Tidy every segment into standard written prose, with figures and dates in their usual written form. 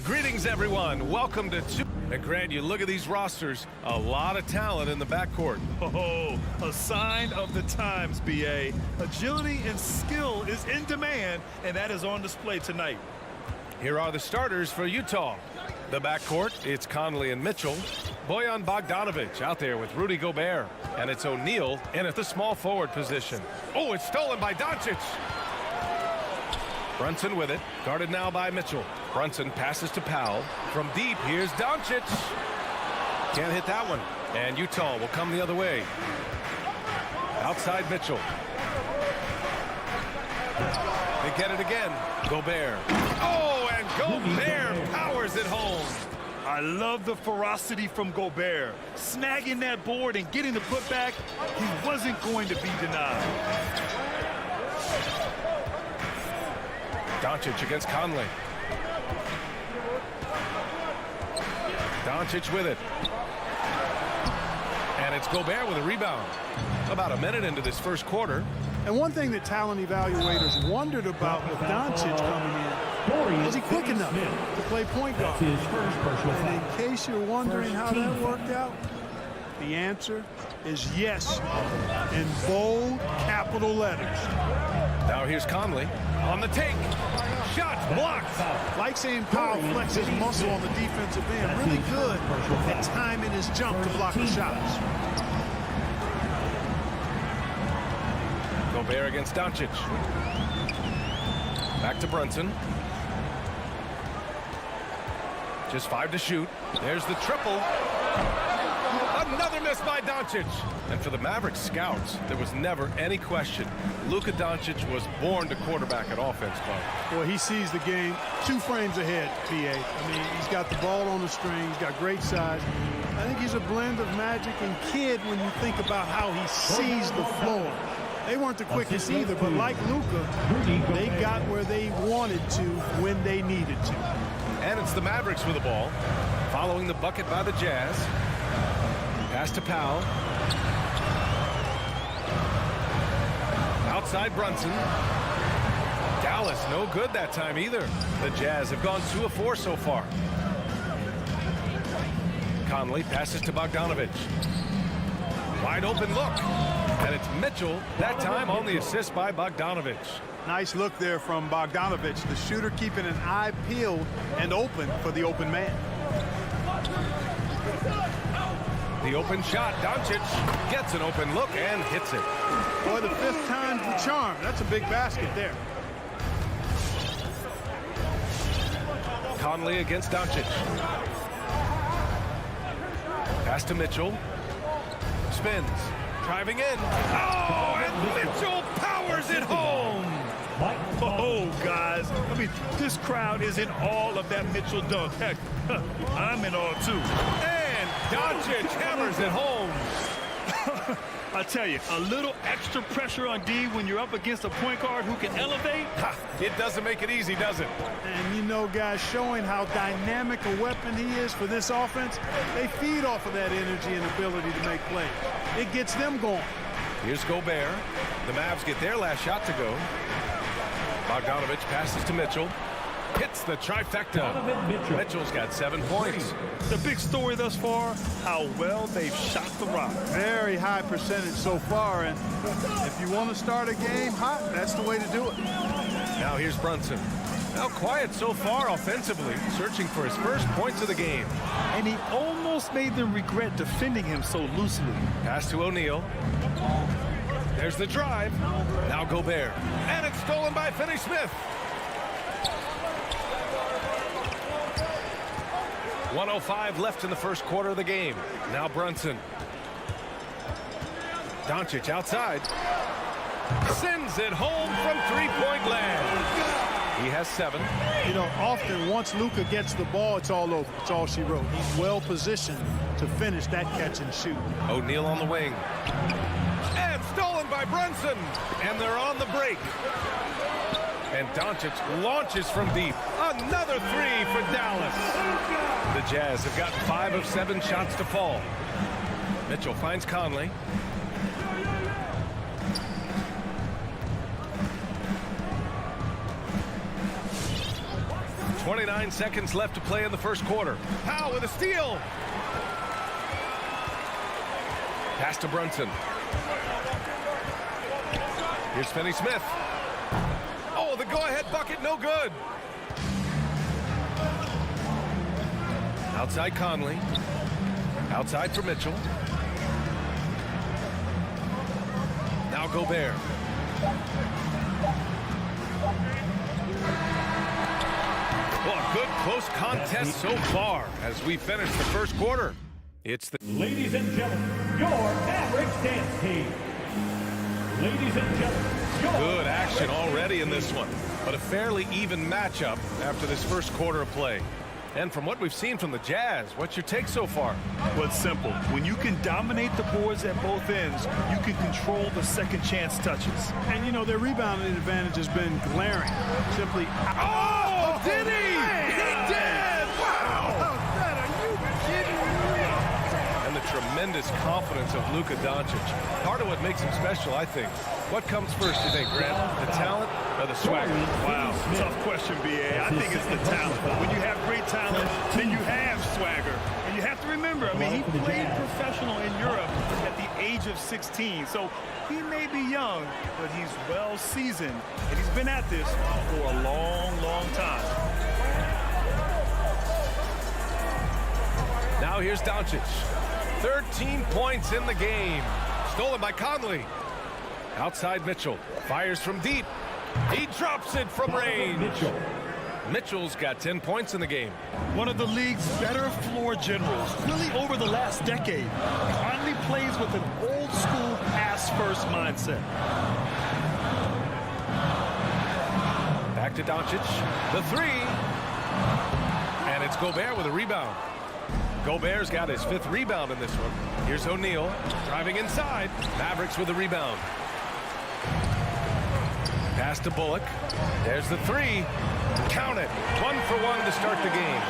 Greetings, everyone. Welcome to And Grant, you look at these rosters, a lot of talent in the backcourt. Oh, a sign of the times, B.A. Agility and skill is in demand, and that is on display tonight. Here are the starters for Utah. The backcourt, it's Conley and Mitchell. Bojan Bogdanovic out there with Rudy Gobert. And it's O'Neal in at the small forward position. Oh, it's stolen by Doncic. Brunson with it, guarded now by Mitchell. Brunson passes to Powell. From deep, here's Doncic. Can't hit that one. And Utah will come the other way. Outside Mitchell. They get it again. Gobert. Oh, and Gobert powers it home. I love the ferocity from Gobert. Snagging that board and getting the putback, he wasn't going to be denied. Doncic against Conley. Doncic with it. And it's Gobert with a rebound. About a minute into this first quarter. And one thing that talent evaluators wondered about with Doncic coming in, was he quick enough to play point guard? And in case you're wondering how that worked out, the answer is yes, in bold capital letters. Now here's Conley on the take. Shot blocked. Like saying Powell flexes muscle on the defensive end. Really good at timing his jump to block the shots. Gobert against Doncic. Back to Brunson. Just 5 to shoot. There's the triple. Another miss by Doncic. And for the Mavericks scouts, there was never any question. Luka Doncic was born to quarterback at offense club. Well, he sees the game 2 frames ahead, P.A. I mean, he's got the ball on the string. He's got great size. I think he's a blend of magic and kid when you think about how he sees the floor. They weren't the quickest either, but like Luka, they got where they wanted to when they needed to. And it's the Mavericks with the ball, following the bucket by the Jazz. Pass to Powell. Outside Brunson. Dallas no good that time either. The Jazz have gone 2 of 4 so far. Conley passes to Bogdanovic. Wide open look. And it's Mitchell, that time on the assist by Bogdanovic. Nice look there from Bogdanovic, the shooter keeping an eye peeled and open for the open man. The open shot, Doncic gets an open look and hits it. Boy, the 5th time's the charm. That's a big basket there. Conley against Doncic. Pass to Mitchell. Spins. Driving in. Oh, and Mitchell powers it home. Oh, guys, I mean, this crowd is in awe of that Mitchell dunk. Heck, I'm in awe, too. And Doncic hammers it home. I tell you, a little extra pressure on D when you're up against a point guard who can elevate. It doesn't make it easy, does it? And you know, guys, showing how dynamic a weapon he is for this offense, they feed off of that energy and ability to make plays. It gets them going. Here's Gobert. The Mavs get their last shot to go. Bogdanovic passes to Mitchell. Hits the trifecta. Mitchell's got 7 points. The big story thus far, how well they've shot the rock. Very high percentage so far, and if you want to start a game hot, that's the way to do it. Now here's Brunson. Now quiet so far offensively, searching for his first points of the game. And he almost made them regret defending him so loosely. Pass to O'Neal. There's the drive. Now Gobert. And it's stolen by Finney-Smith. 1:05 left in the first quarter of the game. Now Brunson. Doncic outside. Sends it home from 3-point land. He has 7. You know, often once Luka gets the ball, it's all over. It's all she wrote. He's well positioned to finish that catch and shoot. O'Neal on the wing. And stolen by Brunson. And they're on the break. And Doncic launches from deep. Another three for Dallas. The Jazz have gotten 5 of 7 shots to fall. Mitchell finds Conley. .29 seconds left to play in the first quarter. Powell with a steal. Pass to Brunson. Here's Finney-Smith. Oh, the go-ahead bucket, no good. Outside Conley. Outside for Mitchell. Now Gobert. Well, a good close contest so far as we finish the first quarter. It's the... Ladies and gentlemen, your Mavericks dance team. Ladies and gentlemen, Good action already in this one, but a fairly even matchup after this first quarter of play. And from what we've seen from the Jazz, what's your take so far? Well, it's simple. When you can dominate the boards at both ends, you can control the second chance touches. And, you know, their rebounding advantage has been glaring. Simply... Oh, did he? He did! Wow! Are you kidding me? And the tremendous confidence of Luka Doncic. Part of what makes him special, I think. What comes first, you think, Grant? The talent or the swagger? Wow, tough question, B.A. I think it's the talent. When you have great talent, then you have swagger. And you have to remember, I mean, he played professional in Europe at the age of 16. So he may be young, but he's well seasoned. And he's been at this for a long, long time. Now here's Doncic. 13 points in the game. Stolen by Conley. Outside Mitchell. Fires from deep. He drops it from range. Mitchell's got 10 points in the game. One of the league's better floor generals, really over the last decade. Conley plays with an old-school pass-first mindset. Back to Doncic. The three. And it's Gobert with a rebound. Gobert's got his 5th rebound in this one. Here's O'Neal driving inside. Mavericks with a rebound. Pass to Bullock. There's the three. Count it. 1 for 1 to start the game.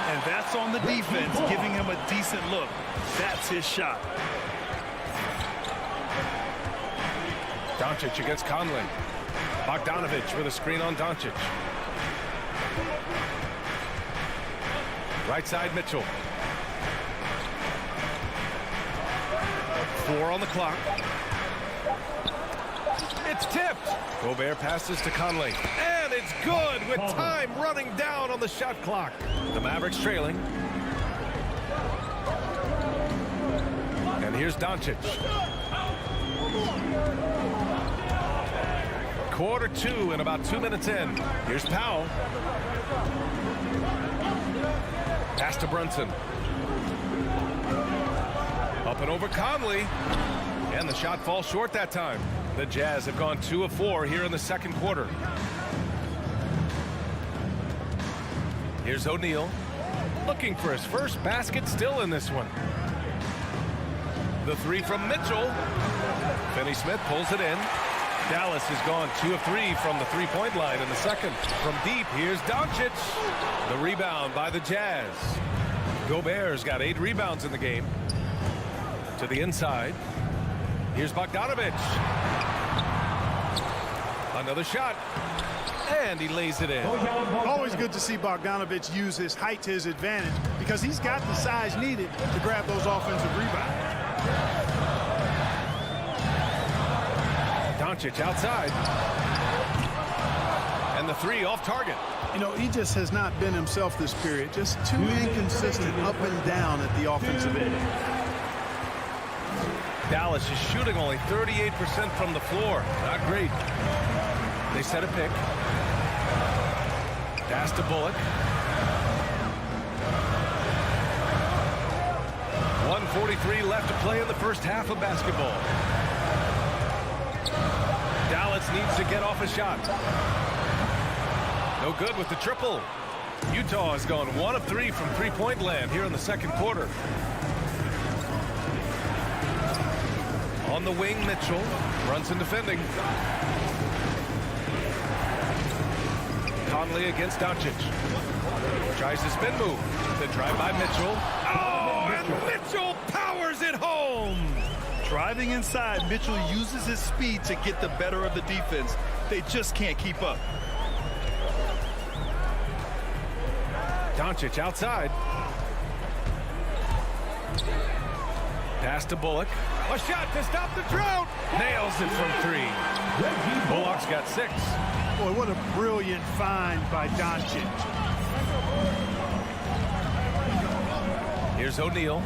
And that's on the defense, giving him a decent look. That's his shot. Doncic against Conley. Bogdanovich with a screen on Doncic. Right side Mitchell. 4 on the clock. It's tipped. Gobert passes to Conley. And it's good with time running down on the shot clock. The Mavericks trailing. And here's Doncic. Quarter 2 and about 2 minutes in. Here's Powell. Pass to Brunson. Up and over Conley. And the shot falls short that time. The Jazz have gone 2 of 4 here in the second quarter. Here's O'Neal. Looking for his first basket still in this one. The three from Mitchell. Finney-Smith pulls it in. Dallas has gone 2 of 3 from the three-point line in the second. From deep, here's Doncic. The rebound by the Jazz. Gobert's got 8 rebounds in the game. To the inside. Here's Bogdanovich. Another shot. And he lays it in. Always good to see Bogdanovich use his height to his advantage because he's got the size needed to grab those offensive rebounds. Doncic outside. And the three off target. You know, he just has not been himself this period. Just too inconsistent up and down at the offensive end. Dallas is shooting only 38% from the floor. Not great. They set a pick. Pass to Bullock. 1:43 left to play in the first half of basketball. Dallas needs to get off a shot. No good with the triple. Utah has gone 1 of 3 from three-point land here in the second quarter. On the wing, Mitchell. Brunson defending. Conley against Doncic. Tries the spin move. The drive by Mitchell. Oh, and Mitchell powers it home. Driving inside, Mitchell uses his speed to get the better of the defense. They just can't keep up. Doncic outside. Pass to Bullock. A shot to stop the drought. Nails it from 3. Bullock's got 6. Boy, what a brilliant find by Doncic. Here's O'Neal.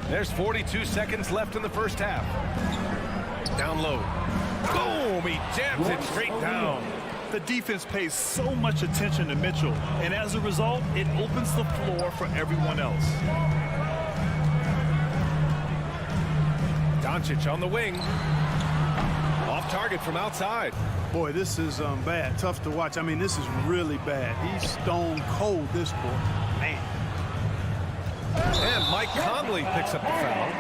There's 42 seconds left in the first half. Down low. Boom! He jams it straight down. The defense pays so much attention to Mitchell, and as a result, it opens the floor for everyone else. Doncic on the wing. Off target from outside. Boy, this is bad. Tough to watch. I mean, this is really bad. He's stone cold, this boy. Man. And Mike Conley picks up the foul.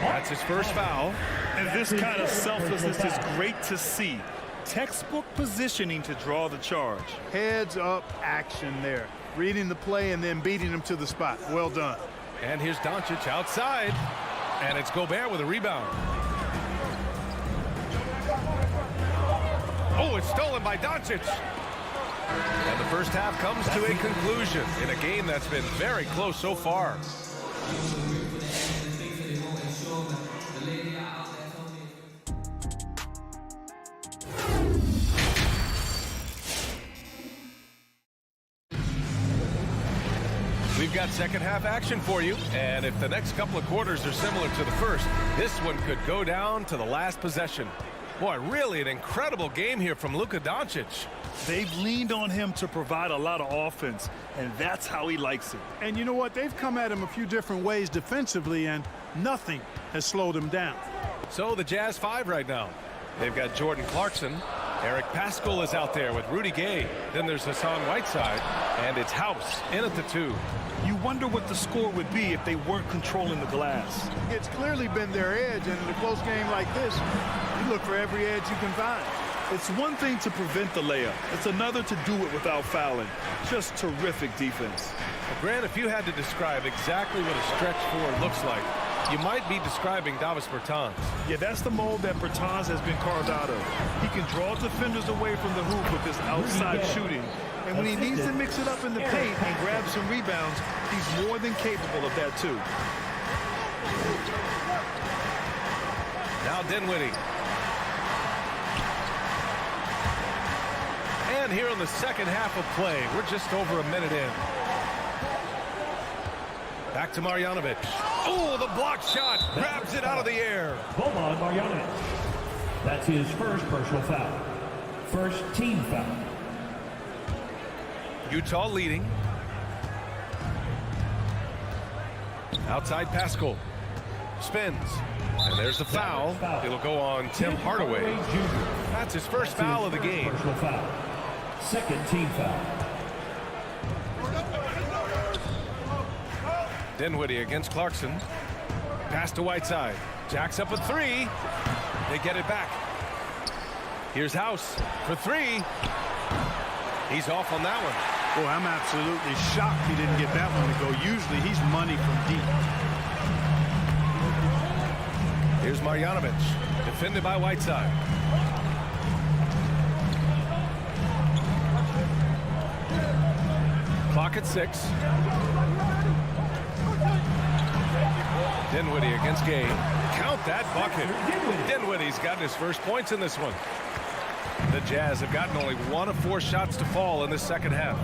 That's his first foul. And this kind of selflessness is great to see. Textbook positioning to draw the charge. Heads up action there. Reading the play and then beating him to the spot. Well done. And here's Doncic outside. And it's Gobert with a rebound. Oh, it's stolen by Doncic. And the first half comes to a conclusion in a game that's been very close so far. We've got second half action for you, and if the next couple of quarters are similar to the first, this one could go down to the last possession. Boy, really an incredible game here from Luka Doncic. They've leaned on him to provide a lot of offense, and that's how he likes it. And you know what? They've come at him a few different ways defensively, and nothing has slowed him down. So the Jazz 5 right now. They've got Jordan Clarkson. Eric Paschall is out there with Rudy Gay. Then there's Hassan Whiteside, and it's House in at the 2. You wonder what the score would be if they weren't controlling the glass. It's clearly been their edge, and in a close game like this, you look for every edge you can find. It's one thing to prevent the layup. It's another to do it without fouling. Just terrific defense. Well, Grant, if you had to describe exactly what a stretch 4 looks like, you might be describing Davis Bertans. Yeah, that's the mold that Bertans has been carved out of. He can draw defenders away from the hoop with his outside shooting. And when he needs to mix it up in the paint and grab some rebounds, he's more than capable of that too. Now Dinwiddie. And here in the second half of play, we're just over a minute in. Back to Marjanovic. Oh, the block shot. Grabs it out of the air. Boban Marjanovic. That's his first personal foul. First team foul. Utah leading. Outside Paschall. Spins. And there's the foul. It'll go on Tim Hardaway. That's his first foul of the game. Personal foul. Second team foul. Dinwiddie against Clarkson. Pass to Whiteside. Jacks up a 3. They get it back. Here's House for 3. He's off on that one. Boy, I'm absolutely shocked he didn't get that one to go. Usually he's money from deep. Here's Marjanovic. Defended by Whiteside. Clock at 6. Dinwiddie against Gay. Count that bucket. Dinwiddie's gotten his first points in this one. The Jazz have gotten only 1 of 4 shots to fall in the second half.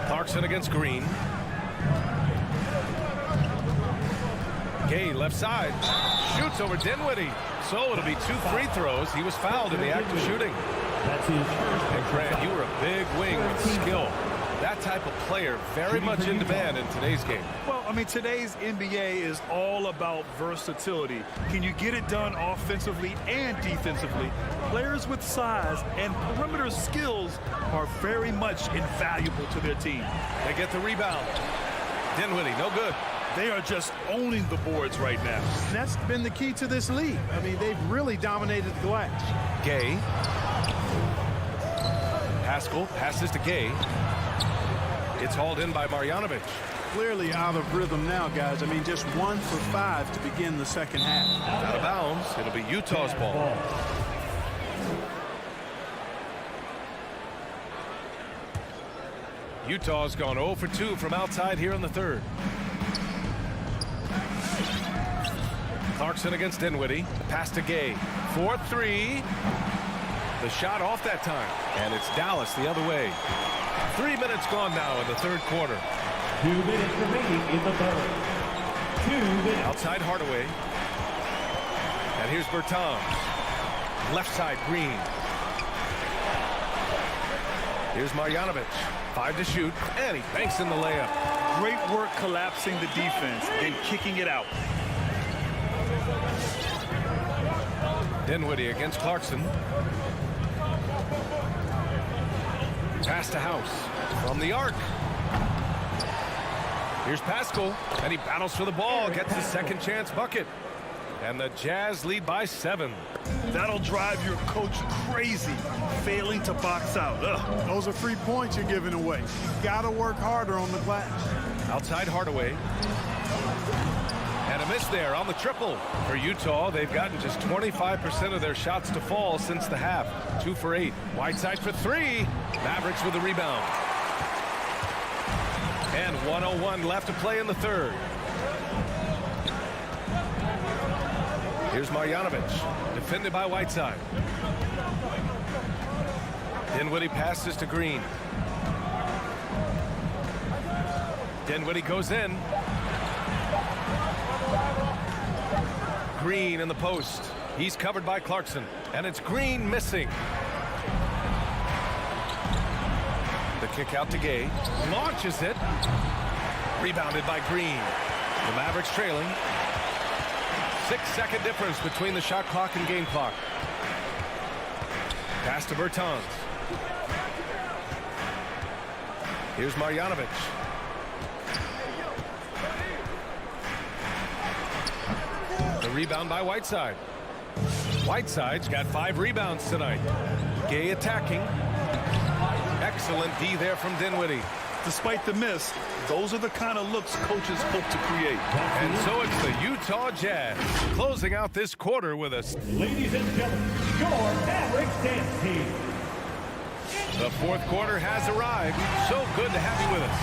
Clarkson against Green. Gay left side. Shoots over Dinwiddie. So it'll be 2 free throws. He was fouled in the act of shooting. That's his first. And Grant, you were a big wing with skill. That type of player very much in demand in today's game. Well, I mean, today's NBA is all about versatility. Can you get it done offensively and defensively? Players with size and perimeter skills are very much invaluable to their team. They get the rebound. Dinwiddie, no good. They are just owning the boards right now. And that's been the key to this league. I mean, they've really dominated the glass. Gay. Paschal passes to Gay. It's hauled in by Marjanovic. Clearly out of rhythm now, guys. I mean, just 1 for 5 to begin the second half. Out of bounds. It'll be Utah's ball. Utah's gone 0 for 2 from outside here in the third. Clarkson against Dinwiddie. Pass to Gay. 4-3. The shot off that time. And it's Dallas the other way. 3 minutes gone now in the third quarter. 2 minutes remaining in the third. 2 minutes. Outside Hardaway. And here's Bertans. Left side Green. Here's Marjanovic. 5 to shoot. And he banks in the layup. Great work collapsing the defense and kicking it out. Dinwiddie against Clarkson. Pass to House from the arc. Here's Paschal, and he battles for the ball, gets his second chance bucket. And the Jazz lead by 7. That'll drive your coach crazy, failing to box out. Ugh. Those are free points you're giving away. You've got to work harder on the glass. Outside Hardaway. And a miss there on the triple. For Utah, they've gotten just 25% of their shots to fall since the half. 2 for 8. Whiteside for 3. Mavericks with the rebound. And 1:01 left to play in the third. Here's Marjanovic, defended by Whiteside. Dinwiddie passes to Green. Dinwiddie goes in. Green in the post. He's covered by Clarkson, and it's Green missing. The kick out to Gay. Launches it. Rebounded by Green. The Mavericks trailing. 6-second difference between the shot clock and game clock. Pass to Bertans. Here's Marjanovic. The rebound by Whiteside. Whiteside's got 5 rebounds tonight. Gay attacking. Excellent D there from Dinwiddie. Despite the miss, those are the kind of looks coaches hope to create. And so it's the Utah Jazz closing out this quarter with us. Ladies and gentlemen, your Mavericks dance team. The fourth quarter has arrived. So good to have you with us.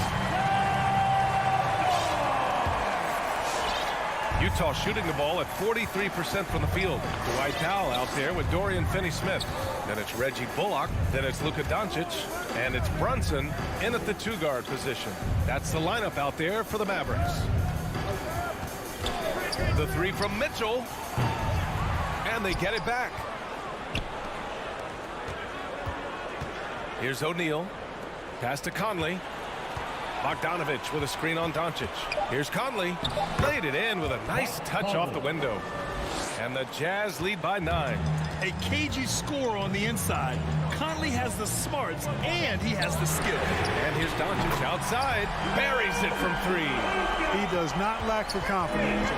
Utah shooting the ball at 43% from the field. Dwight Powell out there with Dorian Finney-Smith. Then it's Reggie Bullock. Then it's Luka Doncic. And it's Brunson in at the 2-guard position. That's the lineup out there for the Mavericks. The 3 from Mitchell. And they get it back. Here's O'Neal. Pass to Conley. Bogdanovic with a screen on Doncic. Here's Conley. Laid it in with a nice touch off the window. And the Jazz lead by 9. A cagey score on the inside. Conley has the smarts and he has the skill. And here's Doncic outside. Buries it from 3. He does not lack for confidence.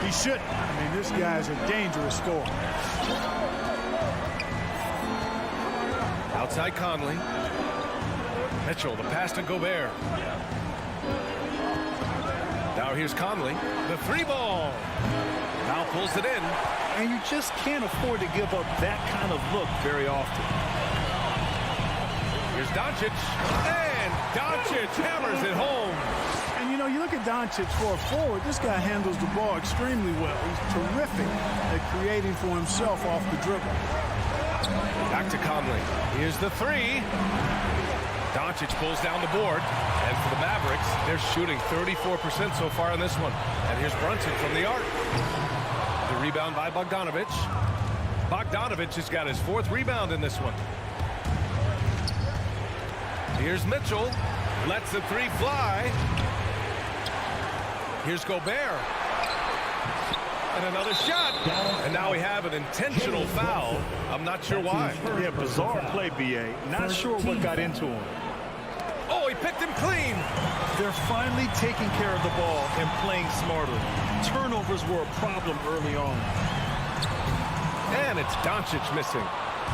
He shouldn't. I mean, this guy's a dangerous scorer. Outside Conley. Mitchell, the pass to Gobert. Now here's Conley. The 3-ball. Now pulls it in. And you just can't afford to give up that kind of look very often. Here's Doncic. And Doncic hammers it home. And, you know, you look at Doncic for a forward, this guy handles the ball extremely well. He's terrific at creating for himself off the dribble. Back to Conley. Here's the 3. Doncic pulls down the board. And for the Mavericks, they're shooting 34% so far in this one. And here's Brunson from the arc. The rebound by Bogdanovic. Bogdanovic has got his 4th rebound in this one. Here's Mitchell. Lets the 3 fly. Here's Gobert. And another shot. And now we have an intentional foul. I'm not sure why. Yeah, bizarre play, B.A. Not sure what got into him. Oh, he picked him clean. They're finally taking care of the ball and playing smarter. Turnovers were a problem early on. And it's Doncic missing.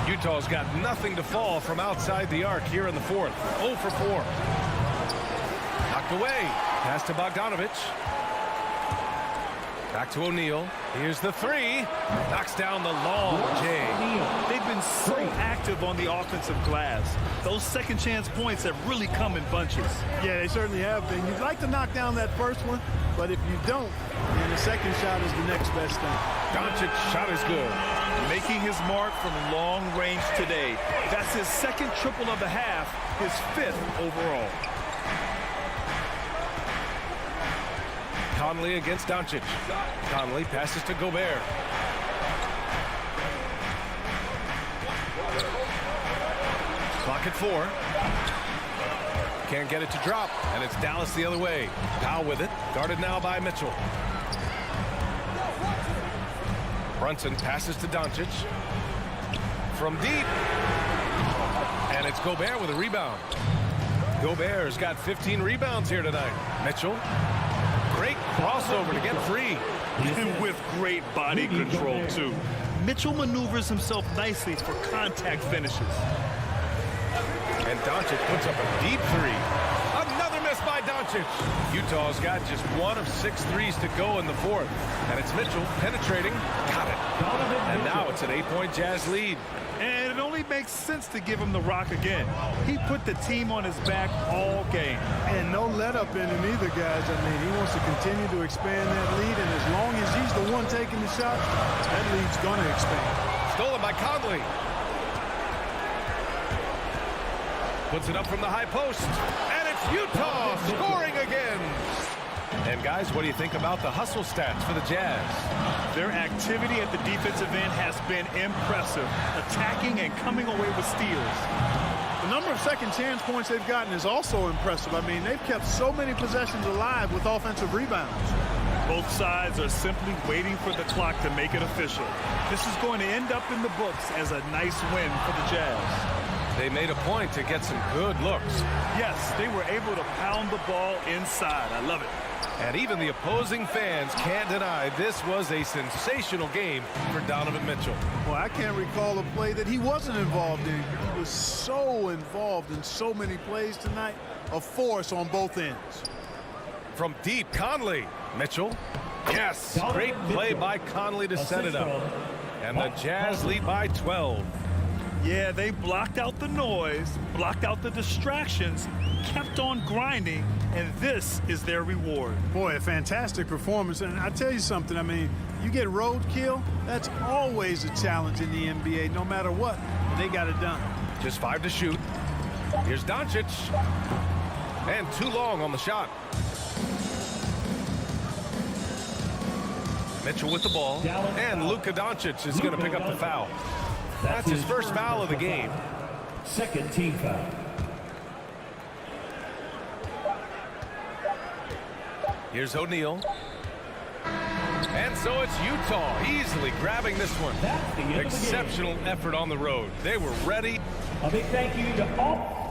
Utah's got nothing to fall from outside the arc here in the fourth. 0 for 4. Knocked away. Pass to Bogdanovich. Back to O'Neal. Here's the three. Knocks down the long J. They've been so active on the offensive glass. Those second chance points have really come in bunches. Yeah, they certainly have been. You'd like to knock down that first one, but if you don't, then the second shot is the next best thing. Doncic's shot is good. Making his mark from long range today. That's his second triple of the half, his 5th overall. Conley against Doncic. Conley passes to Gobert. Clock at 4. Can't get it to drop, and it's Dallas the other way. Powell with it, guarded now by Mitchell. Brunson passes to Doncic. From deep. And it's Gobert with a rebound. Gobert's got 15 rebounds here tonight. Mitchell. Great crossover to get free. And with great body control, too. Mitchell maneuvers himself nicely for contact finishes. And Doncic puts up a deep three. Another miss by Doncic. Utah's got just 1 of 6 threes to go in the fourth. And it's Mitchell penetrating. Got it. And now it's an 8-point Jazz lead. And it only makes sense to give him the rock again. He put the team on his back all game. And no let up in him either, guys. I mean, he wants to continue to expand that lead, and as long as he's the one taking the shot, that lead's going to expand. Stolen by Conley. Puts it up from the high post. And it's Utah scoring again. And guys, what do you think about the hustle stats for the Jazz? Their activity at the defensive end has been impressive, attacking and coming away with steals. The number of second chance points they've gotten is also impressive. I mean, they've kept so many possessions alive with offensive rebounds. Both sides are simply waiting for the clock to make it official. This is going to end up in the books as a nice win for the Jazz. They made a point to get some good looks. Yes, they were able to pound the ball inside. I love it. And even the opposing fans can't deny this was a sensational game for Donovan Mitchell. Well, I can't recall a play that he wasn't involved in. He was so involved in so many plays tonight. A force on both ends. From deep, Conley. Mitchell. Yes, great play by Conley to set it up. And the Jazz lead by 12. Yeah, they blocked out the noise, blocked out the distractions, kept on grinding, and this is their reward. Boy, a fantastic performance. And I tell you something, I mean, you get roadkill, that's always a challenge in the NBA, no matter what. And they got it done. Just 5 to shoot. Here's Doncic. And too long on the shot. Mitchell with the ball. And Luka Doncic is going to pick up the foul. That's his first foul of the game. Second team foul. Here's O'Neal. And so it's Utah easily grabbing this one. Exceptional effort on the road. They were ready. A big thank you to all.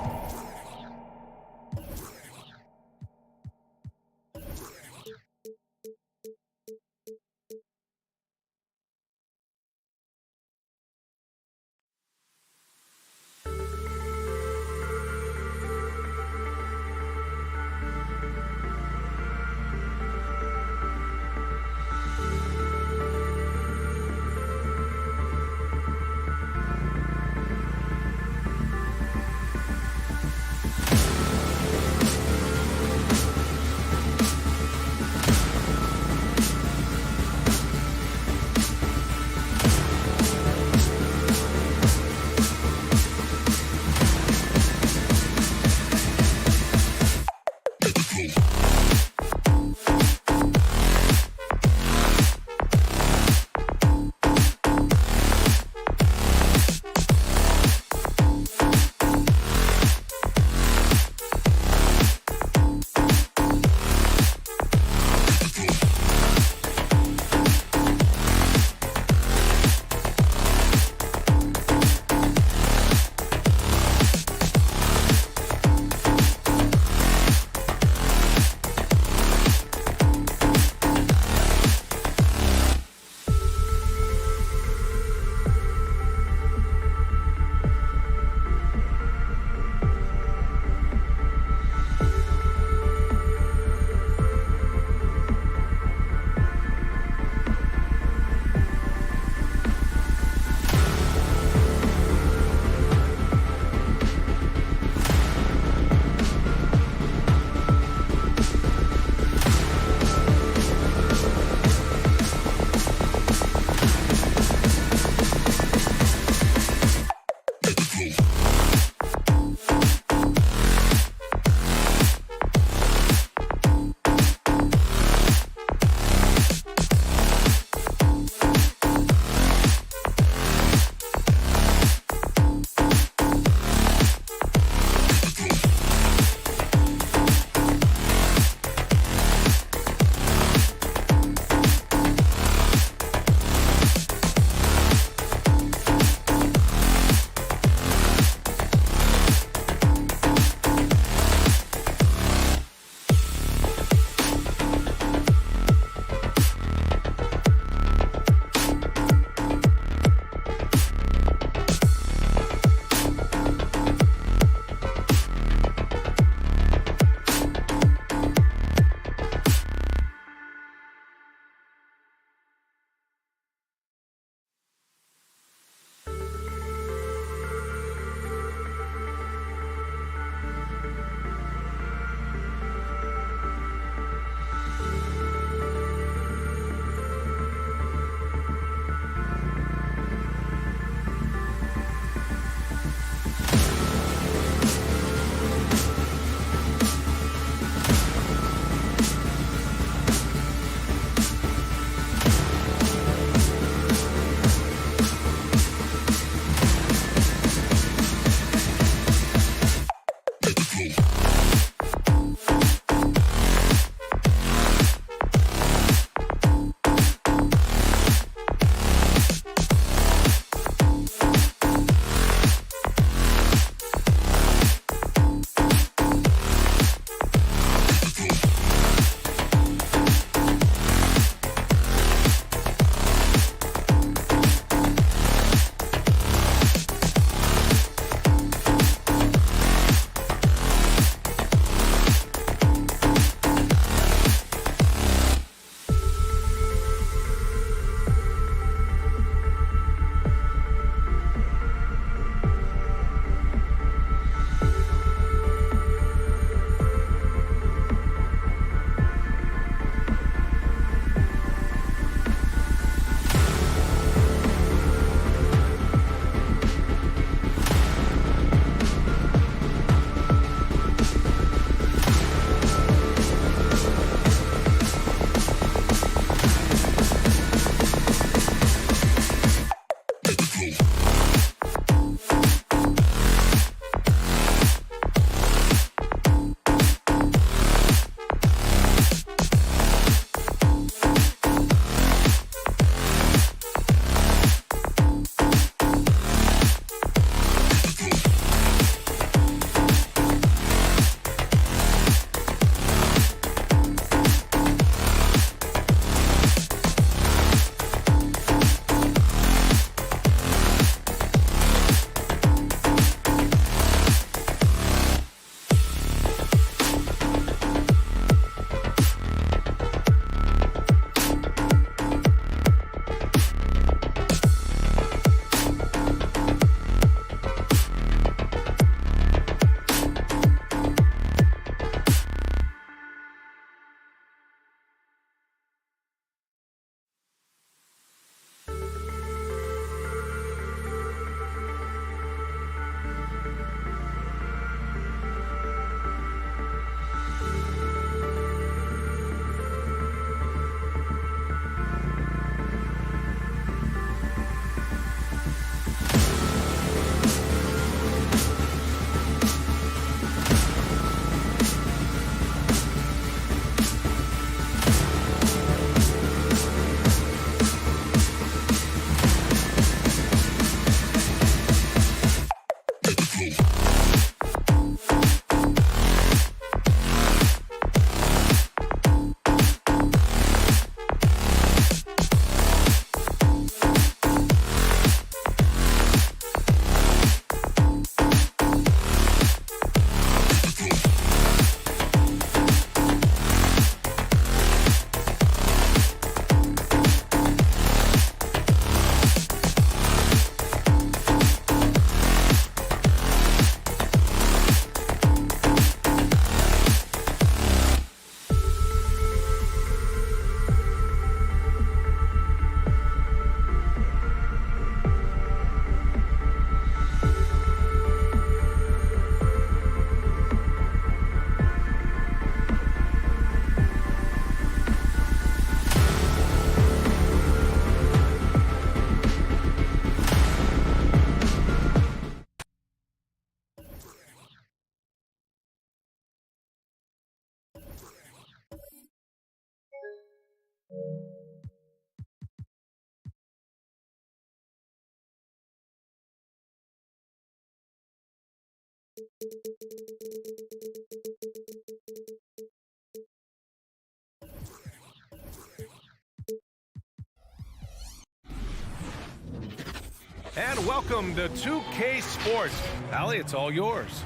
And welcome to 2K Sports. Allie, it's all yours.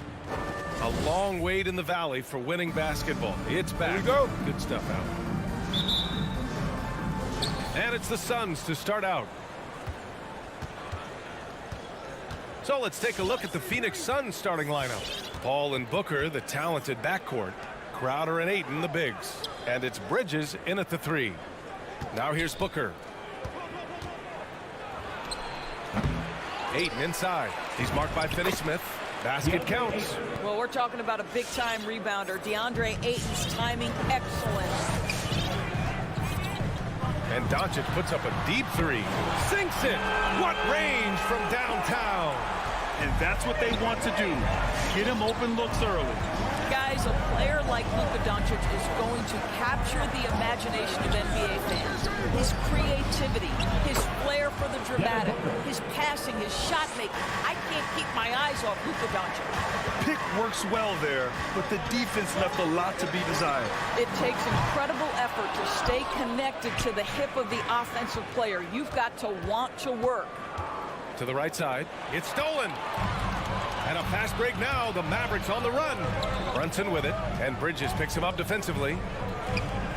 A long wait in the valley for winning basketball. It's back. Here we go. Good stuff, Allie. And it's the Suns to start out. So let's take a look at the Phoenix Suns starting lineup. Paul and Booker, the talented backcourt. Crowder and Ayton, the bigs. And it's Bridges in at the 3. Now here's Booker. Ayton inside. He's marked by Finney-Smith. Basket counts. Well, we're talking about a big-time rebounder. DeAndre Ayton's timing excellent. And Doncic puts up a deep 3. Sinks it. What range from downtown. And that's what they want to do. Get him open looks early. Guys, a player like Luka Doncic is going to capture the imagination of NBA fans. His creativity, his flair for the dramatic, his passing, his shot making. I can't keep my eyes off Luka Doncic. Pick works well there, but the defense left a lot to be desired. It takes incredible effort to stay connected to the hip of the offensive player. You've got to want to work. To the right side. It's stolen. And a fast break now. The Mavericks on the run. Brunson with it. And Bridges picks him up defensively.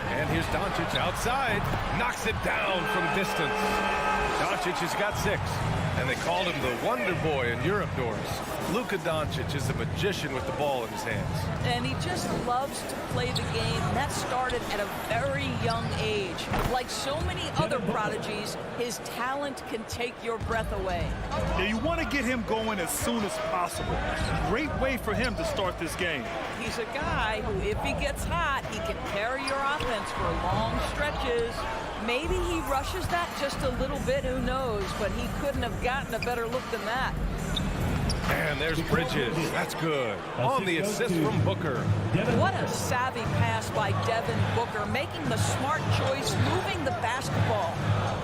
And here's Doncic outside. Knocks it down from distance. Doncic has got 6. And they called him the Wonder Boy in Europe, Doris. Luka Doncic is a magician with the ball in his hands. And he just loves to play the game. That started at a very young age. Like so many other prodigies, his talent can take your breath away. Now you want to get him going as soon as possible. Great way for him to start this game. He's a guy who, if he gets hot, he can carry your offense for long stretches. Maybe he rushes that just a little bit, who knows, but he couldn't have gotten a better look than that. And there's Bridges. That's good. On the assist from Booker. What a savvy pass by Devin Booker, making the smart choice, moving the basketball.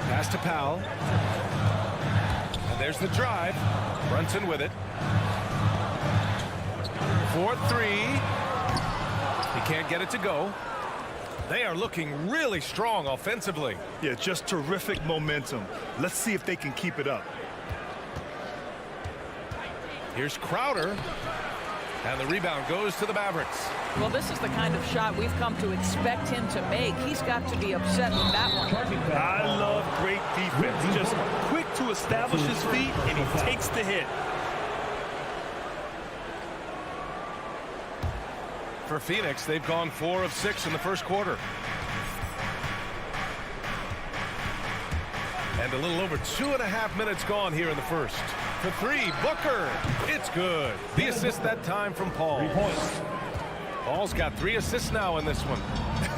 Pass to Powell. And there's the drive. Brunson with it. 4-3. He can't get it to go. They are looking really strong offensively. Yeah, just terrific momentum. Let's see if they can keep it up. Here's Crowder. And the rebound goes to the Mavericks. Well, this is the kind of shot we've come to expect him to make. He's got to be upset with that one. I love great defense. Just quick to establish his feet, and he takes the hit. For Phoenix, they've gone 4 of 6 in the first quarter. And a little over 2.5 minutes gone here in the first. For 3, Booker. It's good. The assist that time from Paul. Paul's got 3 assists now in this one.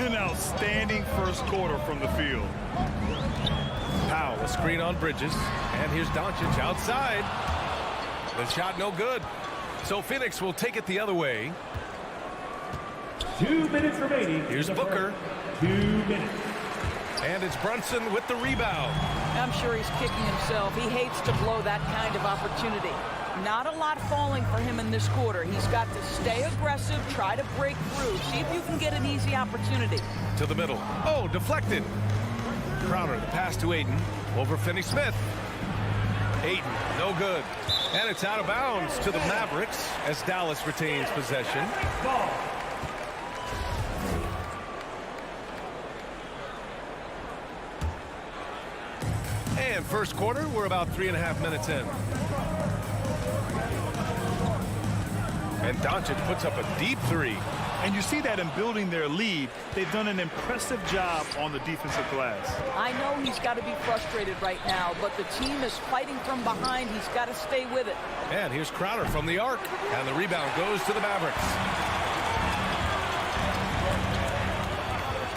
An outstanding first quarter from the field. Powell, a screen on Bridges. And here's Doncic outside. The shot no good. So Phoenix will take it the other way. 2 minutes remaining. Here's Booker. 2 minutes. And it's Brunson with the rebound. I'm sure he's kicking himself. He hates to blow that kind of opportunity. Not a lot falling for him in this quarter. He's got to stay aggressive, try to break through, see if you can get an easy opportunity. To the middle. Oh, deflected. Crowder, the pass to Ayton. Over Finney-Smith. Ayton, no good. And it's out of bounds to the Mavericks as Dallas retains possession. Ball. And first quarter, we're about 3.5 minutes in. And Doncic puts up a deep 3. And you see that in building their lead, they've done an impressive job on the defensive glass. I know he's got to be frustrated right now, but the team is fighting from behind. He's got to stay with it. And here's Crowder from the arc. And the rebound goes to the Mavericks.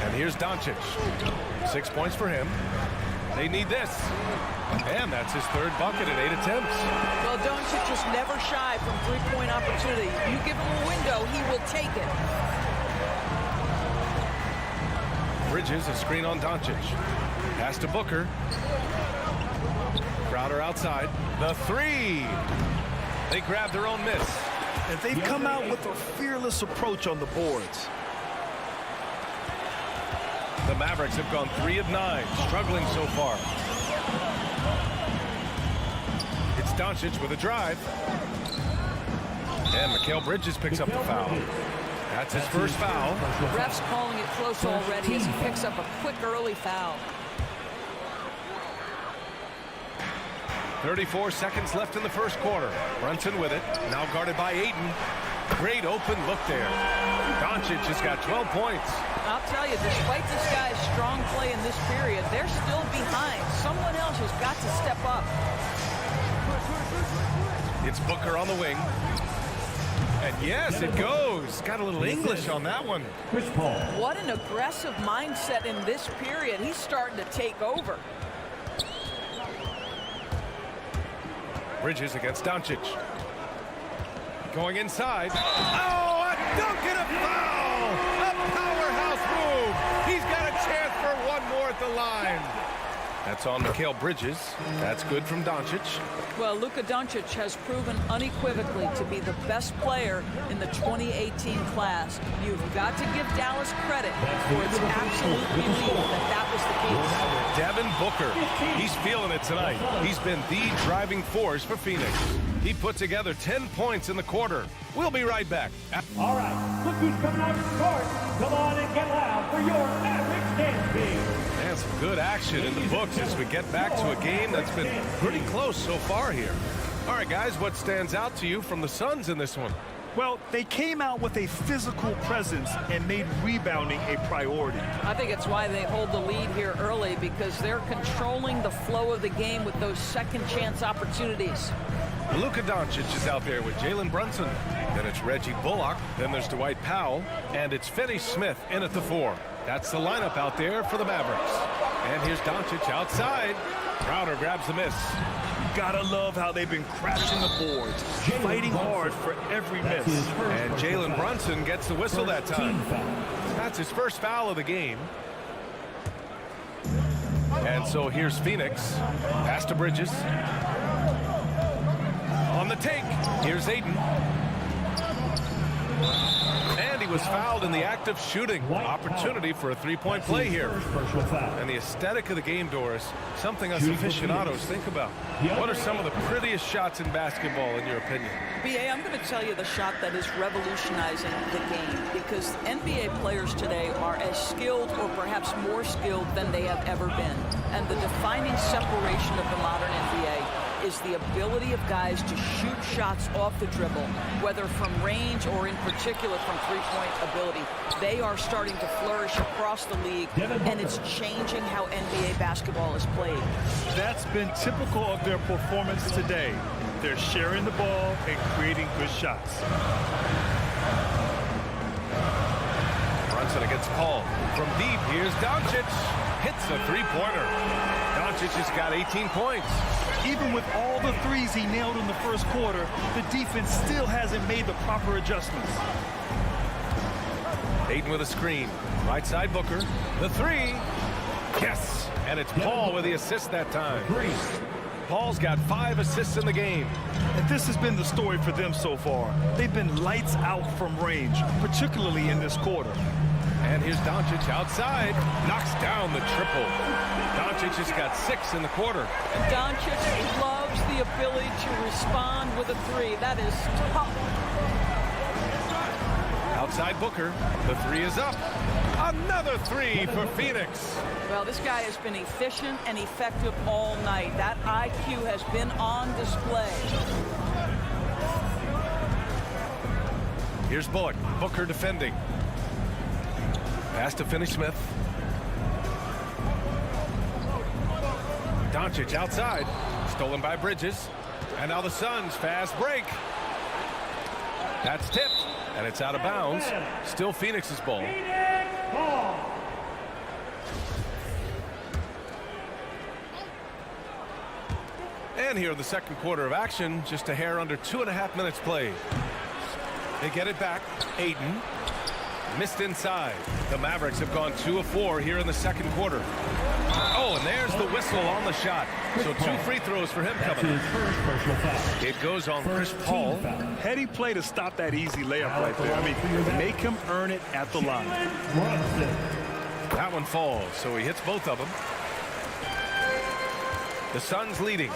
And here's Doncic. 6 points for him. They need this. And that's his 3rd bucket at 8 attempts. Well, Doncic just never shy from three-point opportunity. You give him a window, he will take it. Bridges, a screen on Doncic. Pass to Booker. Crowder outside. The 3. They grab their own miss. And they've come out with a fearless approach on the boards. The Mavericks have gone 3 of 9, struggling so far. It's Doncic with a drive. And Mikal Bridges picks up the foul. That's his first foul. Ref's calling it close already as he picks up a quick early foul. 34 seconds left in the first quarter. Brunson with it, now guarded by Ayton. Great open look there. Doncic has got 12 points. I'll tell you, despite this guy's strong play in this period, they're still behind. Someone else has got to step up. It's Booker on the wing. And yes, it goes. Got a little English on that one. Chris Paul. What an aggressive mindset in this period. He's starting to take over. Bridges against Doncic. Going inside. Oh, a dunk and a foul! A powerhouse move. He's got a chance for one more at the line. That's on Mikal Bridges. That's good from Doncic. Well, Luka Doncic has proven unequivocally to be the best player in the 2018 class. You've got to give Dallas credit for its absolute belief that was the case. Devin Booker. He's feeling it tonight. He's been the driving force for Phoenix. He put together 10 points in the quarter. We'll be right back. All right, look who's coming out to court. Come on and get loud for your Mavericks dance team. And some good action in the books as we get back to a game that's been pretty close so far here. All right, guys, what stands out to you from the Suns in this one? Well, they came out with a physical presence and made rebounding a priority. I think it's why they hold the lead here early, because they're controlling the flow of the game with those second chance opportunities. Luka Doncic is out there with Jalen Brunson. Then it's Reggie Bullock. Then there's Dwight Powell. And it's Finney Smith in at the 4. That's the lineup out there for the Mavericks. And here's Doncic outside. Crowder grabs the miss. You gotta love how they've been crashing the boards, fighting hard for every miss. And Jalen Brunson gets the whistle that time. That's his first foul of the game. And so here's Phoenix. Pass to Bridges. On the take, here's Ayton. And he was fouled in the act of shooting. Opportunity for a three-point play here. And the aesthetic of the game, Doris, something us aficionados think about. What are some of the prettiest shots in basketball, in your opinion? BA, I'm going to tell you the shot that is revolutionizing the game, because NBA players today are as skilled or perhaps more skilled than they have ever been. And the defining separation of the modern NBA is the ability of guys to shoot shots off the dribble, whether from range or in particular from three-point ability. They are starting to flourish across the league, and it's changing how NBA basketball is played. That's been typical of their performance today. They're sharing the ball and creating good shots. Brunson against Paul. From deep, here's Doncic. Hits a three-pointer. Doncic has got 18 points. Even with all the threes he nailed in the first quarter, the defense still hasn't made the proper adjustments. Ayton with a screen. Right side Booker. The three. Yes. And it's Paul with the assist that time. Paul's got 5 assists in the game. And this has been the story for them so far. They've been lights out from range, particularly in this quarter. And here's Doncic outside. Knocks down the triple. Doncic has got 6 in the quarter. And Doncic loves the ability to respond with a three. That is tough. Outside Booker. The 3 is up. Another 3 for Phoenix. Well, this guy has been efficient and effective all night. That IQ has been on display. Here's Bullock. Booker defending. Pass to Finney Smith. Doncic outside. Stolen by Bridges. And now the Suns fast break. That's tipped. And it's out of bounds. Still Phoenix's ball. And here in the second quarter of action, just a hair under 2.5 minutes played. They get it back. Ayton. Missed inside. The Mavericks have gone 2 of 4 here in the second quarter. Oh, Oh, and there's the whistle on the shot. So 2 free throws for him That's coming his up. first personal foul. It goes on Chris First Paul. team foul. Heady play to stop that easy layup right there. I mean, make him earn it at the line. Brunson. That one falls, so he hits both of them. The Suns leading.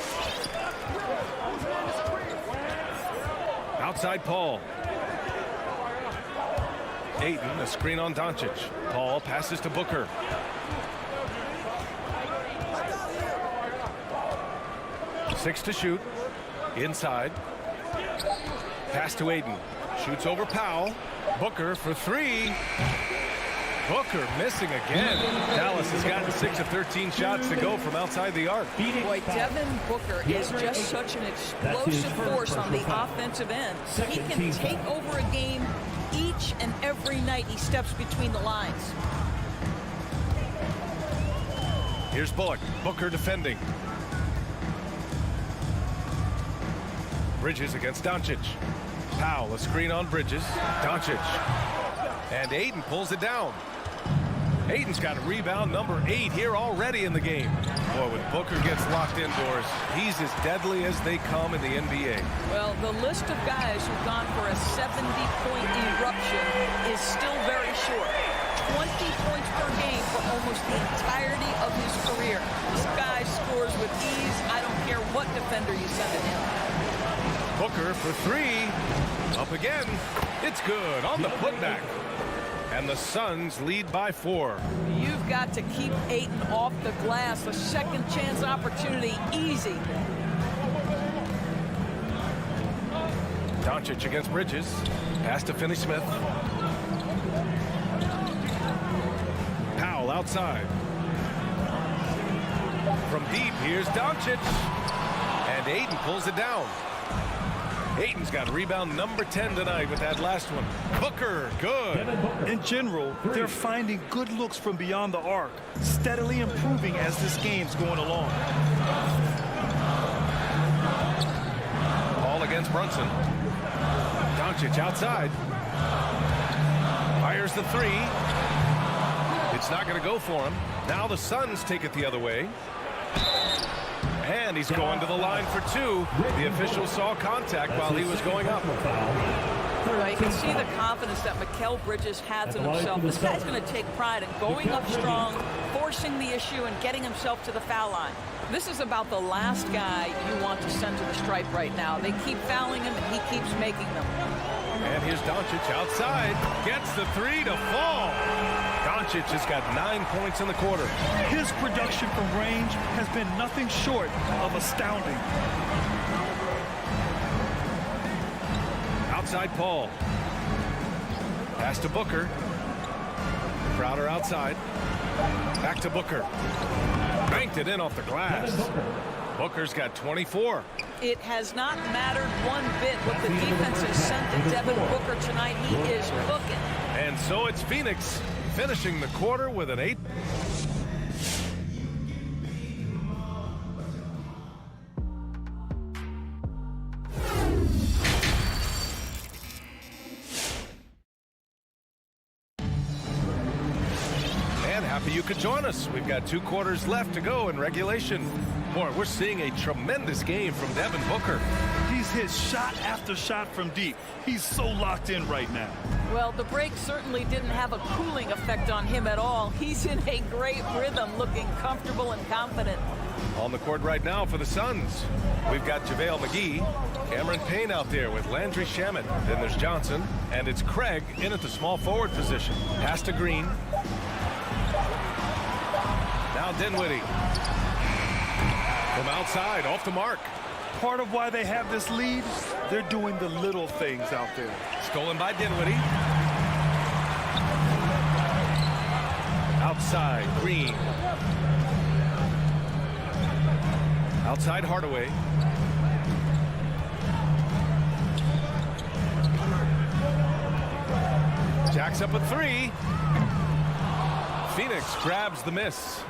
Outside Paul. Ayton, a screen on Doncic. Paul passes to Booker. Six to shoot. Inside. Pass to Ayton. Shoots over Powell. Booker for 3. Booker missing again. Dallas has gotten 6 of 13 shots to go from outside the arc. Boy, Devin Booker is just such an explosive force on the offensive end. He can take over a game each and every night he steps between the lines. Here's Bullock. Booker defending. Bridges against Doncic. Powell, a screen on Bridges. Doncic. And Ayton pulls it down. Ayton's got rebound number 8 here already in the game. Boy, when Booker gets locked indoors, he's as deadly as they come in the NBA. Well, the list of guys who've gone for a 70-point eruption is still very short. 20 points per game for almost the entirety of his career. This guy scores with ease. I don't care what defender you send at him. Booker for 3. Up again. It's good on the putback. And the Suns lead by 4. You've got to keep Ayton off the glass. A second chance opportunity, easy. Doncic against Bridges. Pass to Finney-Smith. Powell outside. From deep, here's Doncic. And Ayton pulls it down. Ayton's got rebound number 10 tonight with that last one. Booker, good. In general, they're finding good looks from beyond the arc, steadily improving as this game's going along. Ball against Brunson. Doncic outside. Fires the 3. It's not going to go for him. Now the Suns take it the other way. And he's going to the line for 2. The official saw contact while he was going up. Well, you can see the confidence that Mikal Bridges has in himself. This guy's going to take pride in going up strong, forcing the issue, and getting himself to the foul line. This is about the last guy you want to send to the stripe right now. They keep fouling him, and he keeps making them. And here's Doncic outside. Gets the 3 to fall. Doncic has got 9 points in the quarter. His production from range has been nothing short of astounding. Outside Paul. Pass to Booker. Crowder outside. Back to Booker. Banked it in off the glass. Booker's got 24. It has not mattered one bit what the defense has sent to Devin Booker tonight. He is cooking. And so it's Phoenix finishing the quarter with an 8. And happy you could join us. We've got 2 quarters left to go in regulation. Boy, we're seeing a tremendous game from Devin Booker. He's hit shot after shot from deep. He's so locked in right now. Well, the break certainly didn't have a cooling effect on him at all. He's in a great rhythm, looking comfortable and confident. On the court right now for the Suns, we've got JaVale McGee, Cameron Payne out there with Landry Shamet. Then there's Johnson, and it's Craig in at the small forward position. Pass to Green. Now Dinwiddie. From outside, off the mark. Part of why they have this lead, they're doing the little things out there. Stolen by Dinwiddie. Outside, Green. Outside, Hardaway. Jacks up a 3. Phoenix grabs the miss.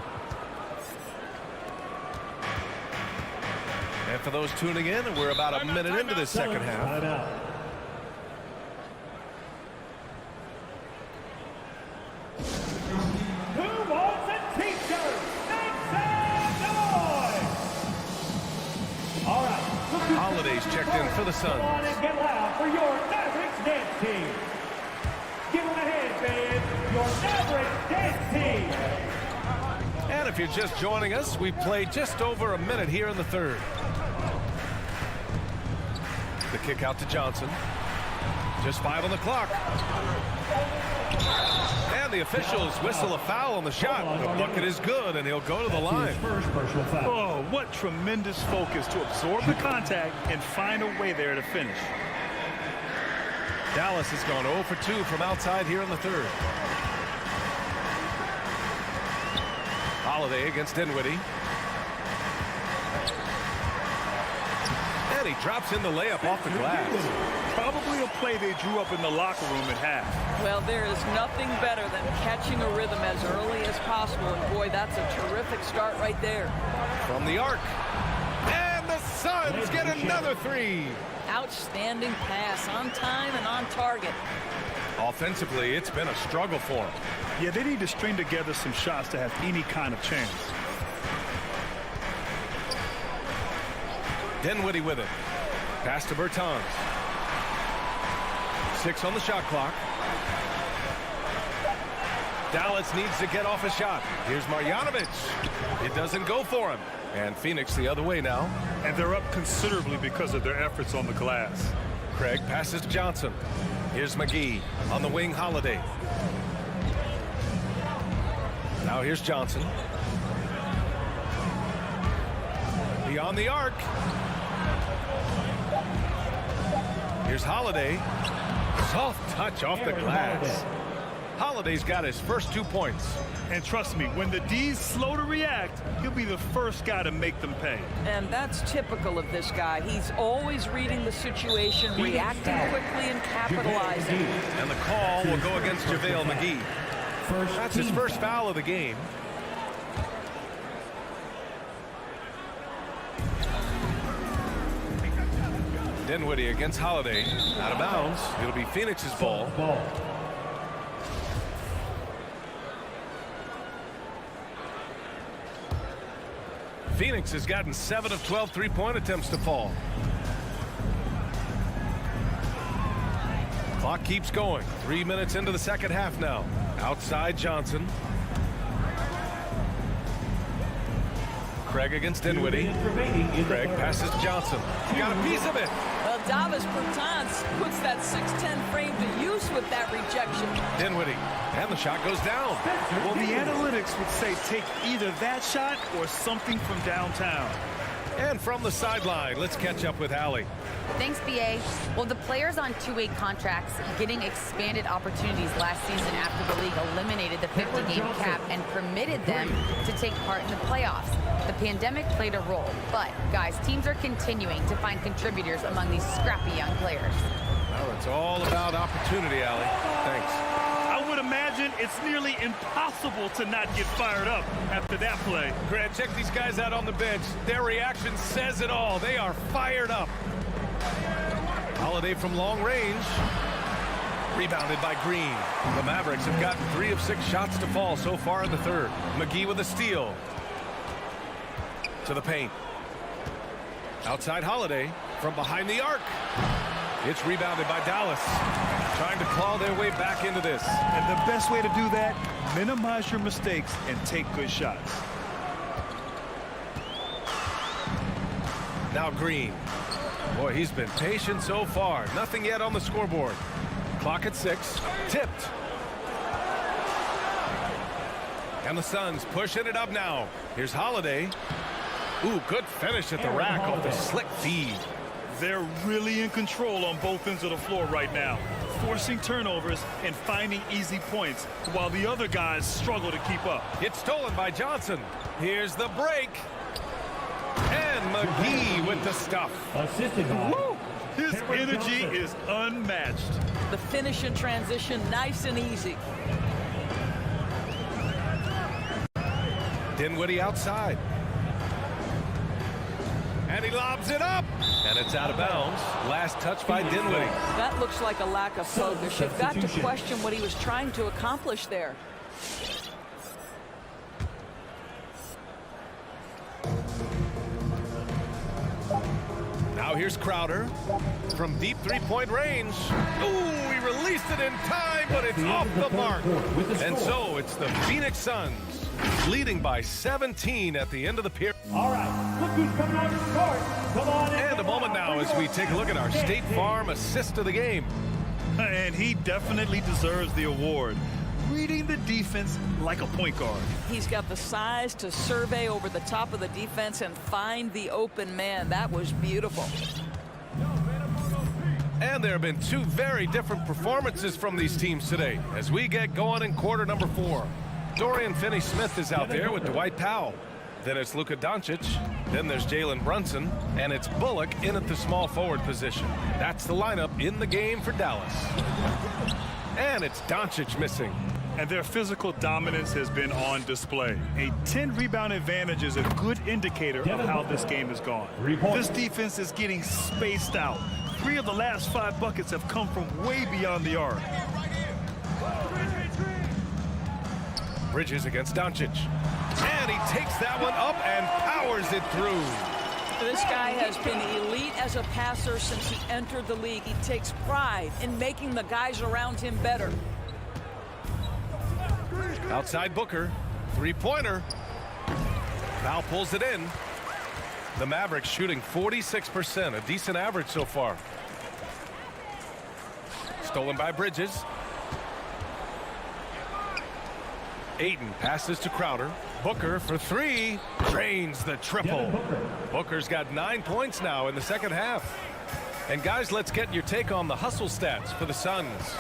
And for those tuning in, we're about a minute into this second half. Who wants a t-shirt? Brogdon for the Come on Suns. and get loud for your Mavericks dance team. Give them a hand, fans. Your Mavericks dance team. And if you're just joining us, we've played just over a minute here in the third. The kick out to Johnson. Just 5 on the clock. And the officials whistle a foul on the shot. The bucket is good, and he'll go to the line. First personal foul. Oh, what tremendous focus to absorb the contact and find a way there to finish. Dallas has gone 0 for 2 from outside here in the third. Holiday against Dinwiddie. And he drops in the layup off the glass. Probably a play they drew up in the locker room at half. Well, there is nothing better than catching a rhythm as early as possible. And boy, that's a terrific start right there. From the arc. And the Suns get another 3. Outstanding pass, on time and on target. Offensively, it's been a struggle for him. Yeah, they need to string together some shots to have any kind of chance. Dinwiddie with it. Pass to Bertans. 6 on the shot clock. Dallas needs to get off a shot. Here's Marjanovic. It doesn't go for him. And Phoenix the other way now. And they're up considerably because of their efforts on the glass. Craig passes to Johnson. Here's McGee on the wing. Holiday. Now here's Johnson. Beyond the arc. Here's Holiday. Soft touch off the glass. Holiday's got his first 2 points. And trust me, when the D's slow to react, he'll be the first guy to make them pay. And that's typical of this guy. He's always reading the situation, reacting quickly and capitalizing. And the call will go against JaVale McGee. That's his first foul of the game. Dinwiddie against Holiday. Out of bounds. It'll be Phoenix's ball. Phoenix has gotten 7 of 12 three-point attempts to fall. Clock keeps going. 3 minutes into the second half now. Outside Johnson. Craig against Dinwiddie. Craig passes to Johnson. Got a piece of it. Well, Davis Bertans puts that 6'10 frame to use with that rejection. Dinwiddie. And the shot goes down. Well, the analytics would say take either that shot or something from downtown. And from the sideline, let's catch up with Allie. Thanks, BA. Well, the players on two-way contracts getting expanded opportunities last season after the league eliminated the 50-game cap and permitted them to take part in the playoffs. The pandemic played a role, but, guys, teams are continuing to find contributors among these scrappy young players. Well, it's all about opportunity, Allie. Thanks. I would imagine it's nearly impossible to not get fired up after that play. Grant, check these guys out on the bench. Their reaction says it all. They are fired up. Holiday from long range. Rebounded by Green. The Mavericks have gotten 3 of 6 shots to fall so far in the third. McGee with a steal. To the paint. Outside Holiday from behind the arc. It's rebounded by Dallas. Trying to claw their way back into this. And the best way to do that, minimize your mistakes and take good shots. Now Green. Boy, he's been patient so far. Nothing yet on the scoreboard. Clock at 6. Tipped. And the Suns pushing it up now. Here's Holiday. Ooh, good finish at the rack off the slick feed. They're really in control on both ends of the floor right now, forcing turnovers and finding easy points while the other guys struggle to keep up. It's stolen by Johnson. Here's the break. And McGee with the stuff. Assisted by Woo! His Cameron energy Johnson. is unmatched. The finish in transition, nice and easy. Dinwiddie outside. And he lobs it up. And it's out of bounds. Last touch by Dinwiddie. That looks like a lack of focus. You've got to Substitution. question what he was trying to accomplish there. Now Now here's Crowder from deep three-point range. Ooh, he released it in time, but it's off the mark. And so it's the Phoenix Suns leading by 17 at the end of the period. All right, look who's coming on the court. Come on in. And a moment now as we take a look at our State Farm assist of the game. And he definitely deserves the award. Reading the defense like a point guard. He's got the size to survey over the top of the defense and find the open man. That was beautiful. And there have been two very different performances from these teams today as we get going in quarter number 4. Dorian Finney-Smith is out there with Dwight Powell. Then it's Luka Doncic. Then there's Jalen Brunson. And it's Bullock in at the small forward position. That's the lineup in the game for Dallas. And it's Doncic missing. And their physical dominance has been on display. A 10-rebound advantage is a good indicator of how this game has gone. This defense is getting spaced out. 3 of the last 5 buckets have come from way beyond the arc. Bridges against Doncic. And he takes that one up and powers it through. This guy has been elite as a passer since he entered the league. He takes pride in making the guys around him better. Outside Booker, three-pointer. Foul pulls it in. The Mavericks shooting 46%, a decent average so far. Stolen by Bridges. Ayton passes to Crowder. Booker for 3, drains the triple. Booker's got 9 points now in the second half. And guys, let's get your take on the hustle stats for the Suns.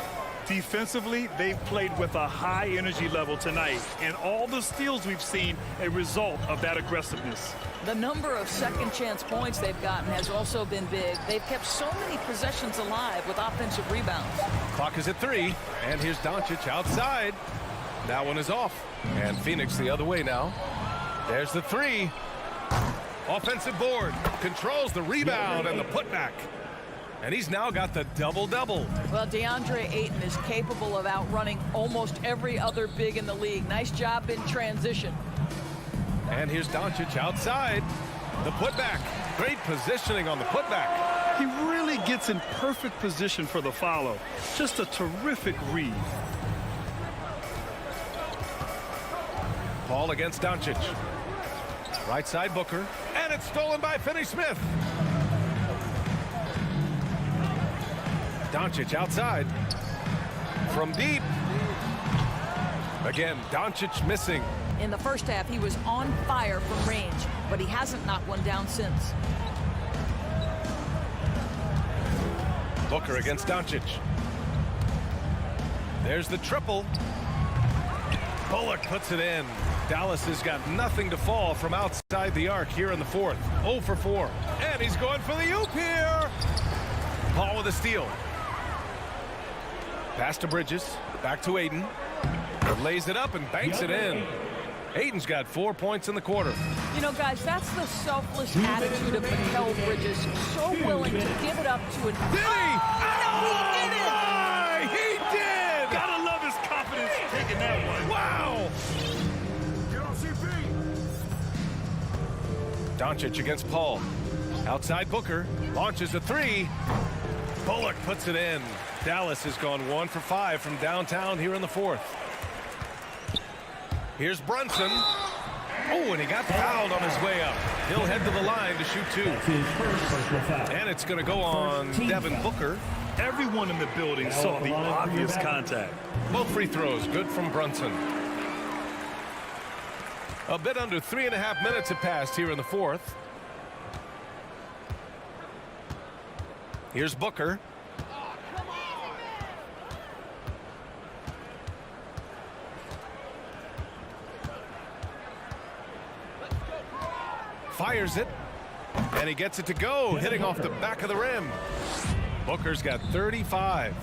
Defensively, they've played with a high energy level tonight, and all the steals we've seen a result of that aggressiveness. The number of second chance points they've gotten has also been big. They've kept so many possessions alive with offensive rebounds. Clock is at 3, and here's Doncic outside. That one is off, and Phoenix the other way now. There's the 3. Offensive board, controls the rebound and the putback. And he's now got the double-double. Well, DeAndre Ayton is capable of outrunning almost every other big in the league. Nice job in transition. And here's Doncic outside. The putback. Great positioning on the putback. He really gets in perfect position for the follow. Just a terrific read. Paul against Doncic. Right side Booker. And it's stolen by Finney-Smith. Doncic outside. From deep. Again, Doncic missing. In the first half, he was on fire from range, but he hasn't knocked one down since. Booker against Doncic. There's the triple. Bullock puts it in. Dallas has got nothing to fall from outside the arc here in the fourth. 0 for 4. And he's going for the oop here. Paul with a steal. Pass to Bridges. Back to Ayton. Lays it up and banks it in. Ayton's got 4 points in the quarter. You know, guys, that's the selfless attitude of Mikal Bridges. So willing to give it up to an... Did he? Oh, he did it! He did! Gotta love his confidence taking that one. Wow! Doncic against Paul. Outside Booker. Launches a 3. Bullock puts it in. Dallas has gone 1 for 5 from downtown here in the fourth. Here's Brunson. Oh, and he got fouled on his way up. He'll head to the line to shoot 2. And it's going to go on Devin Booker. Everyone in the building saw the obvious contact. Both free throws, good from Brunson. A bit under 3.5 minutes have passed here in the fourth. Here's Booker. Fires it, and he gets it to go, hitting off the back of the rim. Booker's got 35.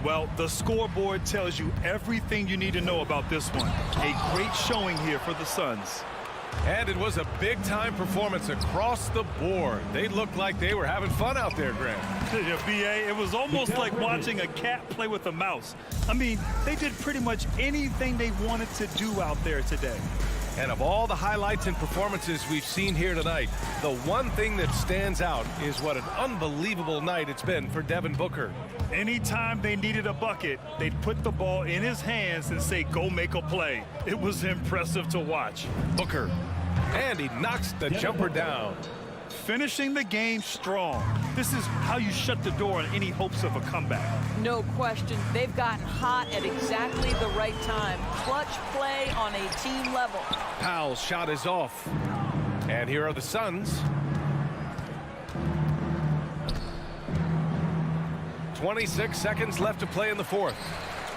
Well, the scoreboard tells you everything you need to know about this one. A great showing here for the Suns. And it was a big-time performance across the board. They looked like they were having fun out there, Grant. Yeah, B.A., it was almost like watching a cat play with a mouse. I mean, they did pretty much anything they wanted to do out there today. And of all the highlights and performances we've seen here tonight, the one thing that stands out is what an unbelievable night it's been for Devin Booker. Anytime they needed a bucket, they'd put the ball in his hands and say, go make a play. It was impressive to watch. Booker, and he knocks the jumper down. Finishing the game strong. This is how you shut the door on any hopes of a comeback. No question. They've gotten hot at exactly the right time. Clutch play on a team level. Powell's shot is off. And here are the Suns. 26 seconds left to play in the fourth.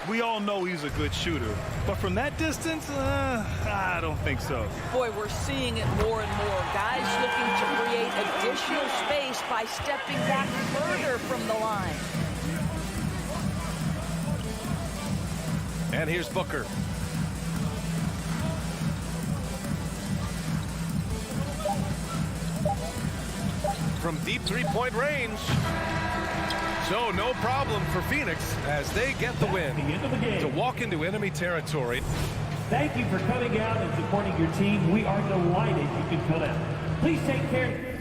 We all know he's a good shooter, but from that distance, I don't think so. Boy, we're seeing it more and more. Guys looking to create additional space by stepping back further from the line. And here's Booker. From deep three-point range. So no problem for Phoenix as they get the win to walk into enemy territory. Thank you for coming out and supporting your team. We are delighted you can come out. Please take care.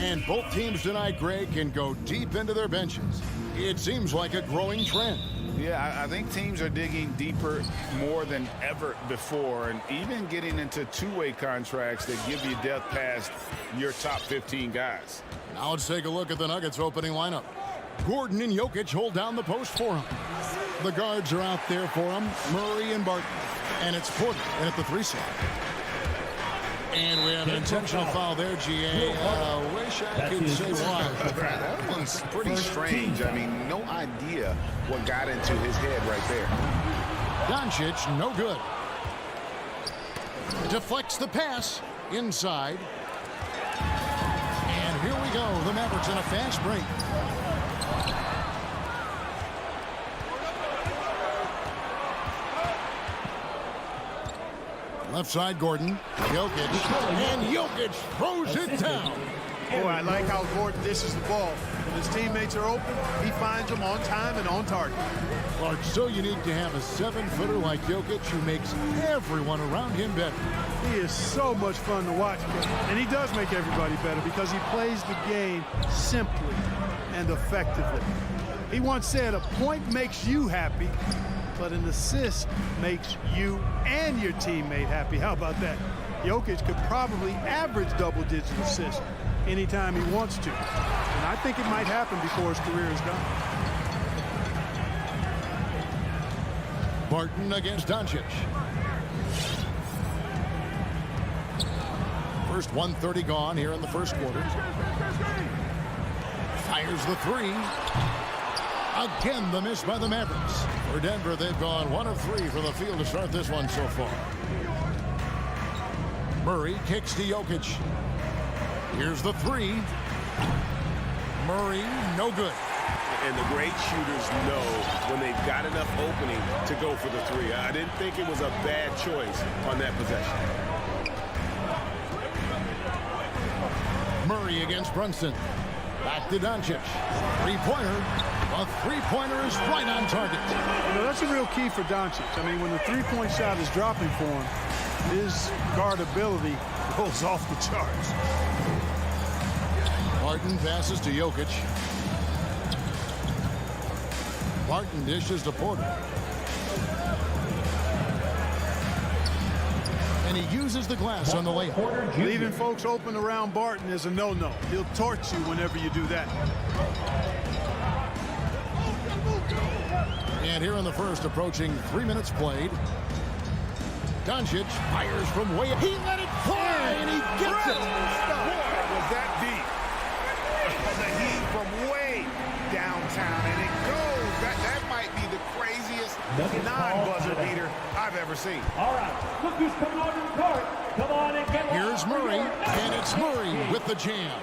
And both teams tonight, Greg, can go deep into their benches. It seems like a growing trend. Yeah, I think teams are digging deeper more than ever before, and even getting into two-way contracts that give you depth past your top 15 guys. Now let's take a look at the Nuggets opening lineup. Gordon and Jokic hold down the post for him. The guards are out there for him, Murray and Barton. And it's Porter in at the 3 slot. And we have an intentional foul there, GA. Wish I could say why. That one's pretty strange. I mean, no idea what got into his head right there. Doncic, no good. Deflects the pass inside. And here we go. The Mavericks in a fast break. Left side, Gordon. Jokic. And Jokic throws it down. Boy, I like how Gordon dishes the ball. When his teammates are open, he finds them on time and on target. Clark, so unique to have a 7-footer like Jokic who makes everyone around him better. He is so much fun to watch, and he does make everybody better because he plays the game simply and effectively. He once said, a point makes you happy, but an assist makes you and your teammate happy. How about that? Jokic could probably average double-digit assists anytime he wants to. And I think it might happen before his career is done. Barton against Doncic. First 1:30 gone here in the first quarter. Fires the three. Again, the miss by the Mavericks. For Denver, they've gone 1 of 3 from the field to start this one so far. Murray kicks to Jokic. Here's the three. Murray, no good. And the great shooters know when they've got enough opening to go for the three. I didn't think it was a bad choice on that possession. Murray against Brunson. Back to Doncic. Three-pointer. A three-pointer is right on target. You know, that's a real key for Doncic. I mean, when the three-point shot is dropping for him, his guardability goes off the charts. Barton passes to Jokic. Barton dishes to Porter. And he uses the glass on the layup. Leaving folks open around Barton is a no-no. He'll torch you whenever you do that. And here in the first, approaching 3 minutes played. Doncic fires from way up. He let it fly, and he gets it. Boy, was that deep. The heat from way downtown, and it goes. That might be the craziest non-buzzer beater I've ever seen. All right, look who's coming on the court. Come on and get Here's Murray, and it's Murray with the jam.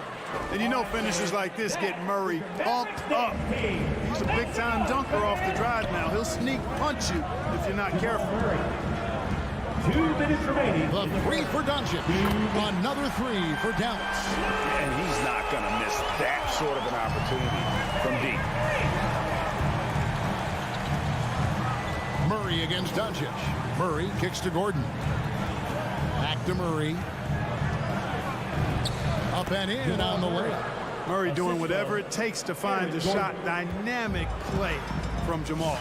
And you know finishes like this get Murray pumped up. He's a big-time dunker off the drive now. He'll sneak punch you if you're not careful. 2 minutes remaining. The three for Doncic. Another three for Dallas. And he's not going to miss that sort of an opportunity from deep. Murray against Doncic. Murray kicks to Gordon. Back to Murray. Up and in on the layup. Murray doing whatever it takes to find the shot. Dynamic play from Jamal.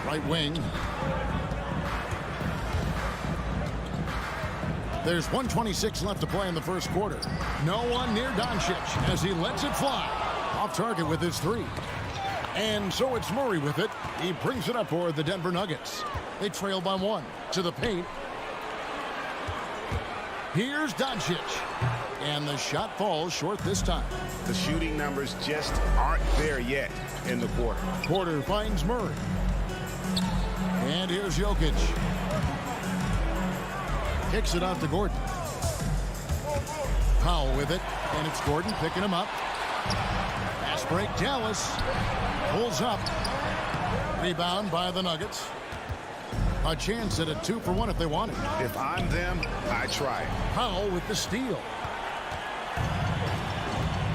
Right wing. There's 1:26 left to play in the first quarter. No one near Doncic as he lets it fly. Off target with his three. And so it's Murray with it. He brings it up for the Denver Nuggets. They trail by 1 to the paint. Here's Doncic. And the shot falls short this time. The shooting numbers just aren't there yet in the quarter. Porter finds Murray. And here's Jokic. Kicks it out to Gordon. Powell with it. And it's Gordon picking him up. Pass break, Dallas. Pulls up. Rebound by the Nuggets. A chance at a 2-for-1 if they want it. If I'm them, I try it. Powell with the steal.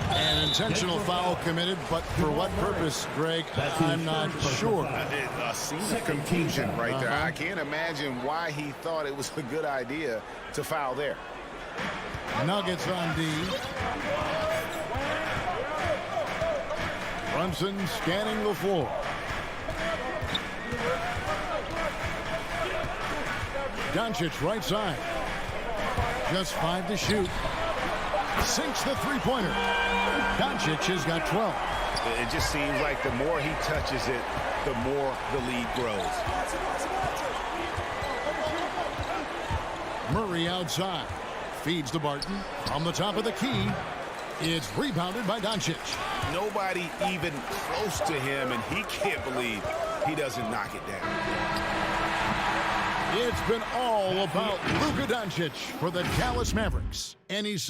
An intentional foul committed, but for what purpose, Greg, I'm not sure. A scene of confusion right there. I can't imagine why he thought it was a good idea to foul there. Nuggets on D. Brunson scanning the floor. Doncic right side. Just 5 to shoot. Sinks the three-pointer. Doncic has got 12. It just seems like the more he touches it, the more the lead grows. Murray outside. Feeds to Barton. On the top of the key. It's rebounded by Doncic. Nobody even close to him, and he can't believe he doesn't knock it down. It's been all about Luka Doncic for the Dallas Mavericks. And he's...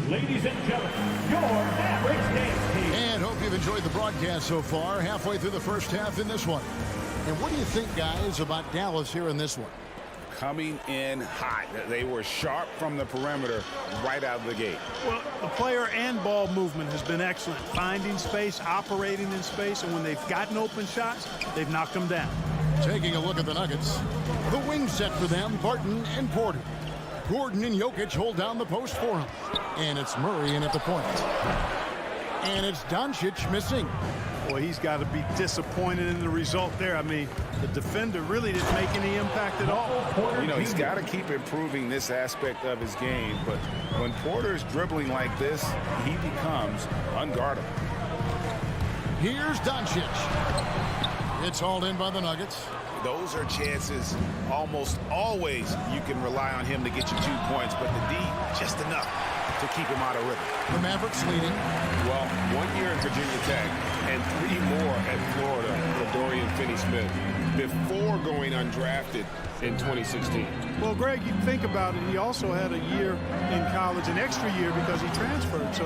Ladies and gentlemen, your Mavericks dance team. And hope you've enjoyed the broadcast so far. Halfway through the first half in this one. And what do you think, guys, about Dallas here in this one? Coming in hot. They were sharp from the perimeter right out of the gate. Well, the player and ball movement has been excellent. Finding space, operating in space, and when they've gotten open shots, they've knocked them down. Taking a look at the Nuggets. The wing set for them, Barton and Porter. Gordon and Jokic hold down the post for him. And it's Murray in at the point. And it's Doncic missing. Boy, he's got to be disappointed in the result there. I mean, the defender really didn't make any impact at all. You know, he's got to keep improving this aspect of his game, but when Porter's dribbling like this, he becomes unguardable. Here's Doncic. It's hauled in by the Nuggets. Those are chances almost always you can rely on him to get you 2 points, but the D, just enough to keep him out of rhythm. The Mavericks leading. Well, 1 year in Virginia Tech and 3 more at Florida for Dorian Finney-Smith before going undrafted in 2016. Well, Greg, you think about it, he also had a year in college, an extra year because he transferred. So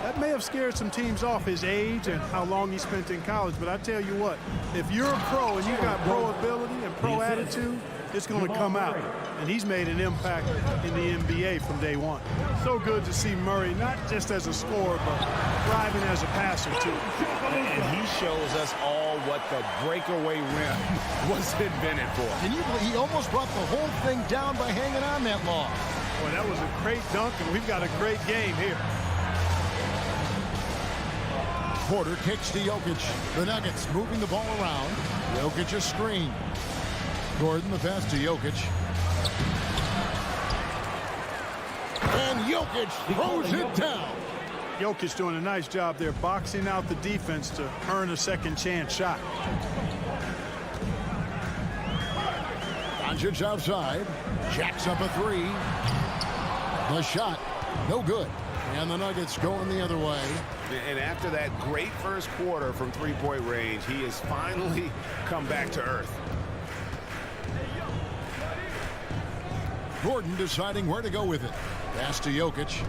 that may have scared some teams off, his age and how long he spent in college. But I tell you what, if you're a pro and you got pro ability and pro attitude, it's going to come out. And he's made an impact in the NBA from day one. So good to see Murray, not just as a scorer, but thriving as a passer, too. And he shows us all what the breakaway rim was invented for. Can you believe he almost brought the whole thing down by hanging on that long? Boy, that was a great dunk, and we've got a great game here. Porter kicks to Jokic. The Nuggets moving the ball around. Jokic a screen. Gordon the pass to Jokic. And Jokic throws it down. Jokic doing a nice job there, boxing out the defense to earn a second chance shot. Doncic outside. Jacks up a three. The shot, no good. And the Nuggets going the other way. And after that great first quarter from three-point range, he has finally come back to earth. Gordon deciding where to go with it. Pass to Jokic.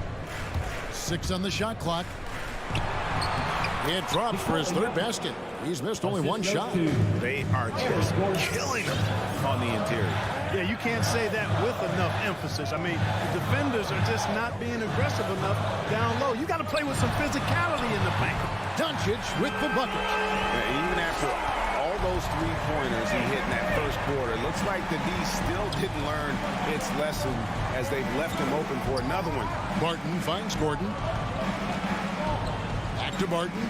6 on the shot clock. It drops for his third basket. He's missed only 1 shot. They are just killing him on the interior. Yeah, you can't say that with enough emphasis. I mean, the defenders are just not being aggressive enough down low. You got to play with some physicality in the paint. Doncic with the bucket. Even after all those three-pointers he hit in that first quarter, looks like the D still didn't learn its lesson as they've left him open for another one. Barton finds Gordon. Back to Barton.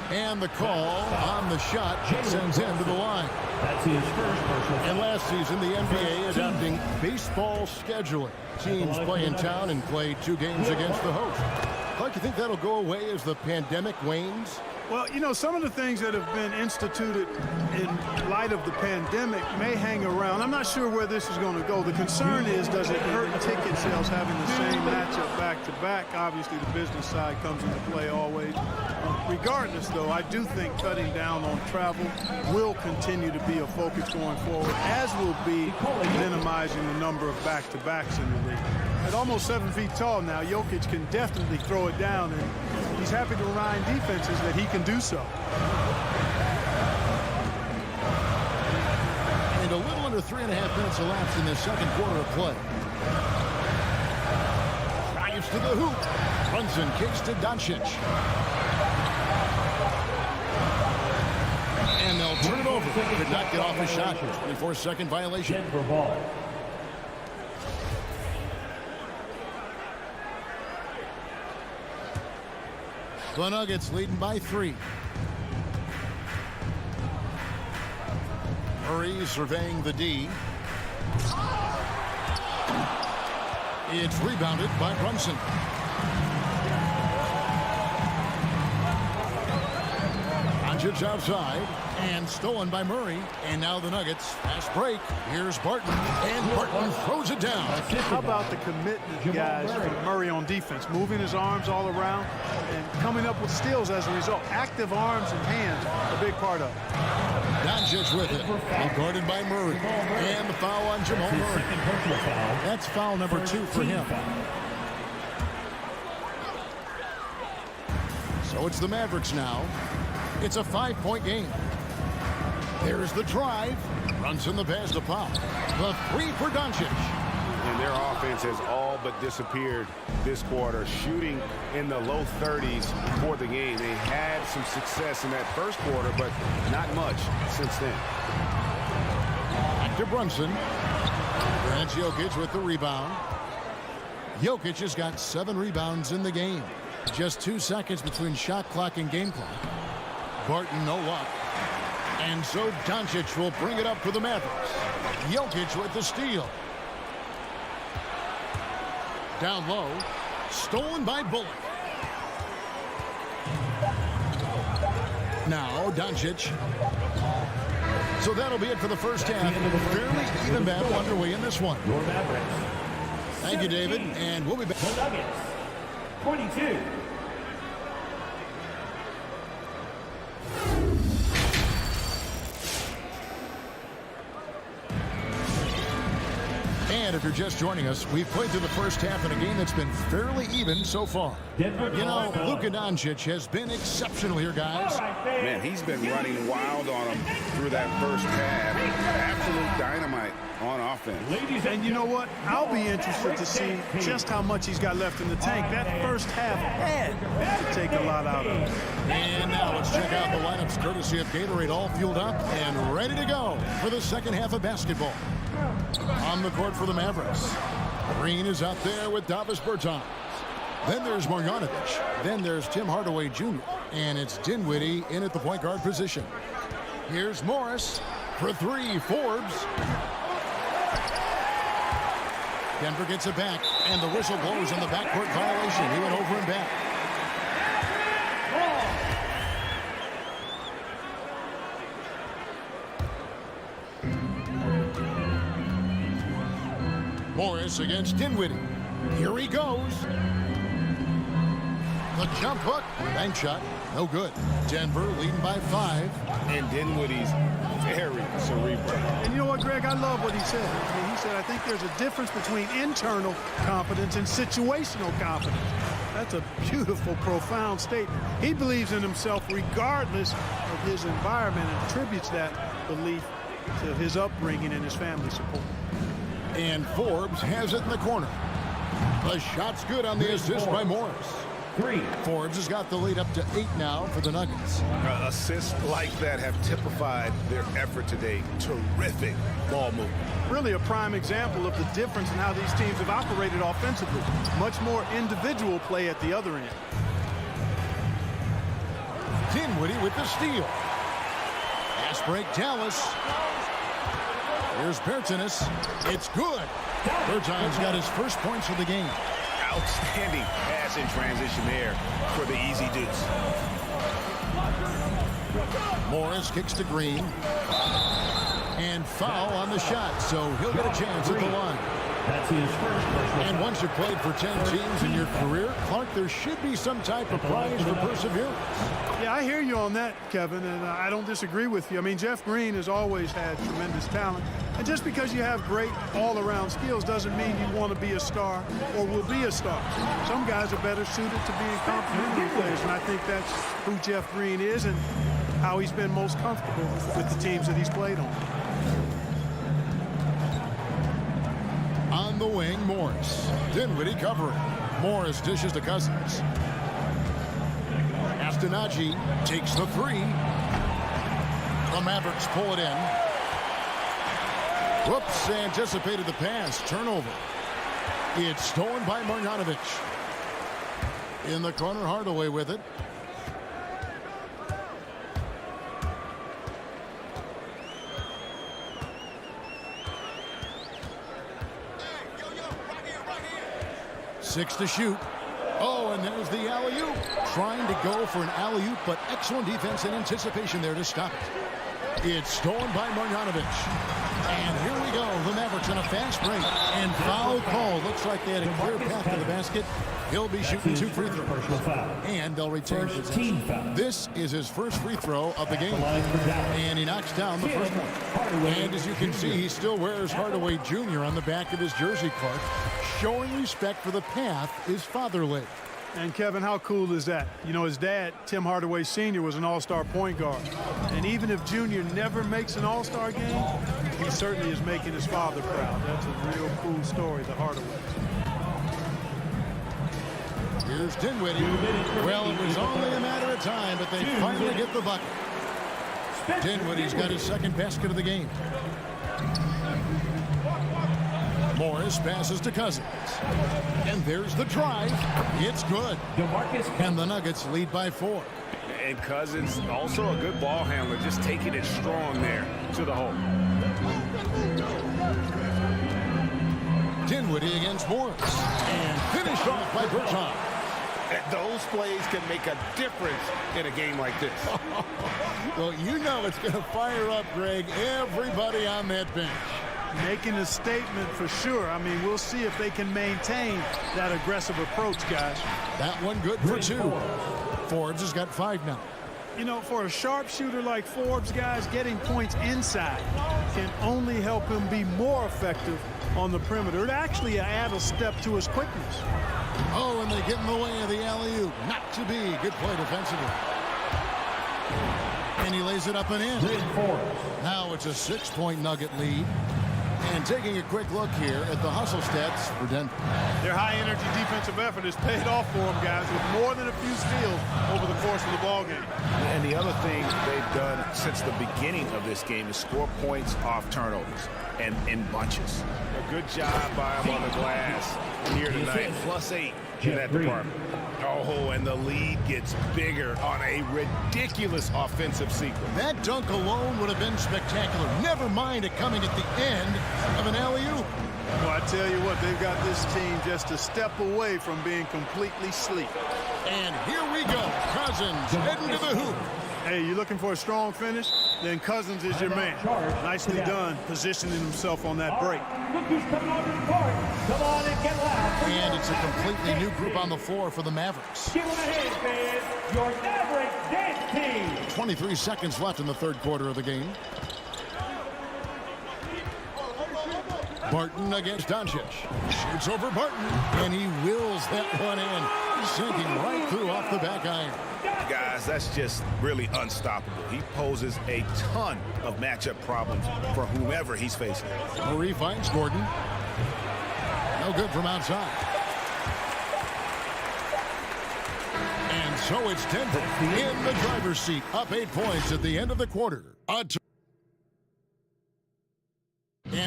And the call on the shot sends him to the line. That's his first personal. And last season, the NBA adopting baseball scheduling. Teams play in town and play 2 games against the host. Clark, you think that'll go away as the pandemic wanes? Well, you know, some of the things that have been instituted in light of the pandemic may hang around. I'm not sure where this is going to go. The concern is, does it hurt ticket sales having the same matchup back-to-back? Obviously, the business side comes into play always. Regardless, though, I do think cutting down on travel will continue to be a focus going forward, as will be minimizing the number of back-to-backs in the league. At almost 7 feet tall now, Jokic can definitely throw it down, and he's happy to remind defenses that he can do so. And a little under 3.5 minutes elapsed in this second quarter of play. Drives to the hoop. Brunson kicks to Doncic. And they'll turn it over. Could not get off a shot. 24-second violation. Denver ball. The Nuggets leading by 3. Murray surveying the D. It's rebounded by Brunson. Doncic outside and stolen by Murray. And now the Nuggets fast break. Here's Barton, and Barton throws it down. How about the commitment, guys, from Murray on defense, moving his arms all around and coming up with steals as a result. Active arms and hands, a big part of it. Doncic with it, and guarded by Murray. And the foul on Jamal Murray. That's foul number 2 for him. So it's the Mavericks now. It's a 5-point game. There's the drive. Runs in the pass to Pop. The three for Doncic. And their offense has all but disappeared this quarter, shooting in the low 30s for the game. They had some success in that first quarter, but not much since then. Back to Brunson. Grant Jokic with the rebound. Jokic has got 7 rebounds in the game. Just 2 seconds between shot clock and game clock. Barton, no luck. And so Doncic will bring it up for the Mavericks. Jokic with the steal. Down low. Stolen by Bullock. Now Doncic. So that'll be it for the first half. Fairly even battle underway in this one. Your Mavericks. Thank you, David. And we'll be back. The Nuggets, 22. And if you're just joining us, we've played through the first half in a game that's been fairly even so far. You know, Luka Doncic has been exceptional here, guys. Man, he's been running wild on him through that first half. Absolute dynamite on offense. And you know what? I'll be interested to see just how much he's got left in the tank. That first half had to take a lot out of him. And now let's check out the lineups courtesy of Gatorade, all fueled up and ready to go for the second half of basketball. On the court for the Mavericks. Green is out there with Davis Bertans. Then there's Marjanovic. Then there's Tim Hardaway Jr. And it's Dinwiddie in at the point guard position. Here's Morris for 3. Forbes. Denver gets it back, and the whistle blows on the backcourt violation. He went over and back. Morris against Dinwiddie. Here he goes. The jump hook. Bank shot. No good. Denver leading by 5. And Dinwiddie's very cerebral. And you know what, Greg? I love what he said. I mean, he said, I think there's a difference between internal confidence and situational confidence. That's a beautiful, profound statement. He believes in himself regardless of his environment and attributes that belief to his upbringing and his family support. And Forbes has it in the corner. The shot's good on the assist by Morris. 3. Forbes has got the lead up to 8 now for the Nuggets. Assists like that have typified their effort today. Terrific ball movement. Really a prime example of the difference in how these teams have operated offensively. Much more individual play at the other end. Dinwiddie with the steal. Fast break, Dallas. Here's Bertans. It's good. Bertans got his first points of the game. Outstanding pass in transition there for the easy deuce. Morris kicks to Green. And foul on the shot, so he'll get a chance at the line. That's his first personal. And once you've played for 10 teams in your career, Clark, there should be some type of prize for perseverance. Yeah, I hear you on that, Kevin, and I don't disagree with you. I mean, Jeff Green has always had tremendous talent. And just because you have great all-around skills doesn't mean you want to be a star or will be a star. Some guys are better suited to being complementary players, and I think that's who Jeff Green is and how he's been most comfortable with the teams that he's played on. On the wing, Morris. Dinwiddie covering. Morris dishes to Cousins. Astonaghi takes the 3. The Mavericks pull it in. Whoops, anticipated the pass. Turnover. It's stolen by Marjanovic. In the corner, Hardaway with it. Six to shoot. Oh, and there's the alley-oop. Trying to go for an alley-oop, but excellent defense and anticipation there to stop it. It's stolen by Marjanovic. And here we go. The Mavericks on a fast break. And foul call. Looks like they had a clear path to the basket. He'll be shooting 2 free throws. And they'll retain possession. This is his first free throw of the game. And he knocks down the first one. And as you can see, he still wears Hardaway Jr. on the back of his jersey, Clark, showing respect for the path his father laid. And Kevin, how cool is that? You know, his dad, Tim Hardaway Sr., was an all-star point guard. And even if Junior never makes an all-star game, he certainly is making his father proud. That's a real cool story, the Hardaway. Here's Dinwiddie. Well, it was only a matter of time, but they finally get the bucket. Dinwiddie's got his second basket of the game. Morris passes to Cousins. And there's the drive. It's good. And the Nuggets lead by 4. And Cousins, also a good ball handler, just taking it strong there to the hole. Dinwiddie against Morris. And finished off by Berton. Those plays can make a difference in a game like this. Well, you know it's going to fire up, Greg, everybody on that bench. Making a statement for sure. I mean, we'll see if they can maintain that aggressive approach, guys. That one good for 2. Forbes has got 5 now. You know, for a sharpshooter like Forbes, guys, getting points inside can only help him be more effective on the perimeter. It actually add a step to his quickness. Oh, and they get in the way of the alley-oop. Not to be. Good play defensively. And he lays it up and in. Now it's a 6-point Nugget lead. And taking a quick look here at the hustle stats for Denver. Their high-energy defensive effort has paid off for them, guys, with more than a few steals over the course of the ballgame. And the other thing they've done since the beginning of this game is score points off turnovers and in bunches. A good job by him on the glass here tonight. +8 in that department. Oh, and the lead gets bigger on a ridiculous offensive sequence. That dunk alone would have been spectacular. Never mind it coming at the end of an alley-oop. Well, I tell you what, they've got this team just a step away from being completely sleek. And here we go. Cousins heading to the hoop. Hey, you're looking for a strong finish? Then Cousins is your man. Nicely done, positioning himself on that break. And it's a completely new group on the floor for the Mavericks. Give them a hand, fans. Your Mavericks dance team. 23 seconds left in the third quarter of the game. Barton against Doncic. Shoots over Barton, and he wills that one in. Sinking right through off the back iron. Guys, that's just really unstoppable. He poses a ton of matchup problems for whomever he's facing. Murray finds Gordon. No good from outside. And so it's Denver in the driver's seat, up 8 points at the end of the quarter. And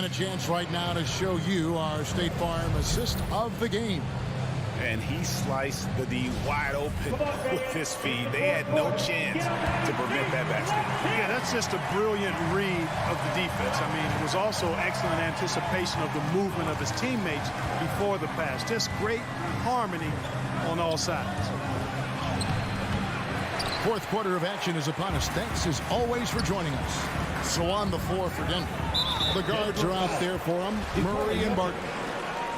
a chance right now to show you our State Farm assist of the game. And he sliced the D wide open with his feed. They had no chance to prevent that basket. Yeah, that's just a brilliant read of the defense. I mean, it was also excellent anticipation of the movement of his teammates before the pass. Just great harmony on all sides. Fourth quarter of action is upon us. Thanks as always for joining us. So on the floor for Denver. The guards are out there for him, Murray and Barton.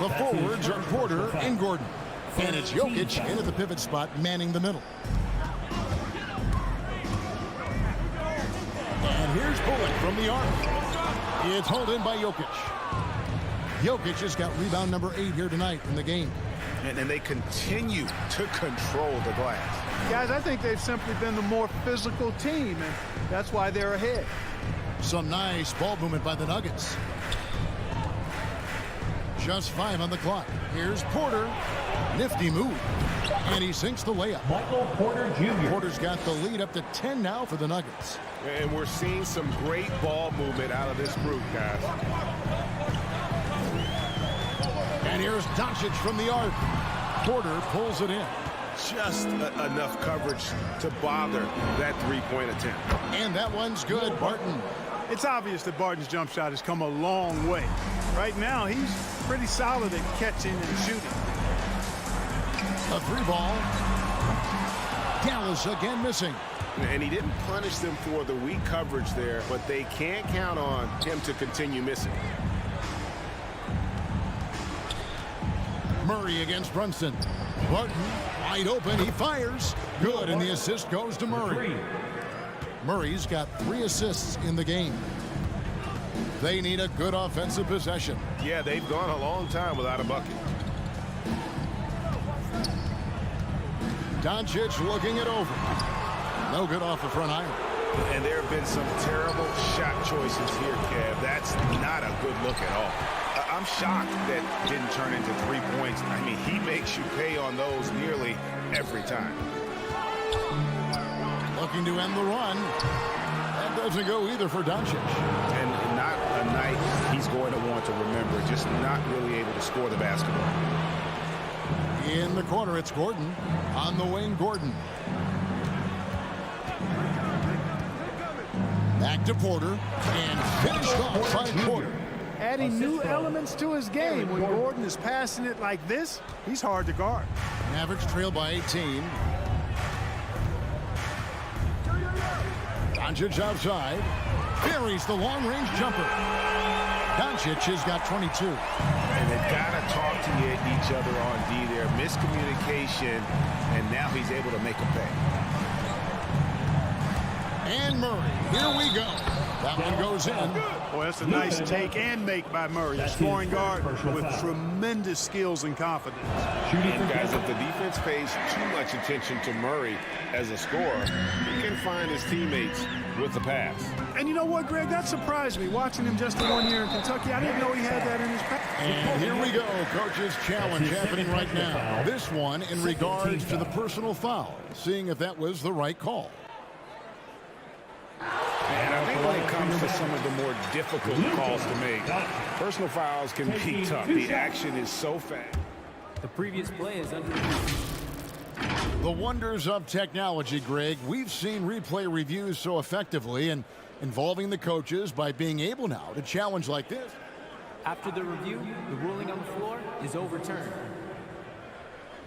The forwards are Porter and Gordon. And it's Jokic in at the pivot spot, manning the middle. And here's Bullock from the arc. It's hauled in by Jokic. Jokic has got rebound number 8 here tonight in the game. And they continue to control the glass. Guys, I think they've simply been the more physical team, and that's why they're ahead. Some nice ball movement by the Nuggets. Just 5 on the clock. Here's Porter. Nifty move. And he sinks the layup. Michael Porter Jr. Porter's got the lead up to 10 now for the Nuggets. And we're seeing some great ball movement out of this group, guys. And here's Doncic from the arc. Porter pulls it in. Just enough coverage to bother that three-point attempt. And that one's good. Barton. It's obvious that Barton's jump shot has come a long way. Right now, he's pretty solid at catching and shooting. A 3-ball. Dallas again missing. And he didn't punish them for the weak coverage there, but they can't count on him to continue missing. Murray against Brunson. Barton wide open. He fires. Good, and the assist goes to Murray. Murray's got 3 assists in the game. They need a good offensive possession. Yeah, they've gone a long time without a bucket. Doncic looking it over. No good off the front iron. And there have been some terrible shot choices here, Kev. That's not a good look at all. I'm shocked that didn't turn into 3 points. I mean, he makes you pay on those nearly every time. Looking to end the run. That doesn't go either for Doncic. And not a night he's going to want to remember. Just not really able to score the basketball. In the corner, it's Gordon. On the wing, Gordon. Back to Porter. And finished off by Porter. Adding new elements to his game. When Gordon is passing it like this, he's hard to guard. Mavericks trail by 18. Doncic outside. Buries the long-range jumper. Doncic has got 22. And they've got to talk to each other on D there. Miscommunication, and now he's able to make a pay. And Murray, here we go. That one goes in. Boy, that's a nice take and make by Murray. A scoring guard with tremendous skills and confidence. And guys, if the defense pays too much attention to Murray as a scorer, he can find his teammates with the pass. And you know what, Greg? That surprised me. Watching him just the 1 year in Kentucky, I didn't know he had that in his pass. And here we go. Coach's challenge happening right now. This one in regards to the personal foul. Seeing if that was the right call. And I think when it comes to some of the more difficult calls to make, personal fouls can be tough. The action is so fast. The previous play is under. The wonders of technology, Greg. We've seen replay reviews so effectively and involving the coaches by being able now to challenge like this. After the review, the ruling on the floor is overturned.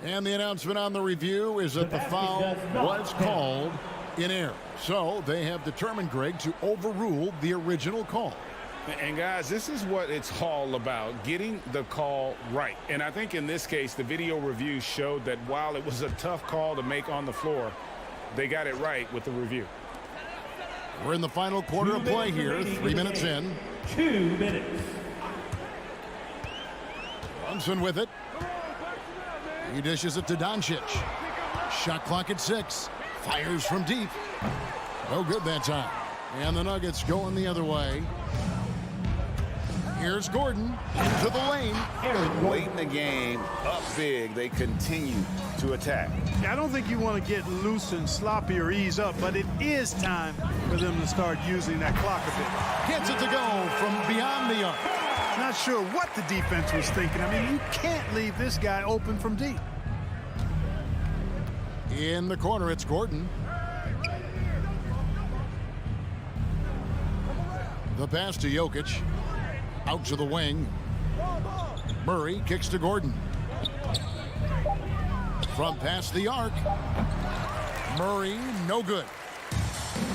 And the announcement on the review is that the foul was called in error. So they have determined, Greg, to overrule the original call. And guys, this is what it's all about, getting the call right. And I think in this case, the video review showed that while it was a tough call to make on the floor, they got it right with the review. We're in the final quarter of play here, 3 minutes in. 2 minutes. Brunson with it. He dishes it to Doncic. Shot clock at 6. Fires from deep. No good that time. And the Nuggets going the other way. Here's Gordon into the lane. Late in the game, up big, they continue to attack. I don't think you want to get loose and sloppy or ease up, but it is time for them to start using that clock a bit. Gets it to go from beyond the arc. Not sure what the defense was thinking. I mean, you can't leave this guy open from deep. In the corner, it's Gordon. The pass to Jokic. Out to the wing. Murray kicks to Gordon. From past the arc. Murray, no good.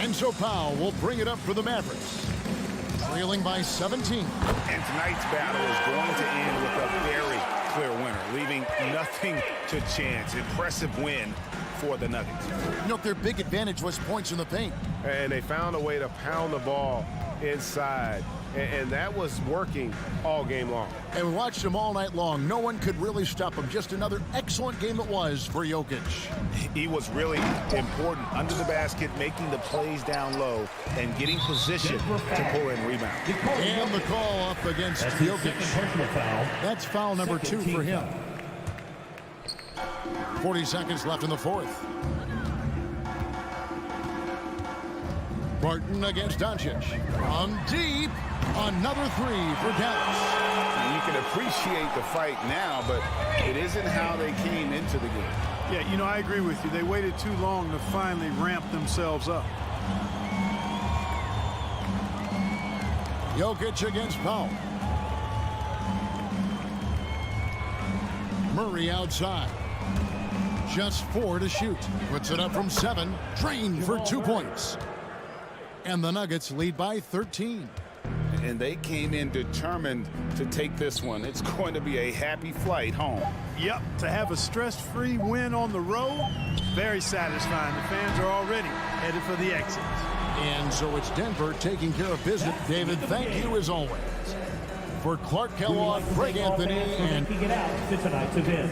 And so Powell will bring it up for the Mavericks. Trailing by 17. And tonight's battle is going to end with a very clear winner, leaving nothing to chance. Impressive win for the Nuggets. You know, their big advantage was points in the paint. And they found a way to pound the ball inside. And that was working all game long. And we watched him all night long. No one could really stop him. Just another excellent game it was for Jokic. He was really important under the basket, making the plays down low and getting position to pull in rebound. And the call up against Jokic. That's foul number 2 for him. 40 seconds left in the fourth. Barton against Doncic. From deep, another 3 for Dallas. You can appreciate the fight now, but it isn't how they came into the game. Yeah, you know, I agree with you. They waited too long to finally ramp themselves up. Jokic against Powell. Murray outside. Just 4 to shoot. Puts it up from 7. Drained for 2 points. And the Nuggets lead by 13. And they came in determined to take this one. It's going to be a happy flight home. Yep, to have a stress-free win on the road, very satisfying. The fans are already headed for the exit. And so it's Denver taking care of business. David, thank you as always. For Clark Kellogg, Greg Anthony, and tonight's event.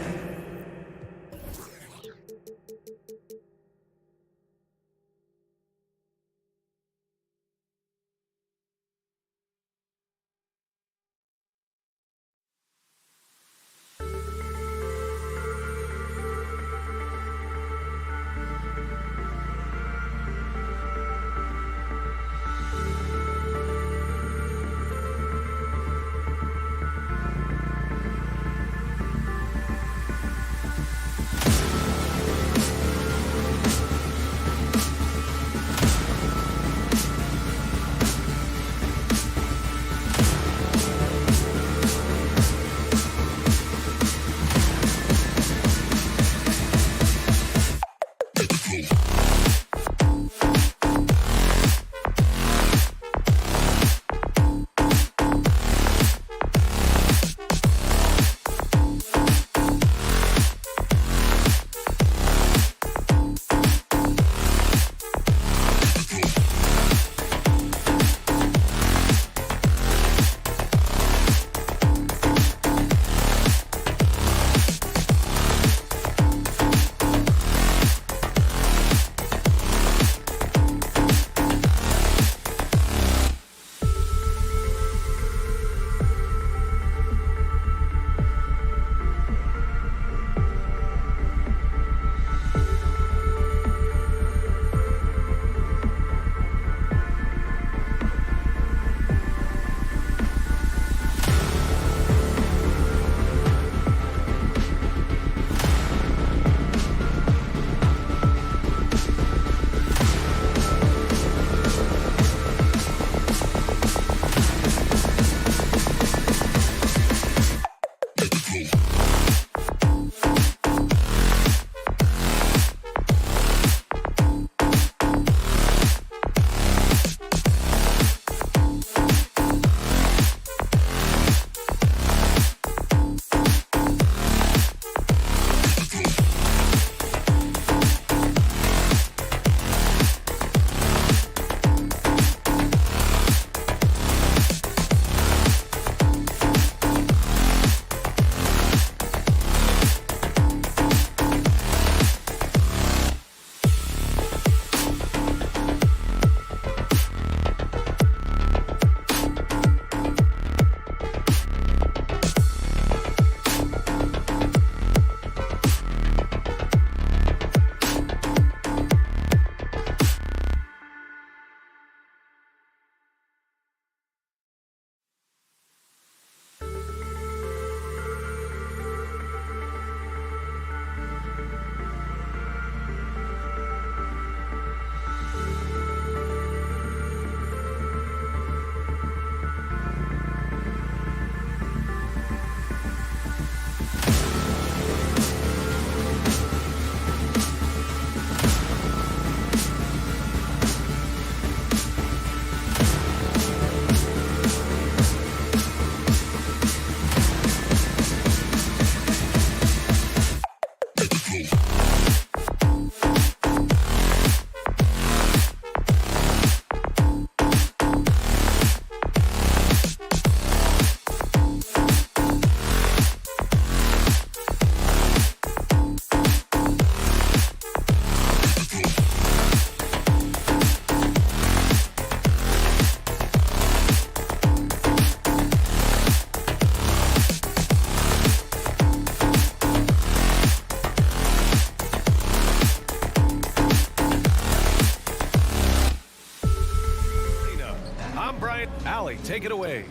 take it away.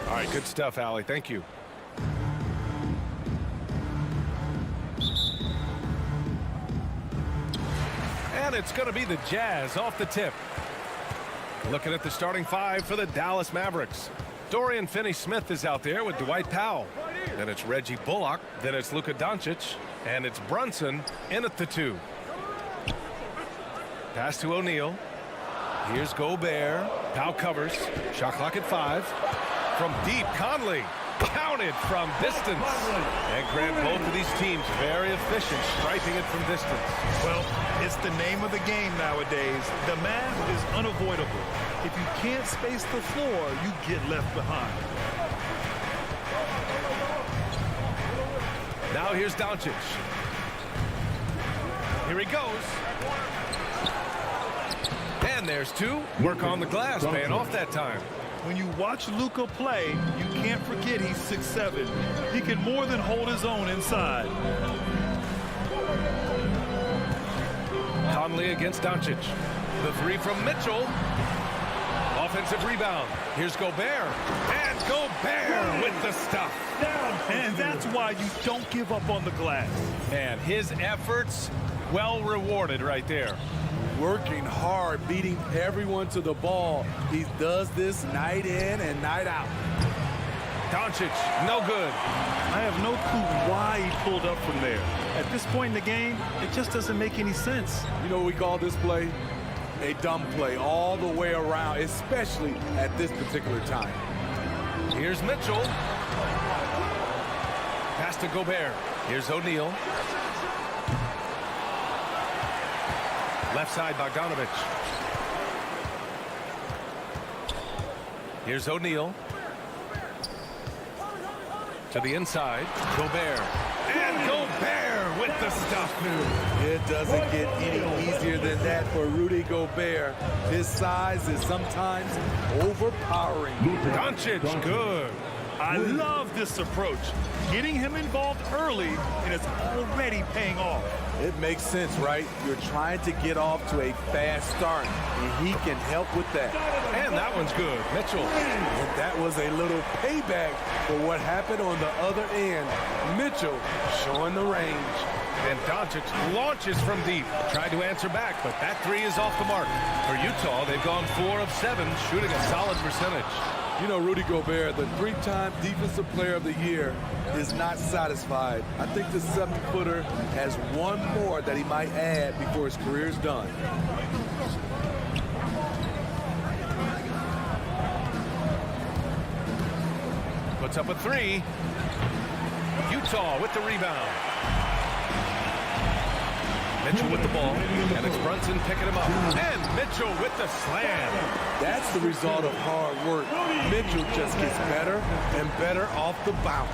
All right, good stuff, Allie. Thank you. And it's going to be the Jazz off the tip. Looking at the starting five for the Dallas Mavericks. Dorian Finney-Smith is out there with Dwight Powell. Then it's Reggie Bullock. Then it's Luka Doncic. And it's Brunson in at the 2. Pass to O'Neal. Here's Gobert. Powell covers. Shot clock at 5. From deep, Conley. Counted from distance. And Grant, both of these teams very efficient, striping it from distance. Well, it's the name of the game nowadays. The math is unavoidable. If you can't space the floor, you get left behind. Now here's Doncic. Here he goes. And there's 2. Work on the glass, paying off that time. When you watch Luka play, you can't forget he's 6'7". He can more than hold his own inside. Conley against Doncic. The 3 from Mitchell. Offensive rebound. Here's Gobert. And Gobert with the stuff. And that's why you don't give up on the glass. And his efforts well rewarded right there. Working hard, beating everyone to the ball. He does this night in and night out. Doncic, no good. I have no clue why he pulled up from there. At this point in the game, it just doesn't make any sense. You know what we call this play? A dumb play all the way around, especially at this particular time. Here's Mitchell. Pass to Gobert. Here's O'Neal. Left side, Bogdanovic. Here's O'Neal. To the inside, Gobert. And Gobert with the stuff. It doesn't get any easier than that for Rudy Gobert. His size is sometimes overpowering. Doncic, good. I love this approach. Getting him involved early, and it's already paying off. It makes sense, right? You're trying to get off to a fast start, and he can help with that. And that one's good. Mitchell. And that was a little payback for what happened on the other end. Mitchell showing the range. And Doncic launches from deep. Tried to answer back, but that 3 is off the mark. For Utah, they've gone 4 of 7, shooting a solid percentage. You know, Rudy Gobert, the 3-time Defensive Player of the Year, is not satisfied. I think the 7-footer has one more that he might add before his career is done. Puts up a 3. Utah with the rebound. Mitchell with the ball, and it's Brunson picking him up. And Mitchell with the slam. That's the result of hard work. Mitchell just gets better and better off the bounce.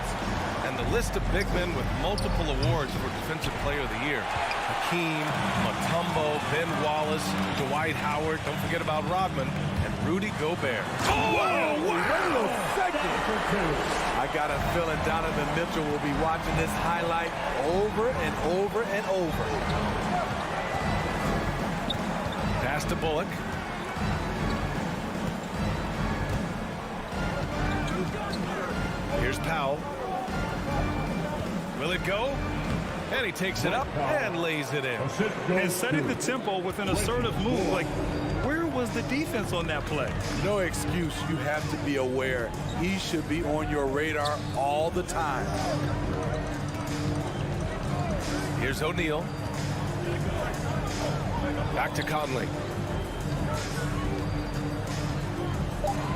And the list of big men with multiple awards for Defensive Player of the Year. Hakeem, Mutombo, Ben Wallace, Dwight Howard, don't forget about Rodman, and Rudy Gobert. Oh, wait a second. I got a feeling Donovan Mitchell will be watching this highlight over and over and over. Pass to Bullock. Here's Powell. Will it go? And he takes it up and lays it in. And setting the tempo with an assertive move. Like, where was the defense on that play? No excuse. You have to be aware. He should be on your radar all the time. Here's O'Neal. Back to Conley.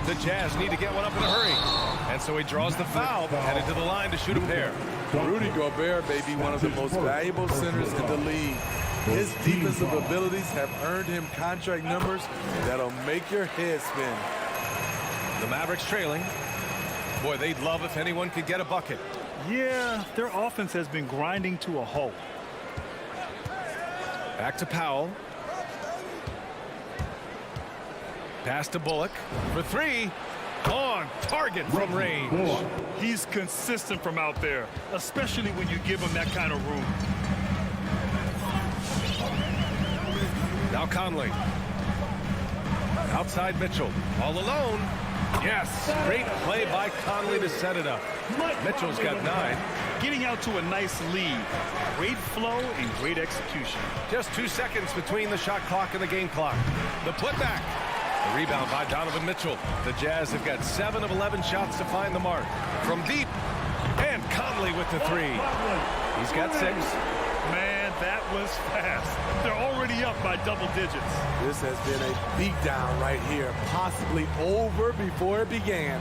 The Jazz need to get one up in a hurry. And so he draws the foul, headed to the line to shoot a pair. Rudy Gobert may be one of the most valuable centers in the league. His defensive abilities have earned him contract numbers that'll make your head spin. The Mavericks trailing. Boy, they'd love if anyone could get a bucket. Yeah, their offense has been grinding to a halt. Back to Powell. Pass to Bullock for 3. On target from range. He's consistent from out there, especially when you give him that kind of room. Now Conley. Outside Mitchell. All alone. Yes, great play by Conley to set it up. Mitchell's got 9. Getting out to a nice lead. Great flow and great execution. Just 2 seconds between the shot clock and the game clock. The putback. The rebound by Donovan Mitchell. The Jazz have got 7 of 11 shots to find the mark. From deep. And Conley with the 3. He's got 6. Man, that was fast. They're already up by double digits. This has been a beatdown right here. Possibly over before it began.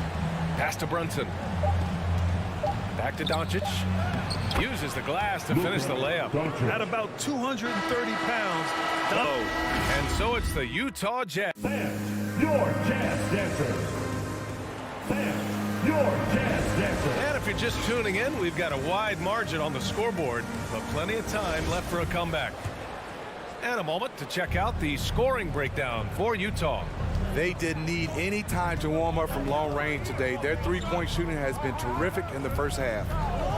Pass to Brunson. Back to Doncic. Uses the glass to finish the layup. At about 230 pounds. And so it's the Utah Jazz. Your Jazz Dancer. Your Jazz Dancer. And if you're just tuning in, we've got a wide margin on the scoreboard, but plenty of time left for a comeback. And a moment to check out the scoring breakdown for Utah. They didn't need any time to warm up from long range today. Their three-point shooting has been terrific in the first half.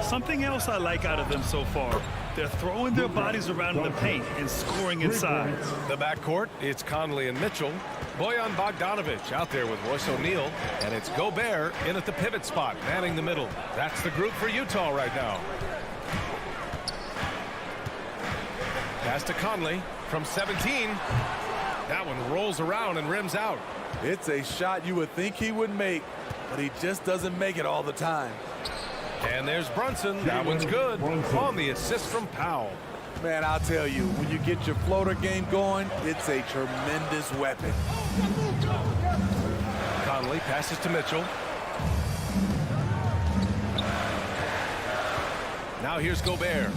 Something else I like out of them so far. They're throwing their bodies around in the paint and scoring inside. The backcourt, it's Conley and Mitchell. Bojan Bogdanovic out there with Royce O'Neal. And it's Gobert in at the pivot spot, manning the middle. That's the group for Utah right now. Pass to Conley from 17. That one rolls around and rims out. It's a shot you would think he would make, but he just doesn't make it all the time. And there's Brunson. That one's good. On the assist from Powell. Man, I'll tell you, when you get your floater game going, it's a tremendous weapon. Conley passes to Mitchell. Now here's Gobert.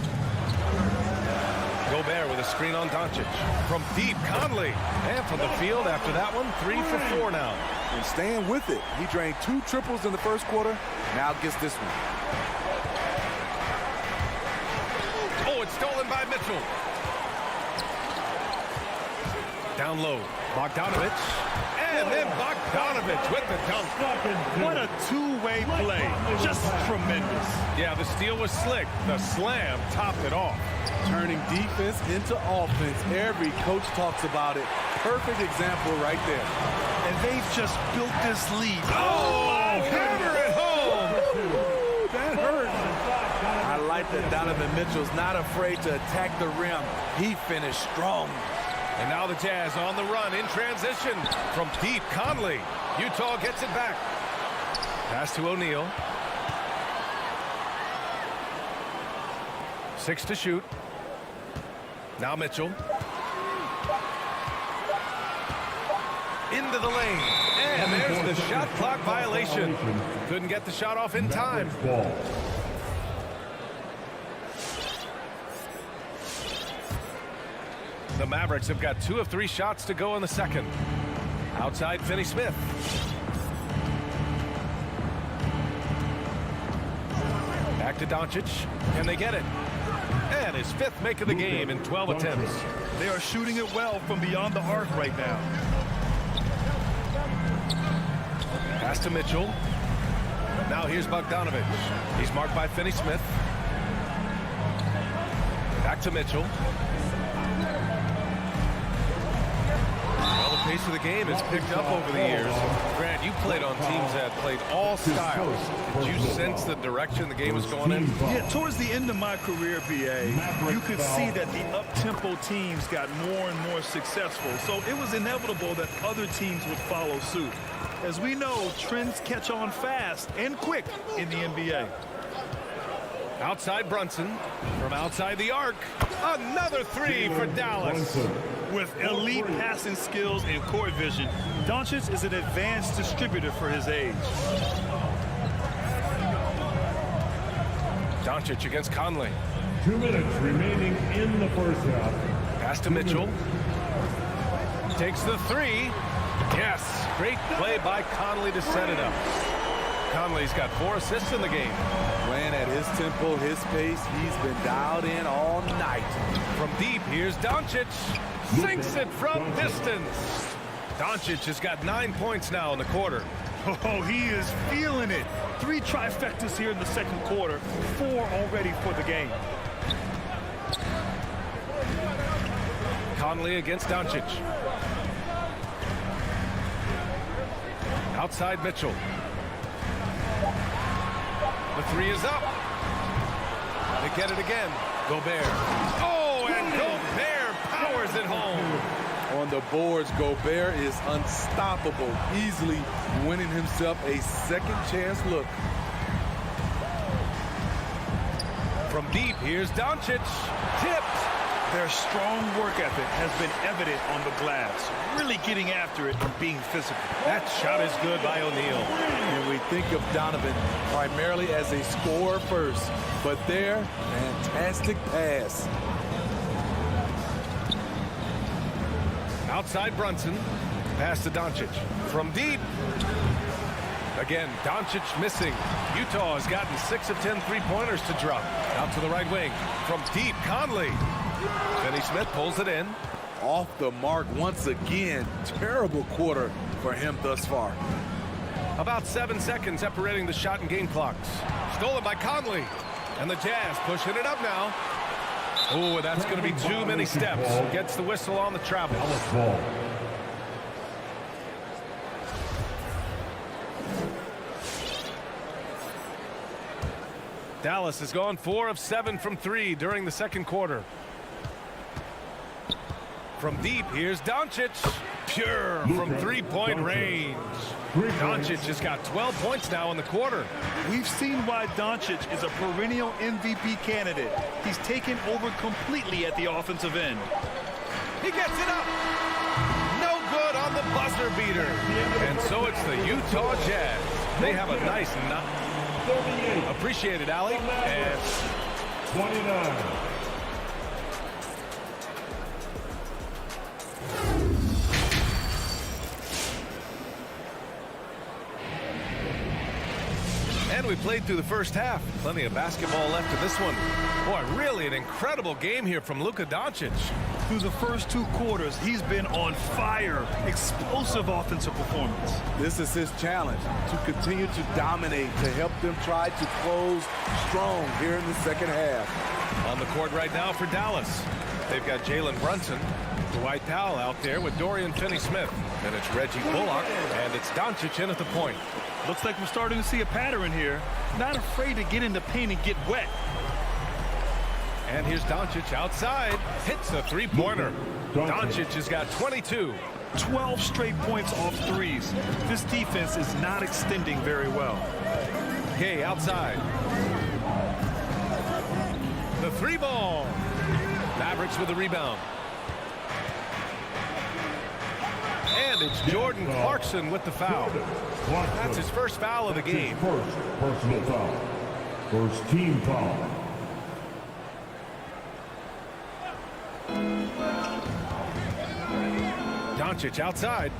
Gobert with a screen on Doncic. From deep, Conley. And from the field after that one, 3 for 4 now. And staying with it. He drained 2 triples in the first quarter. Now gets this one. Oh, it's stolen by Mitchell. Down low, Bogdanovic. And then Bogdanovic with the dunk. What a two-way play. Just tremendous. Yeah, the steal was slick. The slam topped it off. Turning defense into offense. Every coach talks about it. Perfect example right there. And they've just built this lead. Oh, hammer it home. Ooh, that hurt. I like that Donovan Mitchell's not afraid to attack the rim. He finished strong. And now the Jazz on the run in transition. From deep, Conley. Utah gets it back. Pass to O'Neal. 6 to shoot. Now Mitchell. Into the lane. And there's the shot clock violation. Couldn't get the shot off in time. The Mavericks have got 2 of 3 shots to go in the second. Outside, Finney-Smith. Back to Doncic. Can they get it? And his 5th make of the game in 12 attempts. They are shooting it well from beyond the arc right now. Pass to Mitchell. Now here's Bogdanovic. He's marked by Finney-Smith. Back to Mitchell. Well, the pace of the game has picked up over the years. Grant, you played on teams that played all styles. Did you sense the direction the game was going in? Yeah, towards the end of my career, BA, you could see that the up-tempo teams got more and more successful. So it was inevitable that other teams would follow suit. As we know, trends catch on fast and quick in the NBA. Outside Brunson. From outside the arc. Another 3 for Dallas. With elite passing skills and court vision, Doncic is an advanced distributor for his age. Doncic against Conley. 2 minutes remaining in the first half. Pass to Mitchell. Takes the 3. Yes, great play by Conley to set it up. Conley's got 4 assists in the game. Playing at his tempo, his pace, he's been dialed in all night. From deep, here's Doncic. Sinks it from distance. Doncic has got 9 points now in the quarter. Oh, he is feeling it. 3 trifectas here in the second quarter. 4 already for the game. Conley against Doncic. Outside Mitchell. The three is up. They get it again. Gobert. Oh, and Gobert powers it home. On the boards, Gobert is unstoppable, easily winning himself a second chance look. From deep, here's Doncic. Tipped. Their strong work ethic has been evident on the glass, really getting after it and being physical. That shot is good by O'Neal. And we think of Donovan primarily as a scorer first, but there, fantastic pass. Outside Brunson. Pass to Doncic. From deep. Again, Doncic missing. Utah has gotten 6 of 10 three-pointers to drop. Out to the right wing. From deep, Conley. Finney Smith pulls it in. Off the mark once again. Terrible quarter for him thus far. About 7 seconds separating the shot and game clocks. Stolen by Conley. And the Jazz pushing it up now. Oh, that's going to be too many steps. Gets the whistle on the travel. Dallas has gone 4 of 7 from 3 during the second quarter. From deep, here's Doncic. Pure from three-point range. Doncic has got 12 points now in the quarter. We've seen why Doncic is a perennial MVP candidate. He's taken over completely at the offensive end. He gets it up. No good on the buzzer beater. And so it's the Utah Jazz. They have a nice appreciate it, Allie. And 29. And we played through the first half. Plenty of basketball left in this one. Boy, really an incredible game here from Luka Doncic. Through the first 2 quarters, he's been on fire. Explosive offensive performance. This is his challenge, to continue to dominate, to help them try to close strong here in the second half. On the court right now for Dallas. They've got Jalen Brunson, Dwight Powell out there with Dorian Finney-Smith. And it's Reggie Bullock, and it's Doncic in at the point. Looks like we're starting to see a pattern here. Not afraid to get in the paint and get wet. And here's Doncic outside. Hits a three-pointer. Doncic has got 22. 12 straight points off threes. This defense is not extending very well. Gay outside. The 3-ball. Mavericks with the rebound. And it's Jordan Clarkson with the foul. That's his first foul of the game. First personal foul. First team foul. Doncic outside.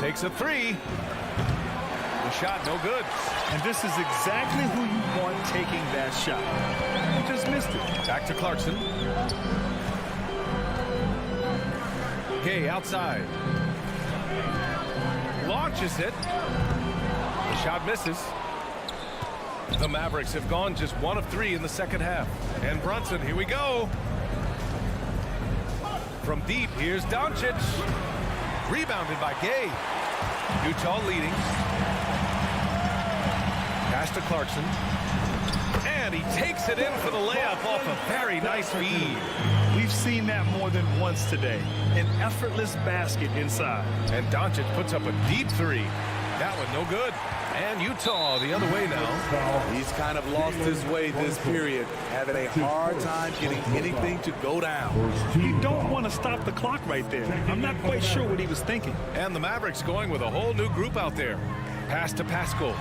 Takes a 3. The shot no good. And this is exactly who you want taking that shot. He just missed it. Back to Clarkson. Gay outside. Launches it. The shot misses. The Mavericks have gone just 1 of 3 in the second half. And Brunson, here we go. From deep, here's Doncic. Rebounded by Gay. Utah leading. Pass to Clarkson. And he takes it in for the layup off a very nice feed. We've seen that more than once today. An effortless basket inside. And Doncic puts up a deep 3. That one no good. And Utah the other way now. He's kind of lost his way this period, having a hard time getting anything to go down. You don't want to stop the clock right there. I'm not quite sure what he was thinking. And the Mavericks going with a whole new group out there. Pass to Pascal.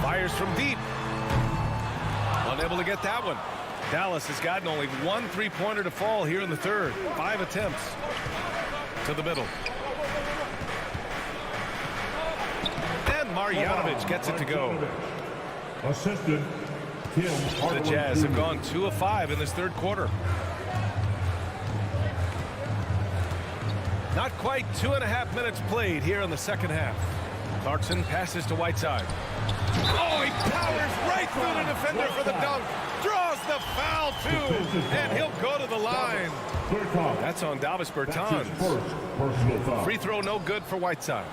Fires from deep. Unable to get that one. Dallas has gotten only 1 3-pointer to fall here in the third. 5 attempts. To the middle. And Marjanovic gets it to go. Assistant Tim Hardaway. The Jazz have gone 2 of 5 in this third quarter. Not quite 2.5 minutes played here in the second half. Clarkson passes to Whiteside. Oh, he powers right through the defender for the dunk. Draws the foul, too. And he'll go to the line. That's on Davis Bertans. Free throw no good for Whiteside.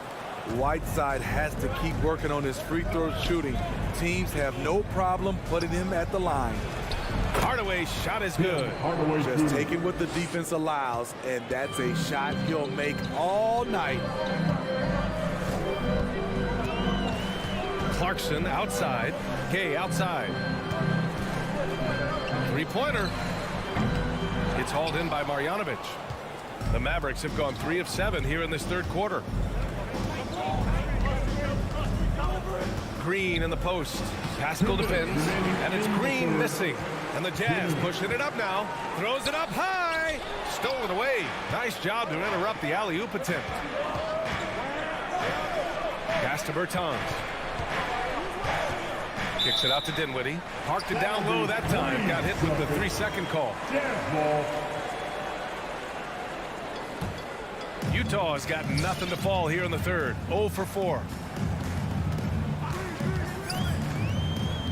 Whiteside has to keep working on his free throw shooting. Teams have no problem putting him at the line. Hardaway's shot is good. Just taking what the defense allows, and that's a shot he'll make all night. Clarkson outside. Gay outside. Three-pointer. It's hauled in by Marjanovic. The Mavericks have gone 3 of 7 here in this third quarter. Green in the post. Pascal defends, and it's Green missing. And the Jazz pushing it up now. Throws it up high. Stolen away. Nice job to interrupt the alley-oop attempt. Pass to Bertans. Kicks it out to Dinwiddie. Parked it down low that time. Got hit with the 3-second call. Utah has got nothing to fall here in the third. 0 for 4.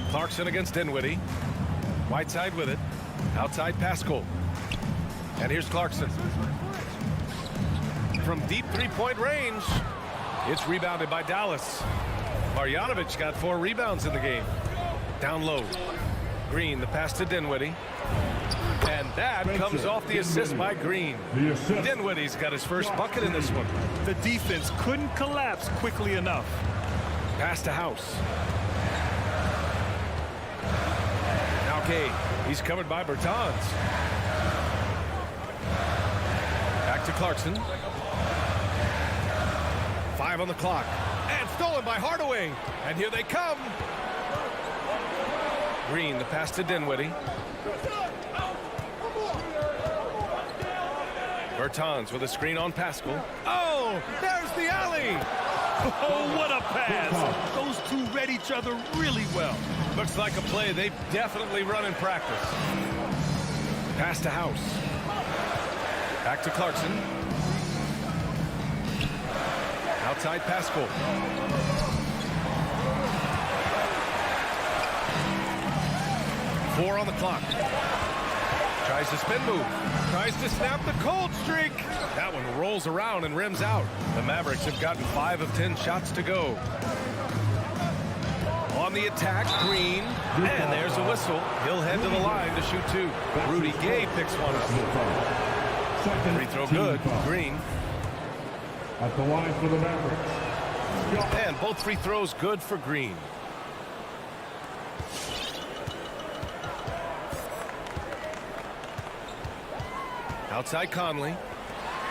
Clarkson against Dinwiddie. Whiteside with it. Outside Pascal. And here's Clarkson. From deep three-point range. It's rebounded by Dallas. Marjanovic got 4 rebounds in the game. Down low. Green, the pass to Dinwiddie. And that comes off the assist by Green. Dinwiddie's got his first bucket in this one. The defense couldn't collapse quickly enough. Pass to House. Now Gay. He's covered by Bertans. Back to Clarkson. 5 on the clock. And stolen by Hardaway. And here they come. Green, the pass to Dinwiddie. Bertans with a screen on Pascal. Oh, there's the alley. Oh, what a pass. Those two read each other really well. Looks like a play they've definitely run in practice. Pass to House. Back to Clarkson. Outside Pascal. Four on the clock. Tries to spin move. Tries to snap the cold streak. That one rolls around and rims out. The Mavericks have gotten 5 of 10 shots to go. On the attack, Green. And there's a whistle. He'll head to the line to shoot 2. Rudy Gay picks one up. Free throw good. Green. At the line for the Mavericks. And both free throws good for Green. Outside Conley.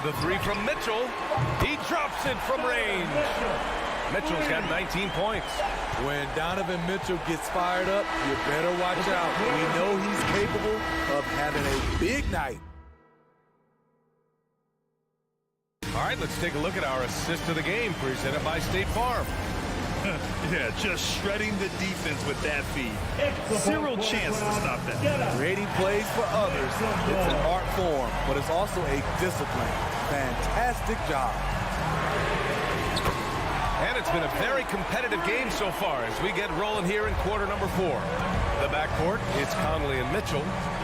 The 3 from Mitchell. He drops it from range. Mitchell's got 19 points. When Donovan Mitchell gets fired up, you better watch out. We know he's capable of having a big night. All right, let's take a look at our assist of the game presented by State Farm. Yeah, just shredding the defense with that feed. Zero chance to stop that. Creating plays for others. It's an art form, but it's also a discipline. Fantastic job. And it's been a very competitive game so far as we get rolling here in quarter number 4. The backcourt, it's Conley and Mitchell.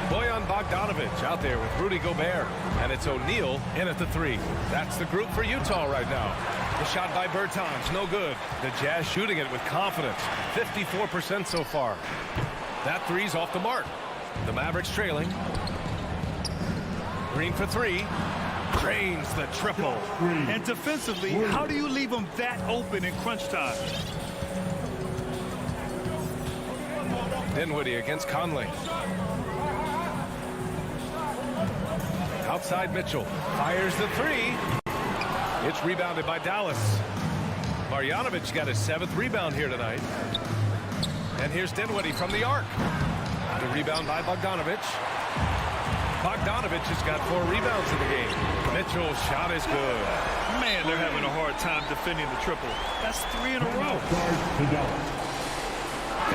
Bojan Bogdanovic out there with Rudy Gobert. And it's O'Neal in at the 3. That's the group for Utah right now. The shot by Bertans, no good. The Jazz shooting it with confidence. 54% so far. That 3's off the mark. The Mavericks trailing. Green for 3. Drains the triple. And defensively, how do you leave them that open in crunch time? Dinwiddie against Conley. Outside Mitchell. Fires the 3. It's rebounded by Dallas. Marjanovic got his 7th rebound here tonight. And here's Dinwiddie from the arc. The rebound by Bogdanovic. Bogdanovic has got 4 rebounds in the game. Mitchell's shot is good. Man, they're having a hard time defending the triple. That's 3 in a row.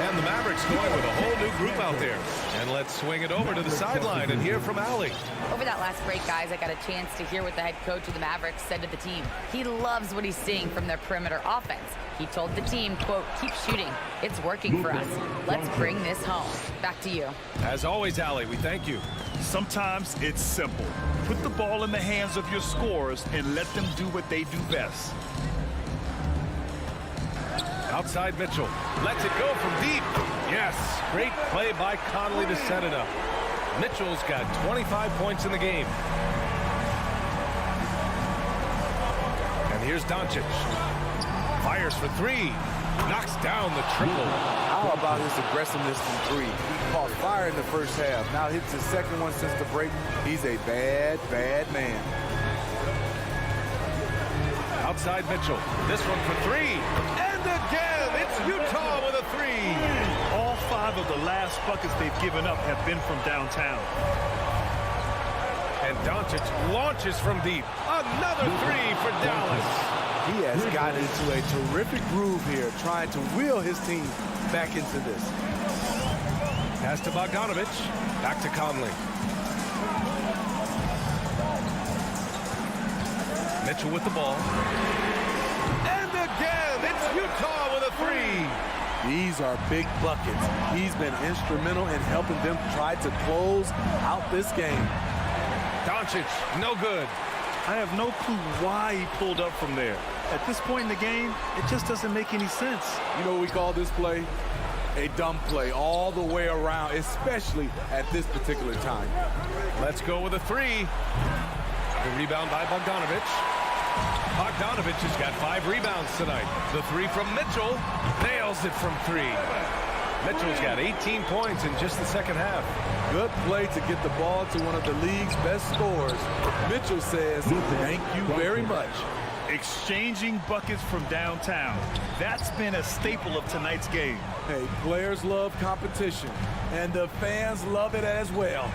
And the Mavericks Mavericks going with a whole new group out there. And let's swing it over to the sideline and hear from Allie. Over that last break, guys, I got a chance to hear what the head coach of the Mavericks said to the team. He loves what he's seeing from their perimeter offense. He told the team, quote, keep shooting. It's working for us. Let's bring this home. Back to you. As always, Allie, we thank you. Sometimes it's simple. Put the ball in the hands of your scorers and let them do what they do best. Outside Mitchell. Lets it go from deep. Yes. Great play by Conley to set it up. Mitchell's got 25 points in the game. And here's Doncic. Fires for three. Knocks down the triple. How about his aggressiveness from three? He caught fire in the first half. Now hits his second one since the break. He's a bad, bad man. Outside Mitchell. This one for three. And again, it's Utah with a three. All 5 of the last buckets they've given up have been from downtown. And Doncic launches from deep. Another three for Dallas. He has gotten into a terrific groove here, trying to wheel his team back into this. Pass to Bogdanovich. Back to Conley. Mitchell with the ball. And again, it's Utah with a three. These are big buckets. He's been instrumental in helping them try to close out this game. Doncic, no good. I have no clue why he pulled up from there. At this point in the game, it just doesn't make any sense. You know what we call this play? A dumb play all the way around, especially at this particular time. Let's go with a three. The rebound by Bogdanovich. Bogdanovich has got 5 rebounds tonight. The three from Mitchell. Nails it from three. Mitchell's got 18 points in just the second half. Good play to get the ball to one of the league's best scorers. Mitchell says, thank you very much. Exchanging buckets from downtown. That's been a staple of tonight's game. Hey, players love competition, and the fans love it as well.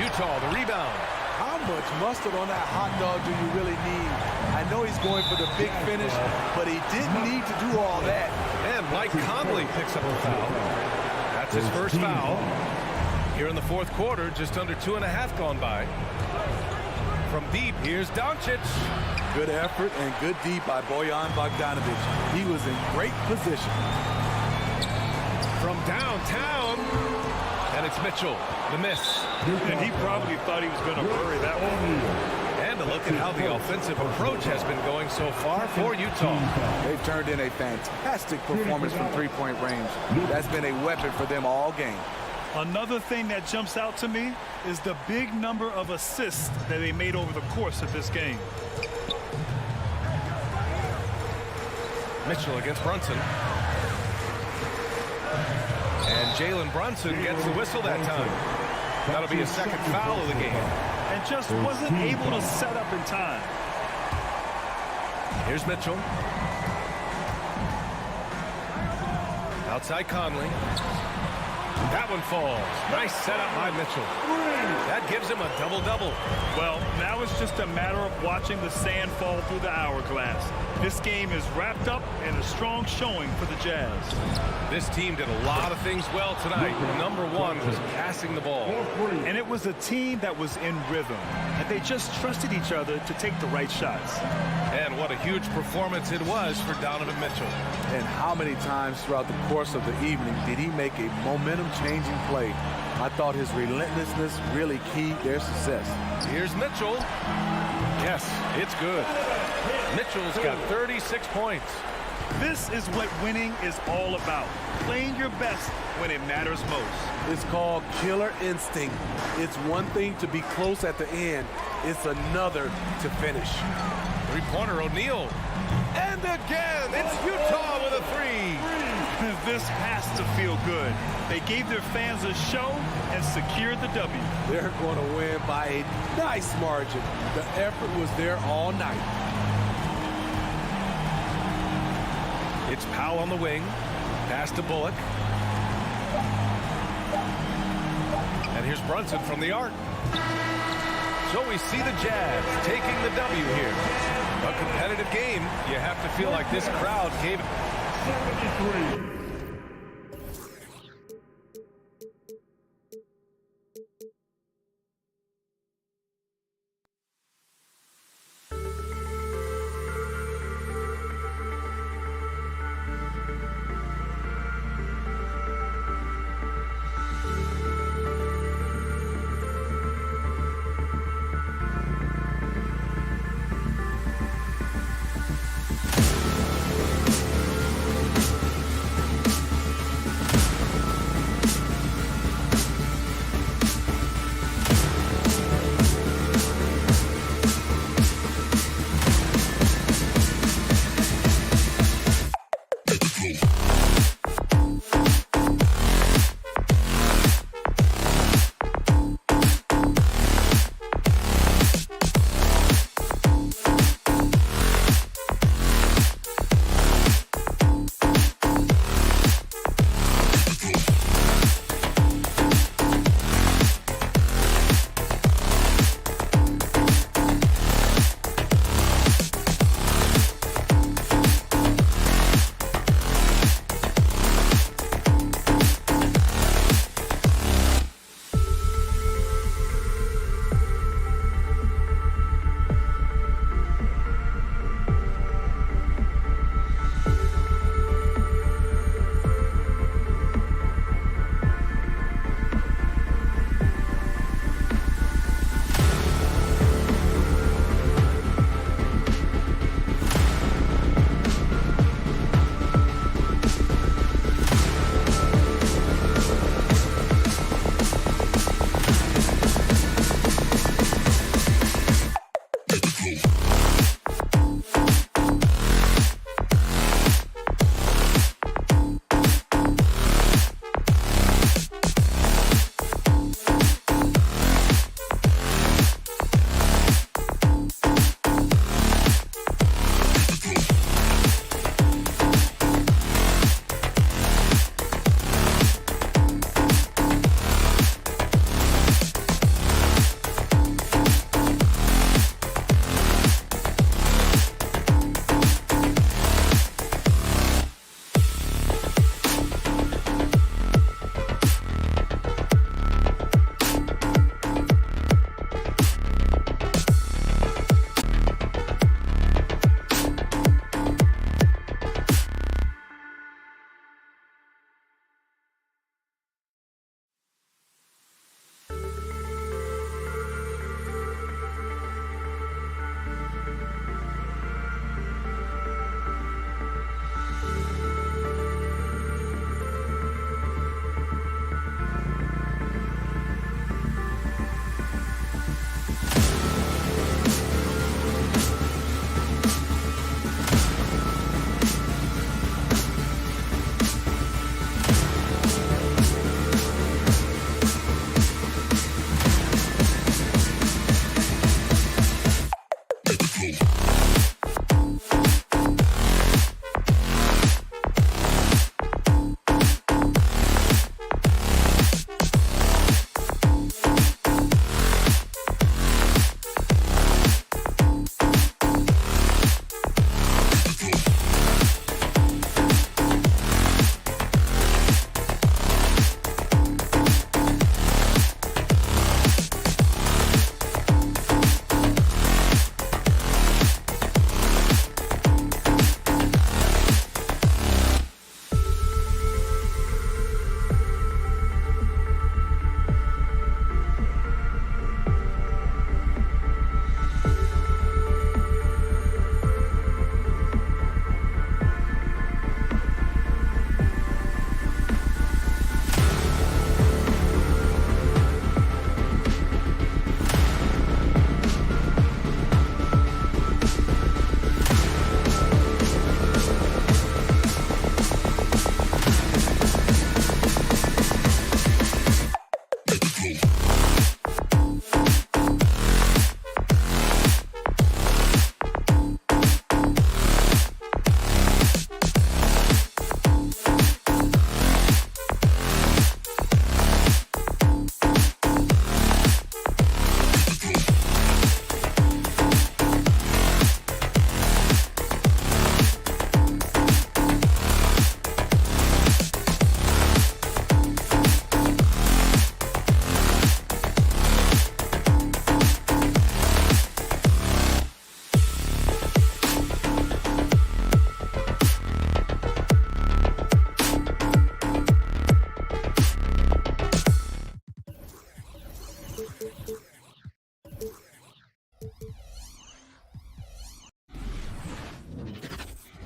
Utah, the rebound. How much mustard on that hot dog do you really need? I know he's going for the big finish, but he didn't need to do all that. And Mike Conley picks up a foul. That's his first foul. Here in the fourth quarter, just under 2.5 gone by. From deep, here's Doncic. Good effort and good deep by Bojan Bogdanovich. He was in great position. From downtown, and it's Mitchell, the miss. And he probably thought he was going to bury that one. And a look at how the offensive approach has been going so far for Utah. They've turned in a fantastic performance from three-point range. That's been a weapon for them all game. Another thing that jumps out to me is the big number of assists that they made over the course of this game. Mitchell against Brunson. And Jalen Brunson gets the whistle that time. That'll be his second foul of the game. And just wasn't able to set up in time. Here's Mitchell. Outside Conley. That one falls. Nice setup by Mitchell. That gives him a double-double. Well, now it's just a matter of watching the sand fall through the hourglass. This game is wrapped up in a strong showing for the Jazz. This team did a lot of things well tonight. Number one was passing the ball. And it was a team that was in rhythm. And they just trusted each other to take the right shots. And what a huge performance it was for Donovan Mitchell. And how many times throughout the course of the evening did he make a momentum-changing play? I thought his relentlessness really keyed their success. Here's Mitchell. Yes, it's good. Mitchell's got 36 points. This is what winning is all about. Playing your best when it matters most. It's called killer instinct. It's one thing to be close at the end. It's another to finish. Three-pointer, O'Neal. And again, it's Utah with a three. This has to feel good. They gave their fans a show and secured the W. They're going to win by a nice margin. The effort was there all night. It's Powell on the wing. Pass to Bullock. And here's Brunson from the arc. So we see the Jazz taking the W here. A competitive game. You have to feel like this crowd gave it 73.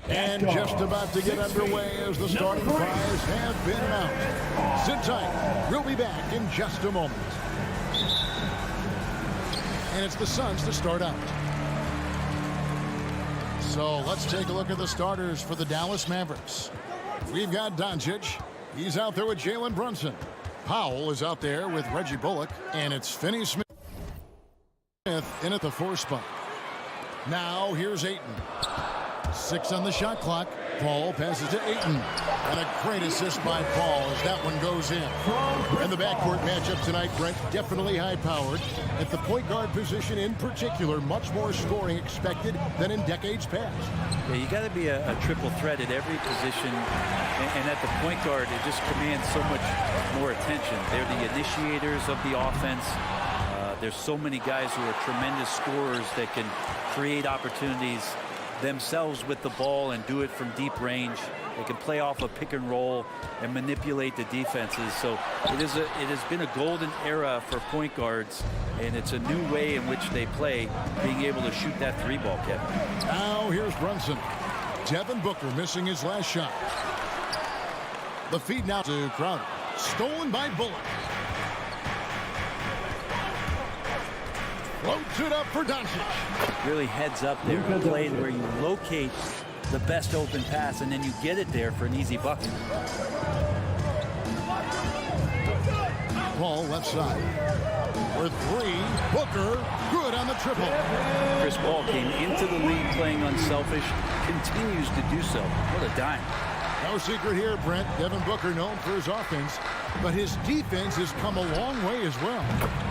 And just about to get underway as the starting fives have been announced. Sit tight. We'll be back in just a moment. And it's the Suns to start out. So let's take a look at the starters for the Dallas Mavericks. We've got Doncic. He's out there with Jalen Brunson. Powell is out there with Reggie Bullock. And it's Finney-Smith in at the 4 spot. Now here's Ayton. 6 on the shot clock. Paul passes to Ayton. And a great assist by Paul as that one goes in. And the backcourt matchup tonight, Brent, definitely high-powered. At the point guard position in particular, much more scoring expected than in decades past. Yeah, you got to be a triple threat at every position. And at the point guard, it just commands so much more attention. They're the initiators of the offense. There's so many guys who are tremendous scorers that can create opportunities themselves with the ball and do it from deep range. They can play off a pick and roll and manipulate the defenses. So it has been a golden era for point guards, and it's a new way in which they play, being able to shoot that 3 ball, Kevin. Now here's Brunson. Devin Booker missing his last shot. The feed now to Crowder. Stolen by Bullock. Floats it up for Doncic. Really heads up there, played where you locate the best open pass and then you get it there for an easy bucket. Paul left side. For 3, Booker, good on the triple. Chris Paul came into the league playing unselfish, continues to do so. What a dime. No secret here, Brent. Devin Booker known for his offense, but his defense has come a long way as well.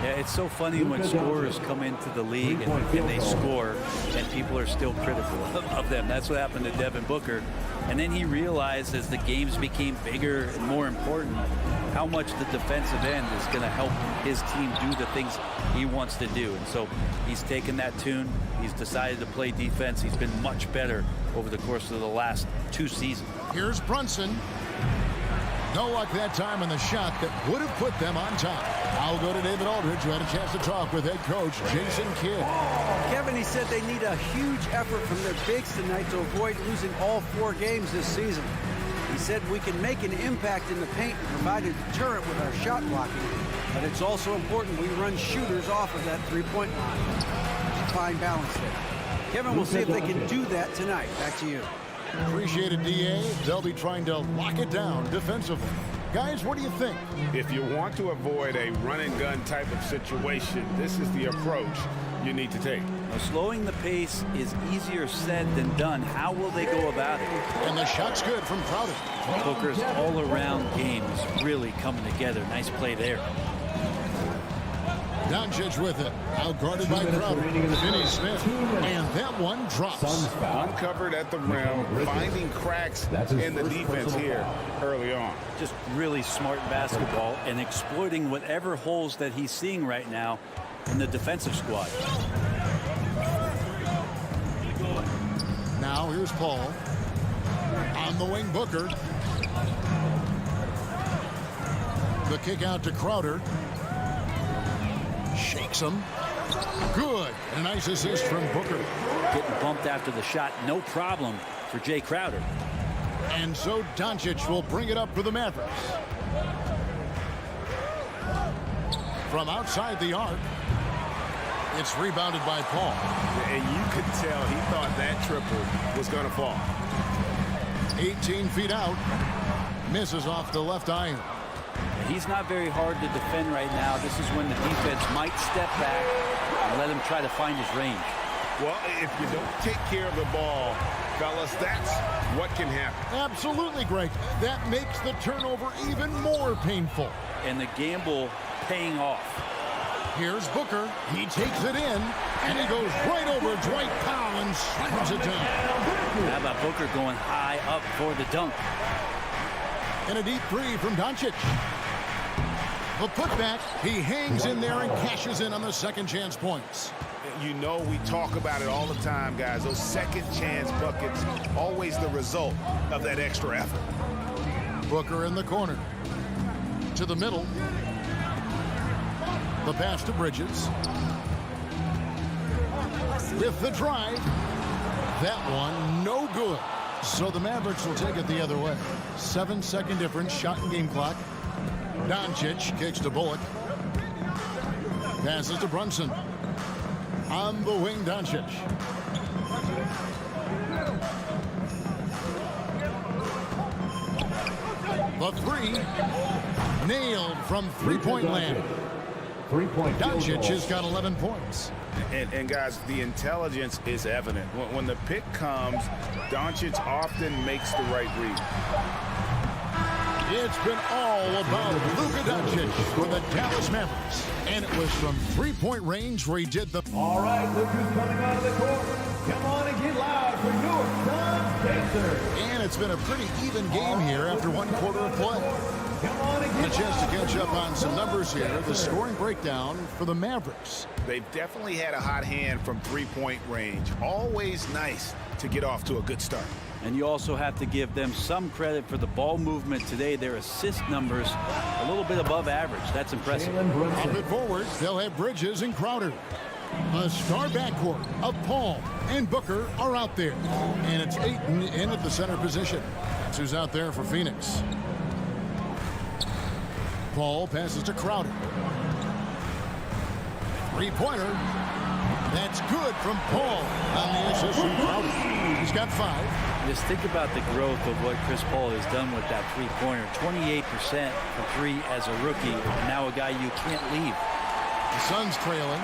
Yeah, it's so funny when scorers come into the league and they score and people are still critical of them. That's what happened to Devin Booker. And then he realized as the games became bigger and more important, how much the defensive end is going to help his team do the things he wants to do. And so he's taken that tune. He's decided to play defense. He's been much better over the course of the last 2 seasons. Here's Brunson. No luck that time on the shot that would have put them on top. I'll go to David Aldridge, who had a chance to talk with head coach Jason Kidd. Kevin, he said they need a huge effort from their bigs tonight to avoid losing all 4 games this season. He said we can make an impact in the paint and provide a deterrent with our shot blocking, but it's also important we run shooters off of that 3-point line. There's a fine balance there. Kevin, we'll see if they can do that tonight. Back to you. Appreciate it, DA. They'll be trying to lock it down defensively. Guys, what do you think? If you want to avoid a run-and-gun type of situation, this is the approach you need to take. Now, slowing the pace is easier said than done. How will they go about it? And the shot's good from Crowder. Booker's all-around game is really coming together. Nice play there. Doncic with it. Outguarded by Crowder. Finney-Smith. And that one drops. Uncovered at the rim, finding cracks in the defense here early on. Just really smart basketball and exploiting whatever holes that he's seeing right now in the defensive squad. Now here's Paul. On the wing, Booker. The kick out to Crowder. Shakes him. Good. And a nice assist from Booker. Getting bumped after the shot, no problem for Jay Crowder. And so Doncic will bring it up for the Mavericks. From outside the arc, it's rebounded by Paul. And you could tell he thought that triple was going to fall. 18 feet out. Misses off the left iron. He's not very hard to defend right now. This is when the defense might step back and let him try to find his range. Well, if you don't take care of the ball, fellas, that's what can happen. Absolutely, Greg. That makes the turnover even more painful. And the gamble paying off. Here's Booker. He takes it in, and he goes right over Dwight Powell and slams it down. How about Booker going high up for the dunk? And a deep 3 from Doncic. The putback, he hangs in there and cashes in on the second chance points. You know we talk about it all the time, guys. Those second chance buckets, always the result of that extra effort. Booker in the corner. To the middle. The pass to Bridges. With the drive. That one no good. So the Mavericks will take it the other way. 7-second difference, shot and game clock. Doncic kicks to Bullock. Passes to Brunson. On the wing, Doncic. The three. Nailed from three-point land. Doncic has got 11 points. And guys, the intelligence is evident. When the pick comes, Doncic often makes the right read. It's been all about Luka Doncic for the Dallas Mavericks. And it was from three-point range where he did the... All right, look who's coming out of the court. Come on and get loud for your Suns Pacers. And it's been a pretty even game here after one quarter of play. Come on and A chance to catch up on some numbers here. The scoring breakdown for the Mavericks. They've definitely had a hot hand from three-point range. Always nice to get off to a good start. And you also have to give them some credit for the ball movement today. Their assist numbers a little bit above average. That's impressive. Up and forward, they'll have Bridges and Crowder. A star backcourt of Paul and Booker are out there. And it's Ayton in at the center position. That's who's out there for Phoenix. Paul passes to Crowder. Three-pointer. That's good from Paul on the assist from Crowder. He's got 5. Just think about the growth of what Chris Paul has done with that three-pointer. 28% for three as a rookie. Now a guy you can't leave. The Suns trailing.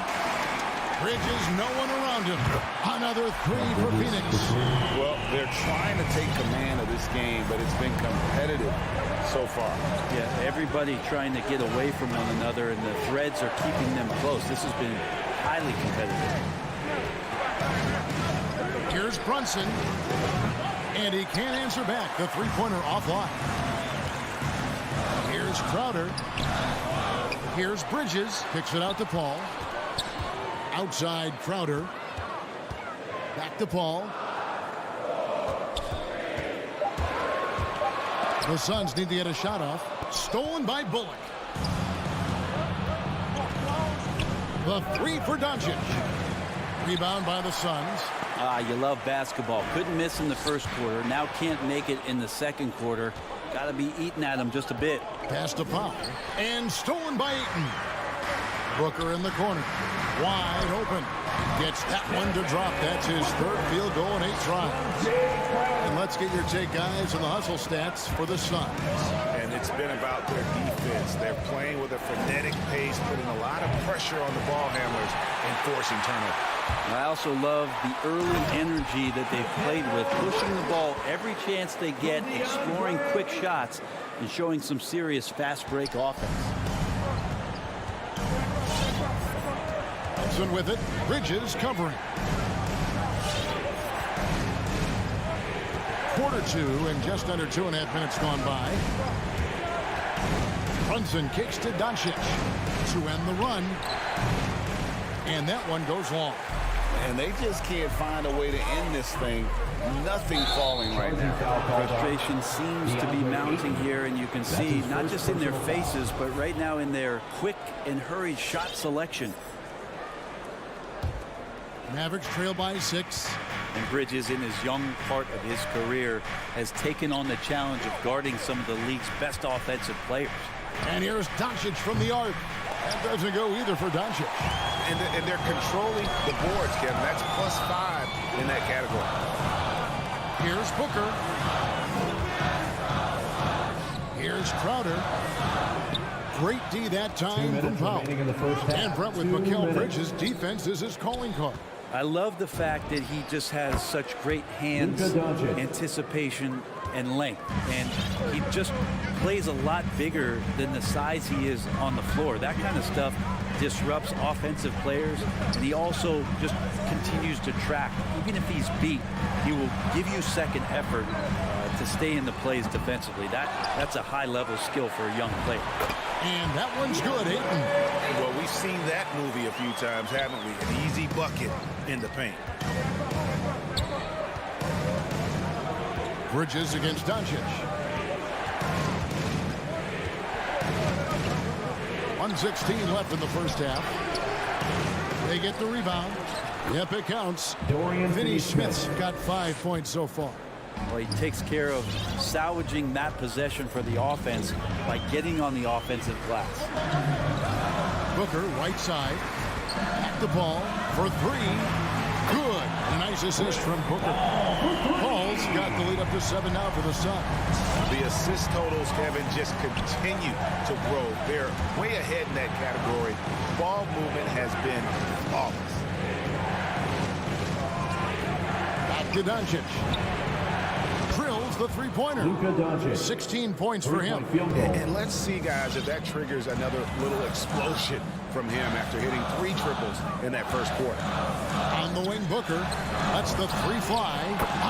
Bridges, no one around him. Another three for Phoenix. Well, they're trying to take command of this game, but it's been competitive so far. Yeah, everybody trying to get away from one another, and the threads are keeping them close. This has been highly competitive. Here's Brunson. And he can't answer back. The three-pointer offline. Here's Crowder. Here's Bridges. Kicks it out to Paul. Outside Crowder. Back to Paul. The Suns need to get a shot off. Stolen by Bullock. The three for Doncic. Rebound by the Suns. You love basketball. Couldn't miss in the first quarter. Now can't make it in the second quarter. Got to be eating at him just a bit. Pass to Paul. And stolen by Ayton. Booker in the corner. Wide open. Gets that one to drop. That's his third field goal in 8 tries. And let's get your take, guys, on the hustle stats for the Suns. And it's been about their defense. They're playing with a frenetic pace, putting a lot of pressure on the ball handlers and forcing turnovers. I also love the early energy that they've played with, pushing the ball every chance they get, exploring quick shots, and showing some serious fast break offense. With it, Bridges covering. Quarter 2 and just under 2.5 minutes gone by. Brunson kicks to Doncic to end the run. And that one goes long. And they just can't find a way to end this thing. Nothing falling right now. Frustration seems to be mounting here, and you can see not just in their faces, but right now in their quick and hurried shot selection. Mavericks trail by 6. And Bridges, in his young part of his career, has taken on the challenge of guarding some of the league's best offensive players. And here's Doncic from the arc. That doesn't go either for Doncic. And they're controlling the boards, Kevin. That's +5 in that category. Here's Booker. Here's Crowder. Great D that time from Powell. And Brent with Mikal Bridges' defense is his calling card. I love the fact that he just has such great hands, anticipation, and length. And he just plays a lot bigger than the size he is on the floor. That kind of stuff disrupts offensive players. And he also just continues to track. Even if he's beat, he will give you second effort to stay in the plays defensively. That's a high-level skill for a young player. And that one's good, Ayton. Well, we've seen that movie a few times, haven't we? An easy bucket in the paint. Bridges against Doncic. 1:16 left in the first half. They get the rebound. Yep, it counts. Finney-Smith's got 5 points so far. Well, he takes care of salvaging that possession for the offense by getting on the offensive glass. Booker, right side. At the ball for three. Good. And a nice assist from Booker. Paul's got the lead up to 7 now for the Suns. The assist totals, Kevin, just continue to grow. They're way ahead in that category. Ball movement has been flawless. Back to Doncic. Drills the three-pointer. 16 points for him. And let's see, guys, if that triggers another little explosion from him after hitting 3 triples in that first quarter. On the wing, Booker. That's the 3 fly.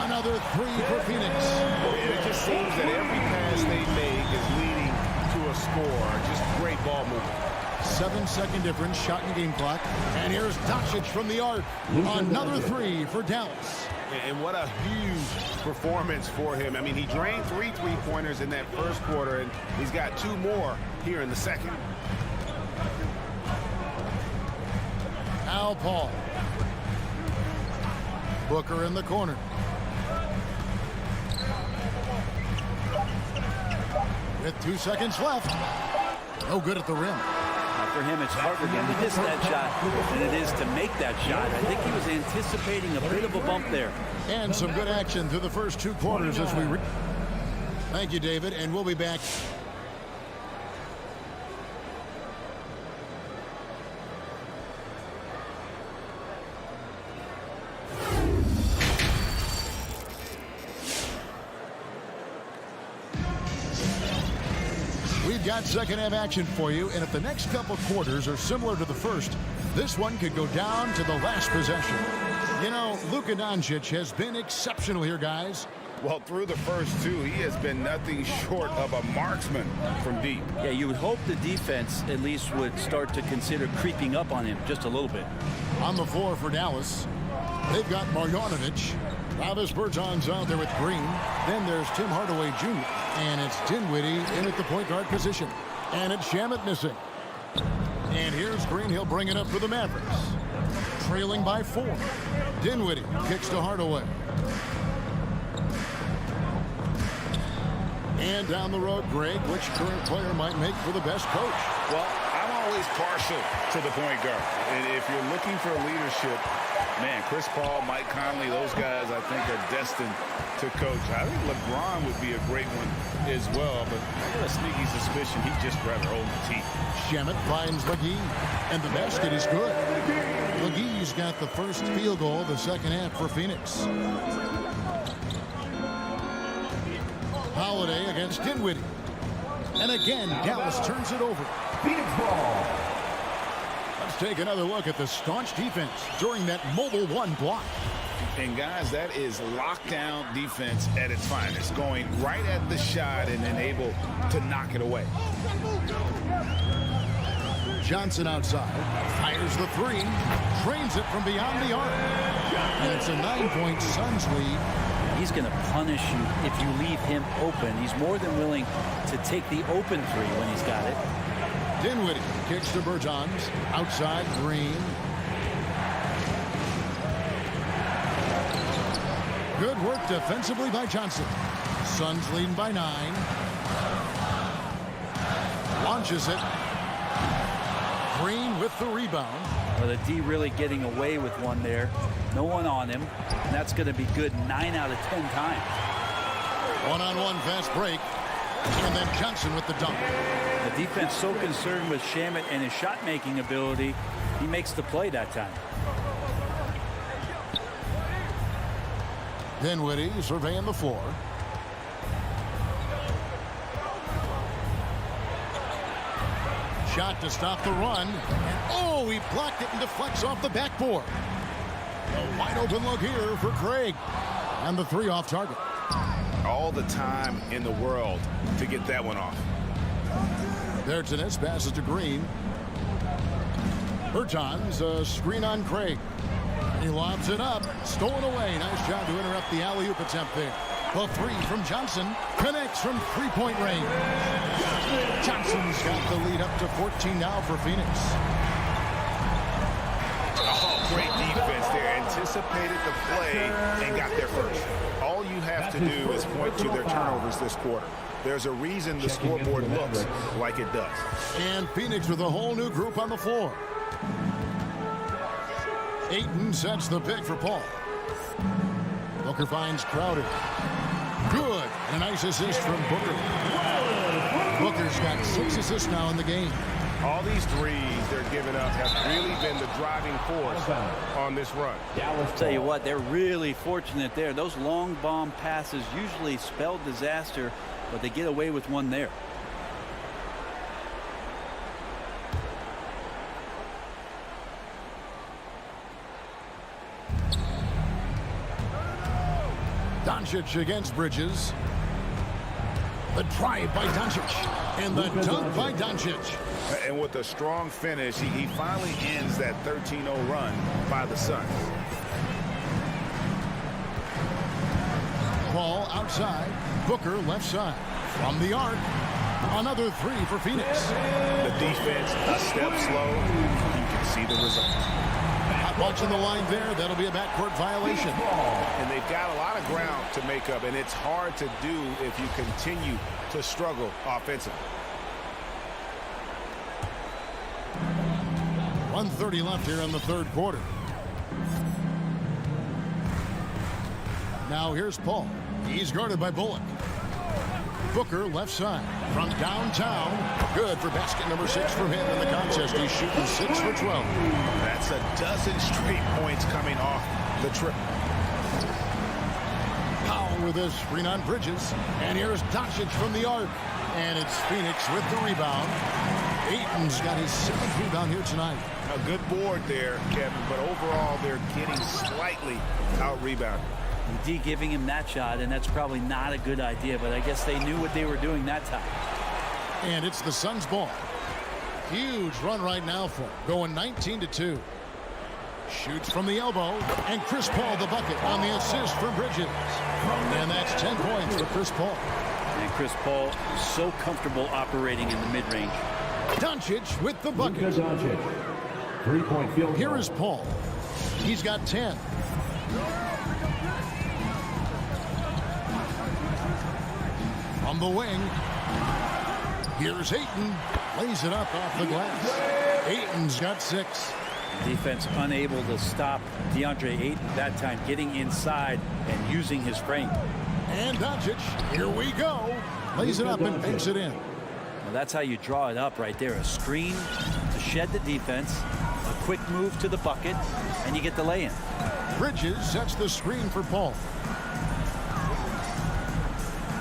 Another 3 for Phoenix. And it just seems that every pass they make is leading to a score. Just great ball movement. 7-second difference, shot and game clock. And here's Doncic from the arc. Another 3 for Dallas. And what a huge performance for him. I mean, he drained 3 3-pointers in that first quarter, and he's got 2 more here in the second. Al Paul. Booker in the corner. With 2 seconds left. No good at the rim. For him, it's harder to miss that shot than it is to make that shot. I think he was anticipating a bit of a bump there. And some good action through the first 2 quarters as we... Thank you, David, and we'll be back. We've got second half action for you, and if the next couple quarters are similar to the first, this one could go down to the last possession. You know, Luka Doncic has been exceptional here, guys. Well, through the first 2, he has been nothing short of a marksman from deep. Yeah, you would hope the defense at least would start to consider creeping up on him just a little bit. On the floor for Dallas, they've got Marjanovic. Travis Bertans out there with Green. Then there's Tim Hardaway Jr. And it's Dinwiddie in at the point guard position. And it's Shamet missing. And here's Green. He'll bring it up for the Mavericks. Trailing by 4. Dinwiddie kicks to Hardaway. And down the road, Greg, which current player might make for the best coach? Well, I'm always partial to the point guard. And if you're looking for leadership, man, Chris Paul, Mike Conley, those guys I think are destined to coach. I think LeBron would be a great one as well, but I got a sneaky suspicion he'd just rather hold the team. Shamet finds McGee, and the basket is good. McGee's got the first field goal of the second half for Phoenix. Holiday against Dinwiddie. And again, Dallas turns it over. Phoenix ball. Let's take another look at the staunch defense during that mobile 1 block. And guys, that is lockdown defense at its finest, going right at the shot and then able to knock it away. Johnson outside, fires the 3, trains it from beyond the arc. And it's a 9-point Suns lead. He's going to punish you if you leave him open. He's more than willing to take the open 3 when he's got it. Dinwiddie kicks to Bertans. Outside, Green. Good work defensively by Johnson. Suns leading by 9. Launches it. Green with the rebound. Well, the D really getting away with one there. No one on him. And that's going to be good 9 out of 10 times. One-on-one fast break. And then Johnson with the dunk. The defense so concerned with Shamet and his shot-making ability, he makes the play that time. Dinwiddie surveying the floor. Shot to stop the run. And oh, he blocked it and deflects off the backboard. A wide open look here for Craig. And the 3 off target. All the time in the world to get that one off. Bertans passes to Green. Bertans, a screen on Craig. He lobs it up. Stolen away. Nice job to interrupt the alley-oop attempt there. The 3 from Johnson connects from 3-point range. Johnson's got the lead up to 14 now for Phoenix. Oh, great defense there. anticipated the play and got there first. All you have to do is point to their turnovers this quarter. There's a reason the scoreboard looks like it does. And Phoenix with a whole new group on the floor. Ayton sets the pick for Paul. Booker finds Crowder. Good. And a nice assist from Booker. Booker's got 6 assists now in the game. All these threes they're giving up have really been the driving force on this run. I'll tell you what, they're really fortunate there. Those long bomb passes usually spell disaster, but they get away with one there. Doncic against Bridges. The drive by Doncic. And the dunk by Doncic. And with a strong finish, he finally ends that 13-0 run by the Suns. Ball outside. Booker left side. From the arc. Another 3 for Phoenix. The defense a step slow. You can see the result. Not much on the line there. That'll be a backcourt violation. And they've got a lot of ground to make up, and it's hard to do if you continue to struggle offensively. 1:30 left here in the third quarter. Now here's Paul. He's guarded by Bullock. Booker left side from downtown. Good for basket number 6 from him in the contest. He's shooting 6 for 12. That's a dozen straight points coming off the trip. Powell with a screen on Bridges. And here's Doncic from the arc. And it's Phoenix with the rebound. Ayton's got his 7th rebound here tonight. A good board there, Kevin, but overall they're getting slightly out-rebounded. D giving him that shot, and that's probably not a good idea, but I guess they knew what they were doing that time. And it's the Suns' ball. Huge run right now for him, going 19-2. Shoots from the elbow, and Chris Paul the bucket on the assist from Bridges. And that's 10 points for Chris Paul. And Chris Paul so comfortable operating in the mid-range. Doncic with the bucket. Three-point field goal. Here is Paul. He's got 10. From the wing, here's Ayton. Lays it up off the glass. Ayton's got 6. Defense unable to stop DeAndre Ayton that time, getting inside and using his frame. And Doncic, here we go. Lays it up and banks it in. Well, that's how you draw it up right there. A screen to shed the defense, a quick move to the bucket, and you get the lay-in. Bridges sets the screen for Paul.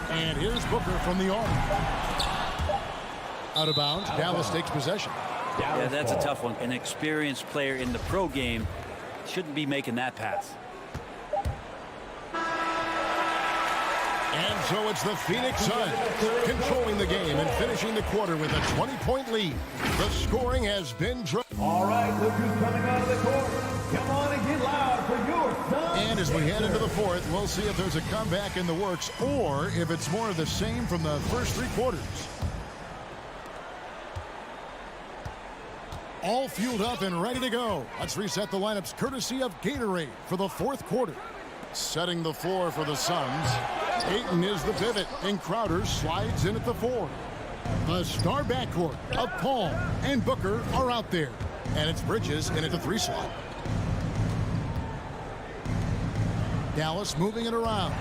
And here's Booker from the arc. Out of bounds. Dallas takes possession. Yeah, that's a tough one. An experienced player in the pro game shouldn't be making that pass. And so it's the Phoenix Suns controlling the game and finishing the quarter with a 20-point lead. The scoring has been all right, look who's coming out of the court. Come on and get loud for your Suns. And as we head into the fourth, we'll see if there's a comeback in the works or if it's more of the same from the first 3 quarters. All fueled up and ready to go. Let's reset the lineups courtesy of Gatorade for the fourth quarter. Setting the floor for the Suns. Ayton is the pivot, and Crowder slides in at the 4. The star backcourt of Paul and Booker are out there. And it's Bridges in at the 3 slot. Dallas moving it around.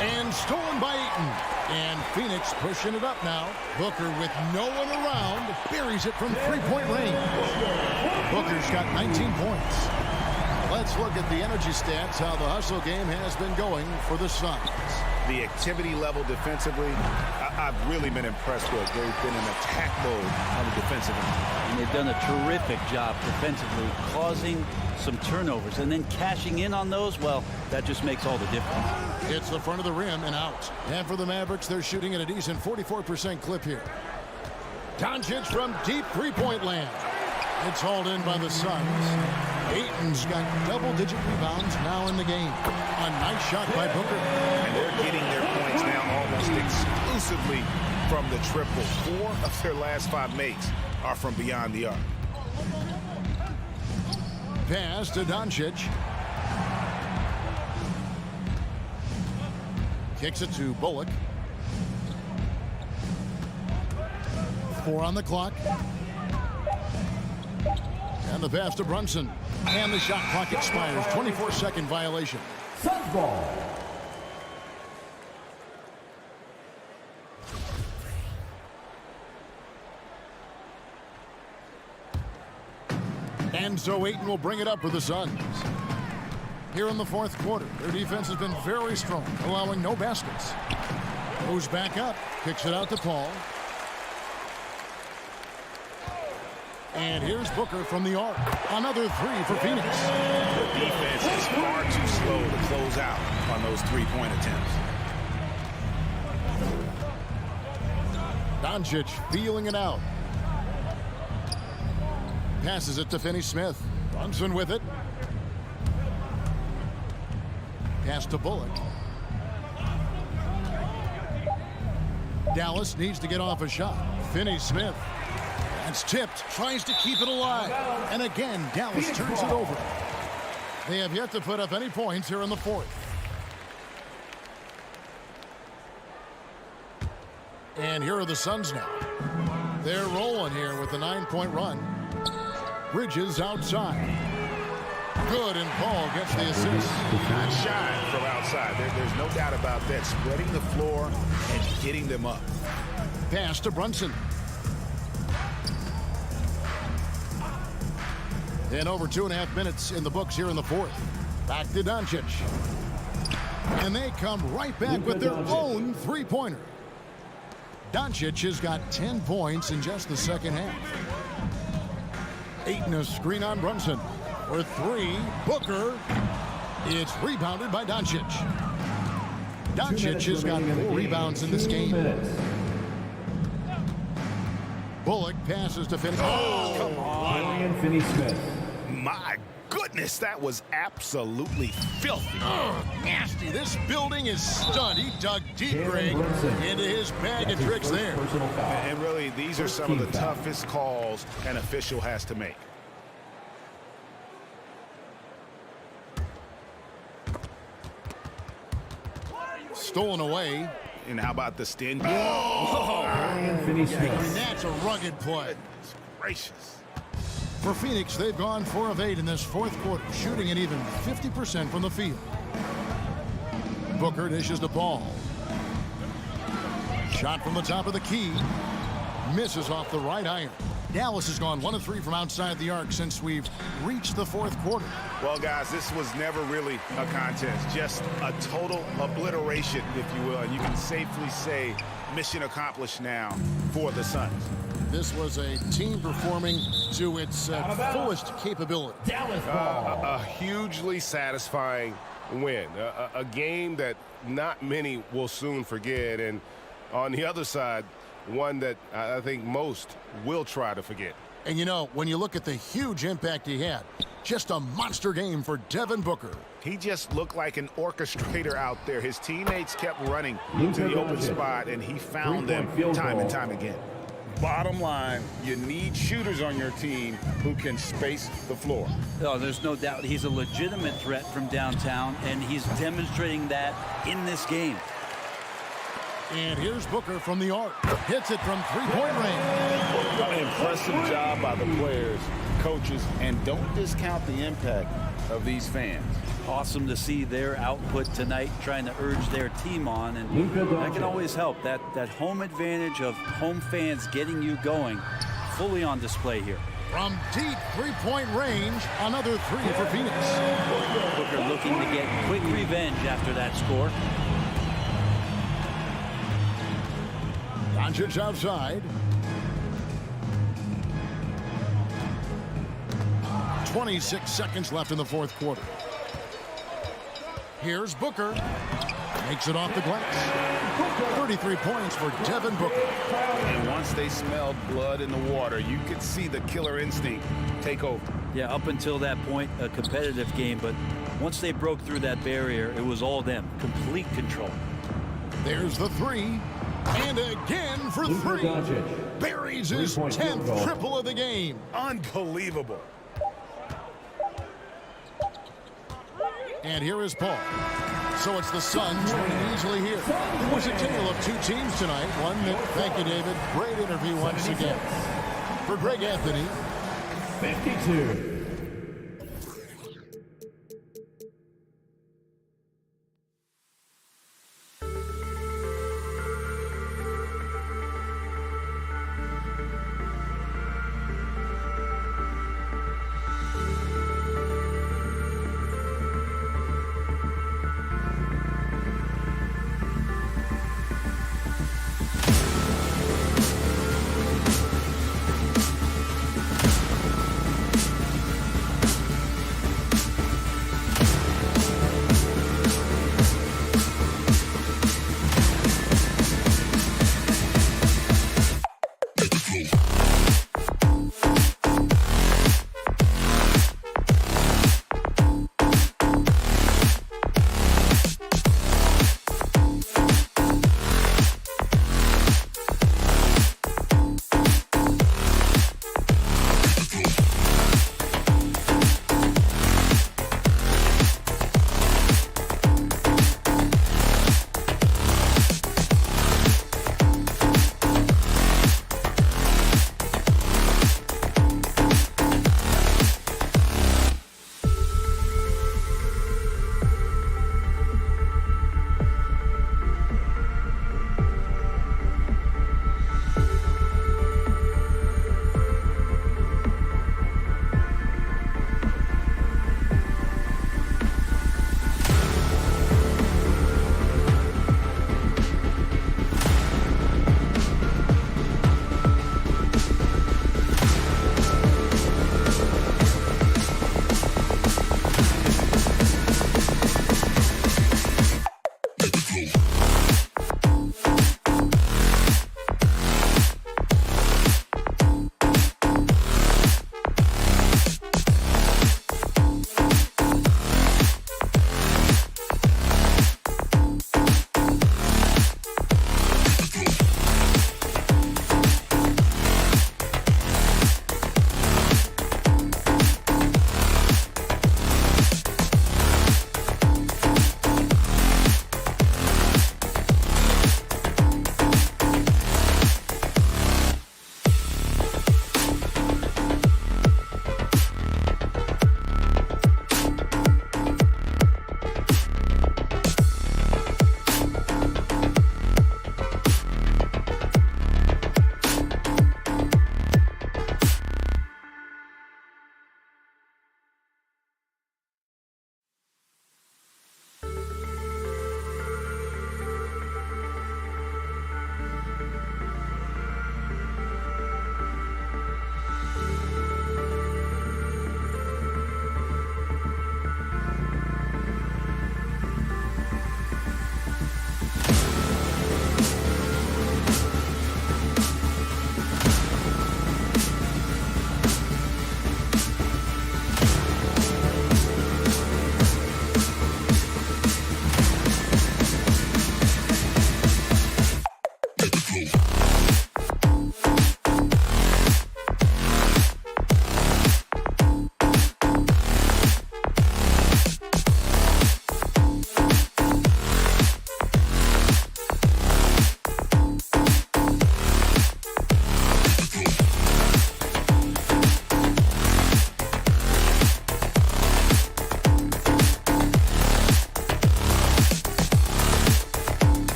And stolen by Ayton. And Phoenix pushing it up now. Booker with no one around. Buries it from 3-point range. Booker's got 19 points. Let's look at the energy stats, how the hustle game has been going for the Suns. The activity level defensively, I've really been impressed with. They've been in attack mode on the defensive end. And they've done a terrific job defensively, causing some turnovers. And then cashing in on those, well, that just makes all the difference. It's the front of the rim and out. And for the Mavericks, they're shooting at a decent 44% clip here. Doncic from deep 3-point land. It's hauled in by the Suns. Ayton's got double-digit rebounds now in the game. A nice shot by Booker. And they're getting their points now almost exclusively from the triple. 4 of their last 5 makes are from beyond the arc. Pass to Doncic. Kicks it to Bullock. 4 on the clock. And the pass to Brunson. And the shot clock expires. 24-second violation. Suns ball. And so Ayton will bring it up for the Suns. Here in the fourth quarter, their defense has been very strong, allowing no baskets. Moves back up, kicks it out to Paul. And here's Booker from the arc. Another three for Phoenix. The defense is far too slow to close out on those three-point attempts. Doncic feeling it out. Passes it to Finney-Smith. Brunson with it. Pass to Bullock. Dallas needs to get off a shot. Finney-Smith. That's tipped. Tries to keep it alive. And again, Dallas turns it over. They have yet to put up any points here in the fourth. And here are the Suns now. They're rolling here with the 9-point run. Bridges outside. Good, and Paul gets the assist. Not shine from outside. There's no doubt about that. Spreading the floor and getting them up. Pass to Brunson. And over 2.5 minutes in the books here in the fourth. Back to Doncic. And they come right back with their own three-pointer. Doncic has got 10 points in just the second half. Ayton a screen on Brunson. For three, Booker. It's rebounded by Doncic. Doncic has got 4 rebounds in this game. Bullock passes to Finney. Oh, come on. Finney-Smith. My goodness, that was absolutely filthy. Nasty. This building is stunned. He dug deep, Greg, into his bag of tricks there. And really, these are some of the toughest calls an official has to make. Stolen away. And how about the stin? That's a rugged play. Goodness gracious. For Phoenix, they've gone 4 of 8 in this fourth quarter, shooting an even 50% from the field. Booker dishes the ball. Shot from the top of the key. Misses off the right iron. Dallas has gone 1 of 3 from outside the arc since we've reached the fourth quarter. Well, guys, this was never really a contest. Just a total obliteration, if you will. And you can safely say mission accomplished now for the Suns. This was a team performing to its fullest capability. A hugely satisfying win. A game that not many will soon forget. And on the other side, one that I think most will try to forget. And you know, when you look at the huge impact he had, just a monster game for Devin Booker. He just looked like an orchestrator out there. His teammates kept running to the open spot, and he found them time and time again. Bottom line, you need shooters on your team who can space the floor. Oh, there's no doubt he's a legitimate threat from downtown, and he's demonstrating that in this game. And here's Booker from the arc. Hits it from three-point range. An impressive job by the players, coaches, and don't discount the impact of these fans. Awesome to see their output tonight, trying to urge their team on, and that can always help. That home advantage of home fans getting you going, fully on display here. From deep three-point range, another three for Phoenix. Booker looking to get quick revenge after that score. Doncic outside. 26 seconds left in the fourth quarter. Here's Booker. Makes it off the glass. 33 points for Devin Booker. And once they smelled blood in the water, you could see the killer instinct take over. Yeah, up until that point, a competitive game, but once they broke through that barrier, it was all them. Complete control. There's the three. And again for three. Buries his 10th triple of the game. Unbelievable. And here is Paul. So it's the Suns winning easily here. It was a tale of two teams tonight. One that, thank you, David. Great interview once again. For Greg Anthony, 52.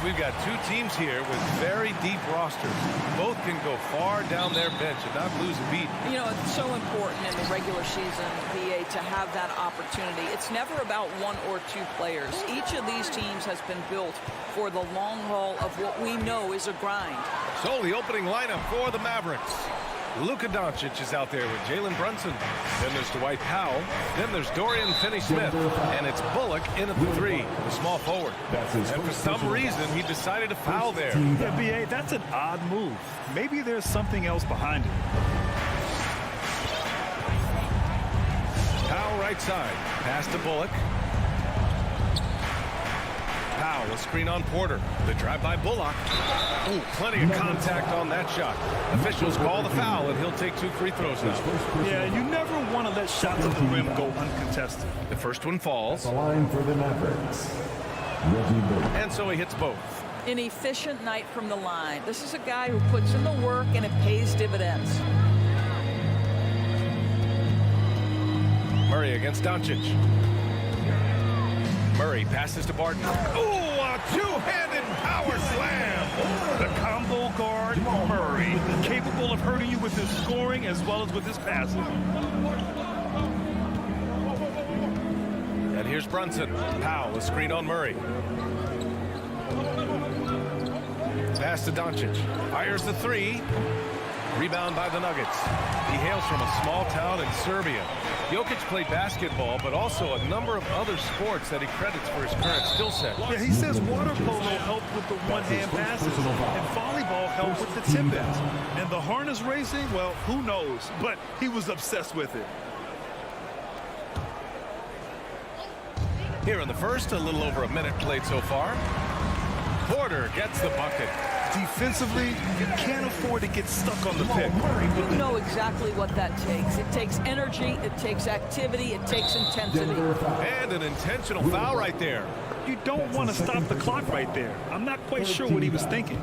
We've got two teams here with very deep rosters. Both can go far down their bench and not lose a beat. You know, it's so important in the regular season, BA, to have that opportunity. It's never about one or two players. Each of these teams has been built for the long haul of what we know is a grind. So the opening lineup for the Mavericks. Luka Doncic is out there with Jalen Brunson. Then there's Dwight Powell. Then there's Dorian Finney-Smith. And it's Bullock in at the 3, the small forward. And for some reason, he decided to foul there. Yeah, BA, that's an odd move. Maybe there's something else behind it. Powell right side. Pass to Bullock. Powell, a screen on Porter. The drive by Bullock. Ooh, plenty of contact on that shot. Officials call the foul, and he'll take 2 free throws now. Yeah, you never want to let shots at the rim go uncontested. The first one falls. The line for the Mavericks. And so he hits both. An efficient night from the line. This is a guy who puts in the work, and it pays dividends. Murray against Doncic. Murray passes to Barton. Ooh, a two-handed power slam. The combo guard, Murray, capable of hurting you with his scoring as well as with his passing. And here's Brunson. Powell, a screen on Murray. Pass to Doncic. Fires the 3. Rebound by the Nuggets. He hails from a small town in Serbia. Jokic played basketball, but also a number of other sports that he credits for his current skill set. Yeah, he says water polo helped with the one-hand passes, and volleyball helped with the tip-ins. And the harness racing, well, who knows? But he was obsessed with it. Here in the first, a little over a minute played so far. Porter gets the bucket. Defensively, you can't afford to get stuck on the pick. You know exactly what that takes. It takes energy, it takes activity, it takes intensity. And an intentional foul right there. You don't want to stop the clock right there. I'm not quite sure what he was thinking.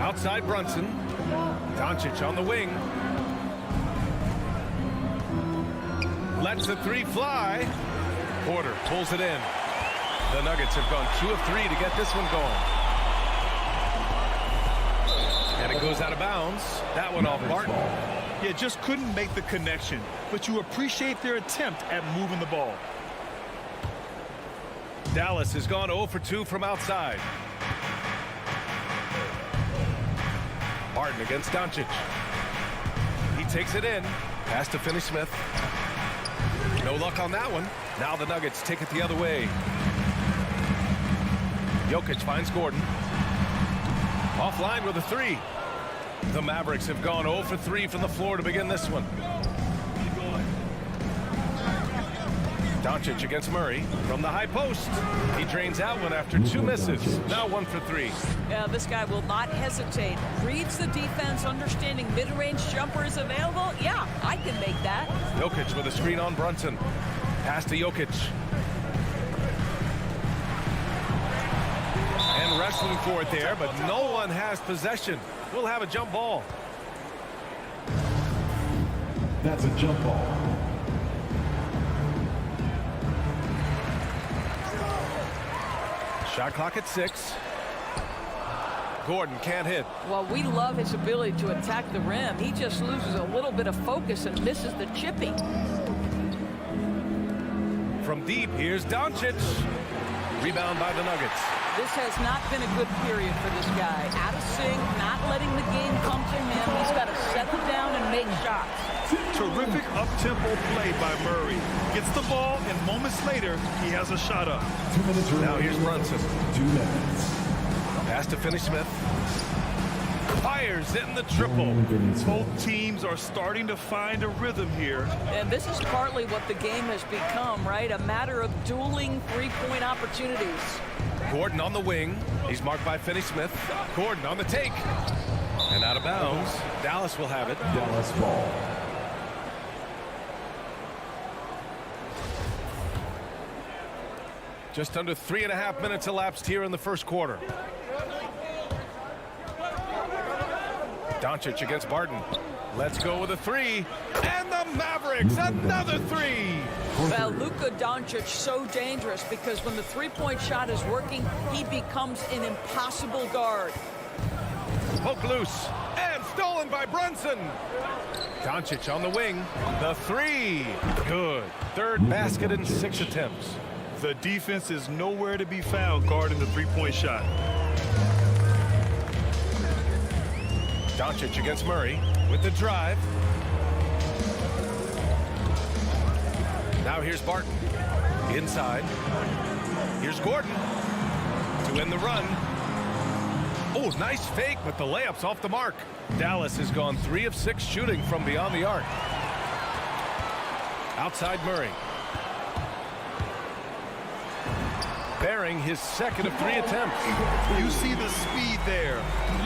Outside Brunson. Doncic on the wing. Lets the 3 fly. Porter pulls it in. The Nuggets have gone 2 of 3 to get this one going. And it goes out of bounds. That one off Barton. Yeah, just couldn't make the connection. But you appreciate their attempt at moving the ball. Dallas has gone 0 for 2 from outside. Barton against Doncic. He takes it in. Pass to Finney-Smith. No luck on that one. Now the Nuggets take it the other way. Jokic finds Gordon. Offline with a 3. The Mavericks have gone 0 for 3 from the floor to begin this one. Doncic against Murray from the high post. He drains that one after 2 misses. Now 1 for 3. Yeah, this guy will not hesitate. Reads the defense, understanding mid-range jumper is available. Yeah, I can make that. Jokic with a screen on Brunson. Pass to Jokic. And wrestling for it there, but no one has possession. We'll have a jump ball. That's a jump ball. Shot clock at 6. Gordon can't hit. Well, we love his ability to attack the rim. He just loses a little bit of focus and misses the chippy. From deep, here's Doncic. Rebound by the Nuggets. This has not been a good period for this guy. Out of sync, not letting the game come to him. He's got to settle down and make shots. Terrific up-tempo play by Murray. Gets the ball, and moments later, he has a shot up. 2 minutes remaining. Now here's Brunson. 2 minutes. Pass to Finney-Smith. Fires in the triple. Both teams are starting to find a rhythm here. And this is partly what the game has become, right? A matter of dueling three-point opportunities. Gordon on the wing. He's marked by Finney-Smith. Gordon on the take. And out of bounds. Dallas will have it. Dallas ball. Just under 3.5 minutes elapsed here in the first quarter. Doncic against Barton. Let's go with a three. And the Mavericks, another three. Well, Luka Doncic so dangerous because when the three-point shot is working, he becomes an impossible guard. Poke loose and stolen by Brunson. Doncic on the wing. The three. Good. Third basket in 6 attempts. The defense is nowhere to be found guarding the three-point shot. Doncic against Murray with the drive. Now here's Barton. Inside. Here's Gordon to end the run. Oh, nice fake, but the layup's off the mark. Dallas has gone 3 of 6 shooting from beyond the arc. Outside Murray. Bearing his second of 3 attempts. You see the speed there.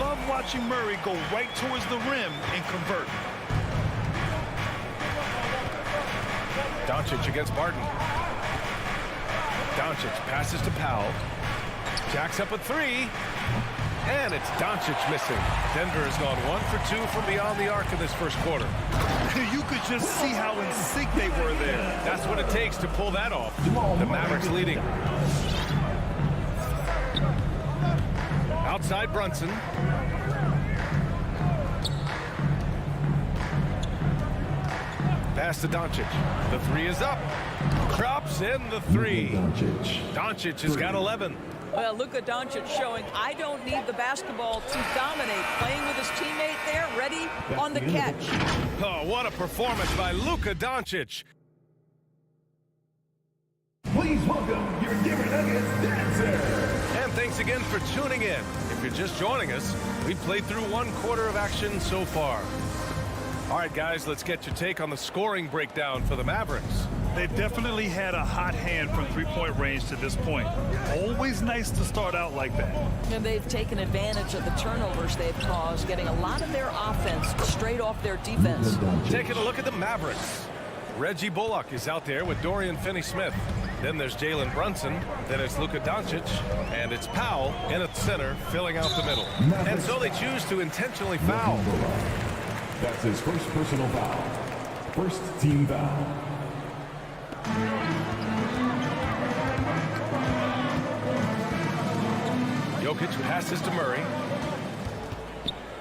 Love watching Murray go right towards the rim and convert. Doncic against Barton. Doncic passes to Powell. Jacks up a 3. And it's Doncic missing. Denver has gone 1 for 2 from beyond the arc in this first quarter. You could just see how in sync they were there. That's what it takes to pull that off. The Mavericks leading. Outside Brunson. Pass to Doncic. The 3 is up. Drops in the 3. Doncic has got 11. Well, Luka Doncic showing I don't need the basketball to dominate. Playing with his teammate there, ready on the catch. Oh, what a performance by Luka Doncic. Please welcome your Denver Nuggets dancer. And thanks again for tuning in. If you're just joining us, we've played through 1 quarter of action so far. All right, guys, let's get your take on the scoring breakdown for the Mavericks. They've definitely had a hot hand from three-point range to this point. Always nice to start out like that. And they've taken advantage of the turnovers they've caused, getting a lot of their offense straight off their defense. Taking a look at the Mavericks. Reggie Bullock is out there with Dorian Finney-Smith. Then there's Jalen Brunson. Then it's Luka Doncic. And it's Powell in at center, filling out the middle. And so they choose to intentionally foul. That's his first personal foul. First team foul. Jokic passes to Murray.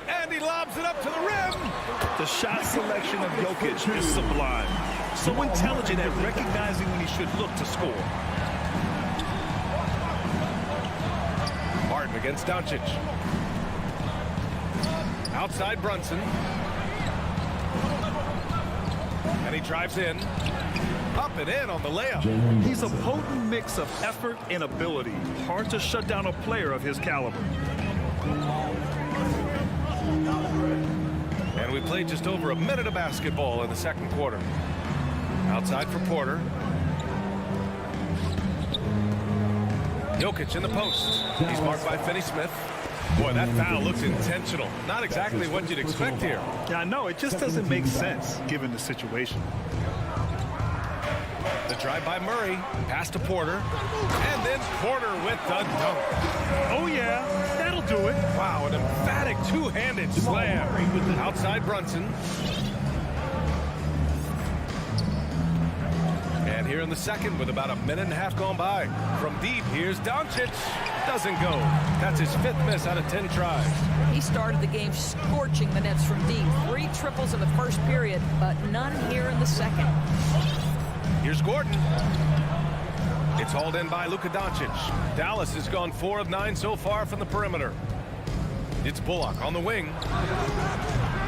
And he lobs it up to the rim. The shot selection of Jokic is sublime. So intelligent at recognizing when he should look to score. Martin against Doncic. Outside Brunson. And he drives in. Up and in on the layup. He's a potent mix of effort and ability. Hard to shut down a player of his caliber. And we played just over a minute of basketball in the second quarter. Outside for Porter. Jokic in the post. He's marked by Finney-Smith. Boy, that foul looks intentional. Not exactly what you'd expect here. Yeah, I know. It just doesn't make sense given the situation. The drive by Murray. Pass to Porter. And then Porter with the dunk. Oh, yeah. That'll do it. Wow, an emphatic two-handed slam. Outside Brunson. And here in the second with about a minute and a half gone by. From deep, here's Doncic. Doesn't go. That's his 5th miss out of 10 tries. He started the game scorching the Nets from deep. 3 triples in the first period, but none here in the second. Here's Gordon. It's hauled in by Luka Doncic. Dallas has gone 4 of 9 so far from the perimeter. It's Bullock on the wing.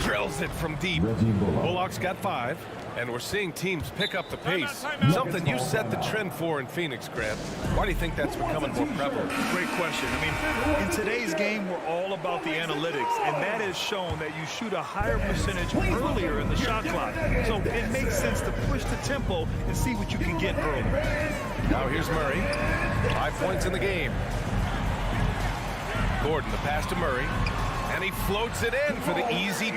Drills it from deep. Bullock's got 5. And we're seeing teams pick up the pace. Something you set the trend for in Phoenix, Grant. Why do you think that's becoming more prevalent? Great question. I mean, in today's game, we're all about the analytics, and that has shown that you shoot a higher percentage earlier in the shot clock. So it makes sense to push the tempo and see what you can get early. Now here's Murray. 5 points in the game. Gordon, the pass to Murray. And he floats it in for the easy 2.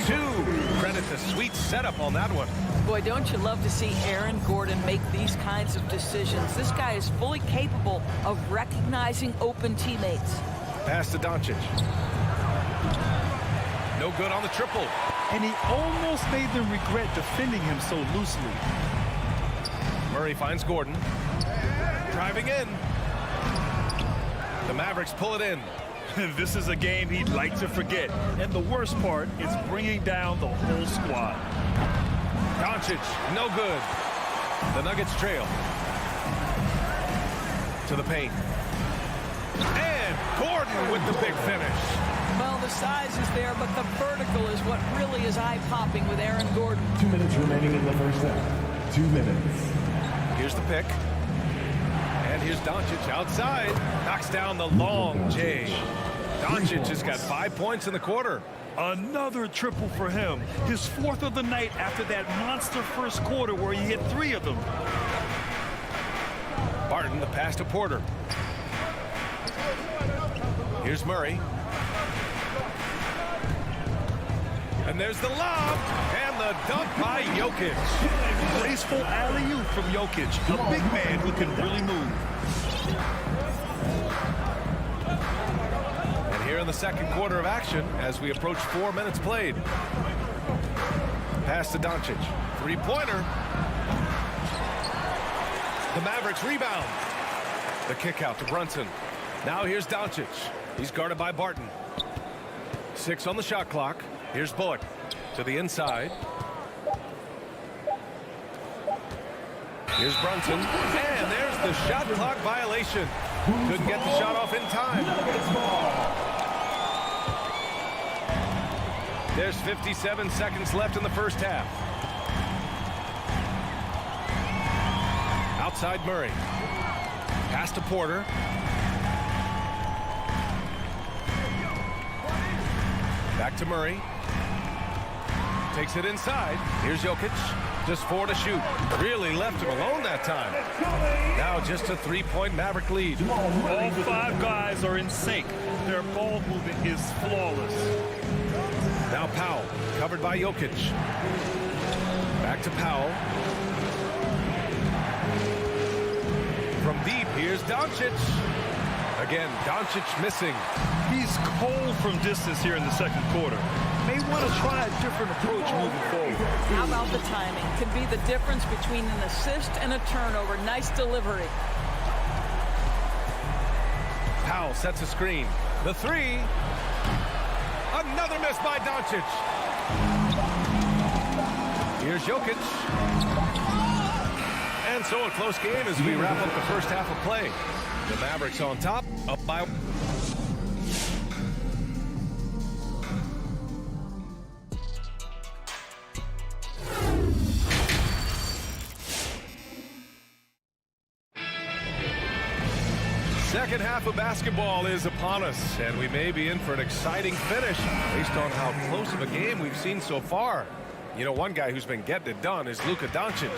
Credit the sweet setup on that one. Boy, don't you love to see Aaron Gordon make these kinds of decisions. This guy is fully capable of recognizing open teammates. Pass to Doncic. No good on the triple. And he almost made them regret defending him so loosely. Murray finds Gordon. Driving in. The Mavericks pull it in. This is a game he'd like to forget. And the worst part is bringing down the whole squad. Doncic, no good. The Nuggets trail. To the paint. And Gordon with the big finish. Well, the size is there, but the vertical is what really is eye-popping with Aaron Gordon. 2 minutes remaining in the first half. 2 minutes. Here's the pick. And here's Doncic outside. Knocks down the long J. Doncic has got 5 points in the quarter. Another triple for him. His 4th of the night after that monster first quarter where he hit 3 of them. Barton, the pass to Porter. Here's Murray. And there's the lob. And the dunk by Jokic. Graceful alley-oop from Jokic. A big man who can really move. And here in the second quarter of action as we approach 4 minutes played. Pass to Doncic. Three-pointer. The Mavericks rebound. The kick out to Brunson. Now here's Doncic. He's guarded by Barton. 6 on the shot clock. Here's Bullock to the inside. Here's Brunson. And there's the shot clock violation. Couldn't get the shot off in time. There's 57 seconds left in the first half. Outside Murray. Pass to Porter. Back to Murray. Takes it inside. Here's Jokic. Just 4 to shoot. Really left him alone that time. Now just a 3-point Maverick lead. All 5 guys are in sync. Their ball movement is flawless. Now Powell, covered by Jokic. Back to Powell. From deep, here's Doncic. Again, Doncic missing. He's cold from distance here in the second quarter. May want to try a different approach moving forward. How about the timing? Can be the difference between an assist and a turnover. Nice delivery. Powell sets a screen. The 3. Another miss by Doncic. Here's Jokic. And so a close game as we wrap up the first half of play. The Mavericks on top, up by... Second half of basketball is upon us, and we may be in for an exciting finish based on how close of a game we've seen so far. You know, one guy who's been getting it done is Luka Doncic.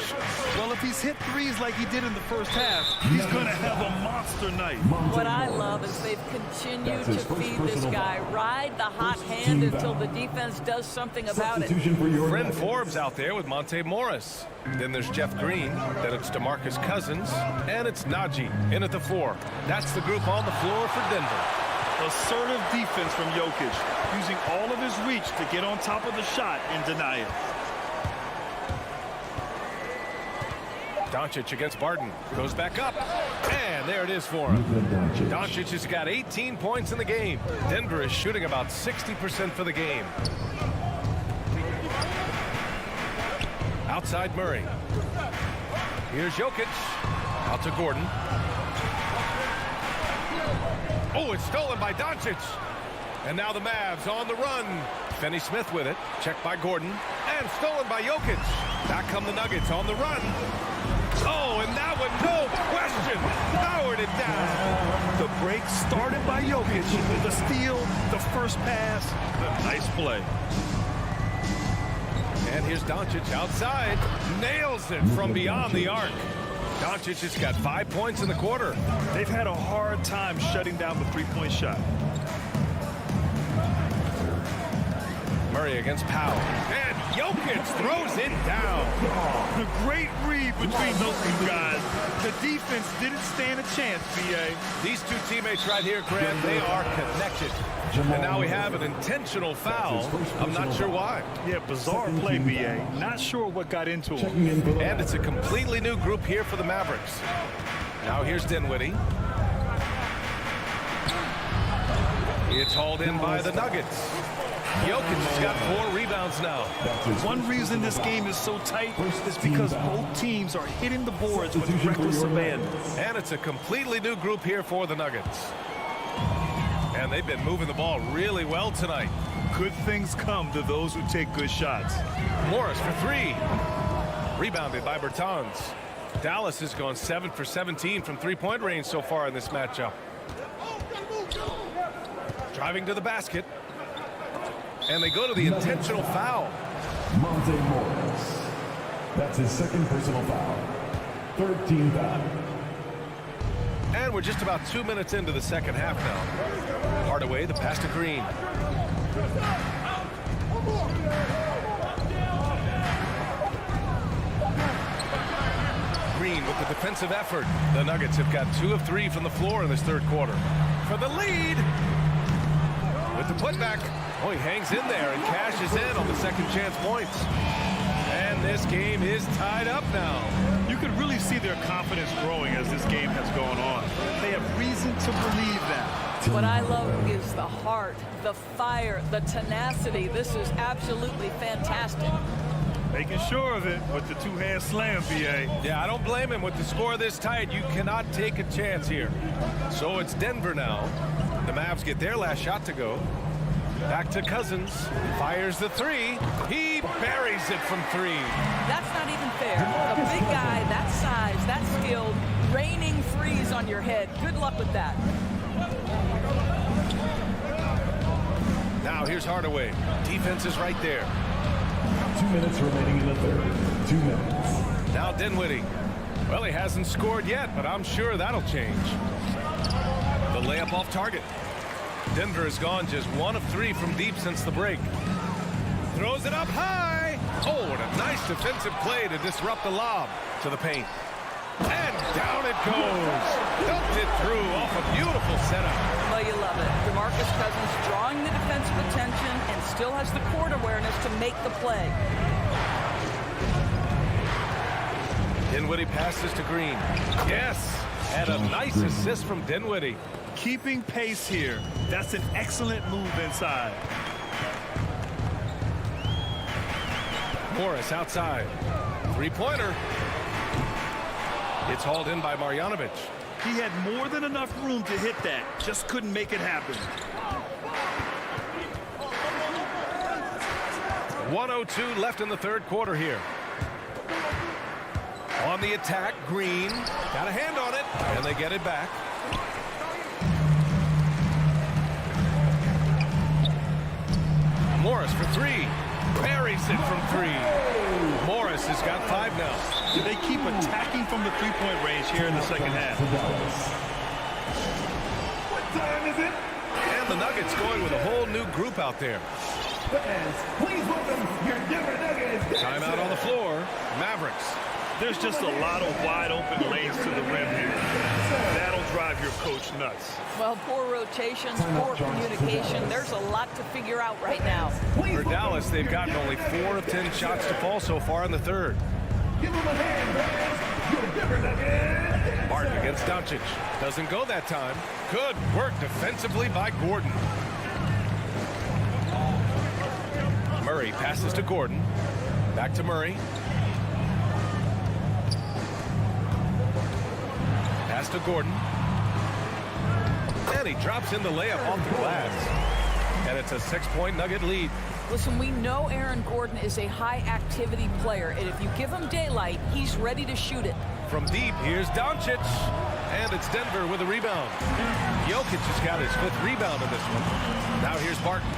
Well, if he's hit threes like he did in the first half, he's going to have a monster night. What I love is they've continued to feed this guy. Ride the hot hand until the defense does something about it. Fred Forbes out there with Monte Morris. Then there's Jeff Green. Then it's DeMarcus Cousins. And it's Najee in at the 4. That's the group on the floor for Denver. Assertive defense from Jokic, using all of his reach to get on top of the shot and deny it. Doncic against Barton. Goes back up. And there it is for him. Doncic has got 18 points in the game. Denver is shooting about 60% for the game. Outside Murray. Here's Jokic. Out to Gordon. Oh, it's stolen by Doncic. And now the Mavs on the run. Finney-Smith with it. Checked by Gordon. And stolen by Jokic. Back come the Nuggets on the run. Oh, and that one, no question, powered it down. The break started by Jokic. The steal, the first pass, a nice play. And here's Doncic outside. Nails it from beyond the arc. Doncic has got 5 points in the quarter. They've had a hard time shutting down the three-point shot. Murray against Powell. And Jokic throws it down. The great read between those two guys. The defense didn't stand a chance, B.A. These two teammates right here, Grant, they are connected. And now we have an intentional foul. I'm not sure why. Yeah, bizarre play, B.A. Not sure what got into him. And it's a completely new group here for the Mavericks. Now here's Dinwiddie. It's hauled in by the Nuggets. Jokic has got 4 rebounds now. One reason this game is so tight is because both teams are hitting the boards with reckless abandon. And it's a completely new group here for the Nuggets. And they've been moving the ball really well tonight. Good things come to those who take good shots. Morris for 3. Rebounded by Bertans. Dallas has gone 7 for 17 from three-point range so far in this matchup. Driving to the basket. And they go to the intentional foul. Monte Morris. That's his second personal foul. 13 foul. And we're just about 2 minutes into the second half now. Hardaway, the pass to Green. Green with the defensive effort. The Nuggets have got 2 of 3 from the floor in this third quarter. For the lead. With the putback. Oh, he hangs in there and cashes in on the second chance points. And this game is tied up now. You could really see their confidence growing as this game has gone on. They have reason to believe that. What I love is the heart, the fire, the tenacity. This is absolutely fantastic. Making sure of it with the two-hand slam, B.A. Yeah, I don't blame him with the score this tight. You cannot take a chance here. So it's Denver now. The Mavs get their last shot to go. Back to Cousins. Fires the 3. He buries it from 3. That's not even fair. A big guy, that size, that skilled, raining threes on your head. Good luck with that. Now here's Hardaway. Defense is right there. 2 minutes remaining in the third. 2 minutes. Now Dinwiddie. Well, he hasn't scored yet, but I'm sure that'll change. The layup off target. Denver has gone just 1 of 3 from deep since the break. Throws it up high. Oh, what a nice defensive play to disrupt the lob to the paint. And down it goes. Dumped it through off a beautiful setup. Well, you love it. DeMarcus Cousins drawing the defensive attention and still has the court awareness to make the play. Dinwiddie passes to Green. Yes, and a nice assist from Dinwiddie. Keeping pace here. That's an excellent move inside. Morris outside. Three-pointer. It's hauled in by Marjanovic. He had more than enough room to hit that. Just couldn't make it happen. 1:02 left in the third quarter here. On the attack, Green. Got a hand on it, and they get it back. Morris for 3. Buries it from 3. Morris has got 5 now. They keep attacking from the three-point range here in the second half. What time is it? And the Nuggets going with a whole new group out there. Please welcome your Denver Nuggets. Timeout on the floor. Mavericks. There's just a lot of wide open lanes to the rim here. That'll drive your coach nuts. Well, poor rotations, poor communication. There's a lot to figure out right now. For Dallas, they've gotten only 4 of 10 shots to fall so far in the third. Give him a hand, fans. Your Denver Nuggets. Martin against Doncic. Doesn't go that time. Good work defensively by Gordon. Murray passes to Gordon. Back to Murray. Pass to Gordon. And he drops in the layup off the glass. And it's a 6-point Nugget lead. Listen, we know Aaron Gordon is a high-activity player, and if you give him daylight, he's ready to shoot it. From deep, here's Doncic. And it's Denver with a rebound. Jokic has got his 5th rebound in this one. Now here's Barton.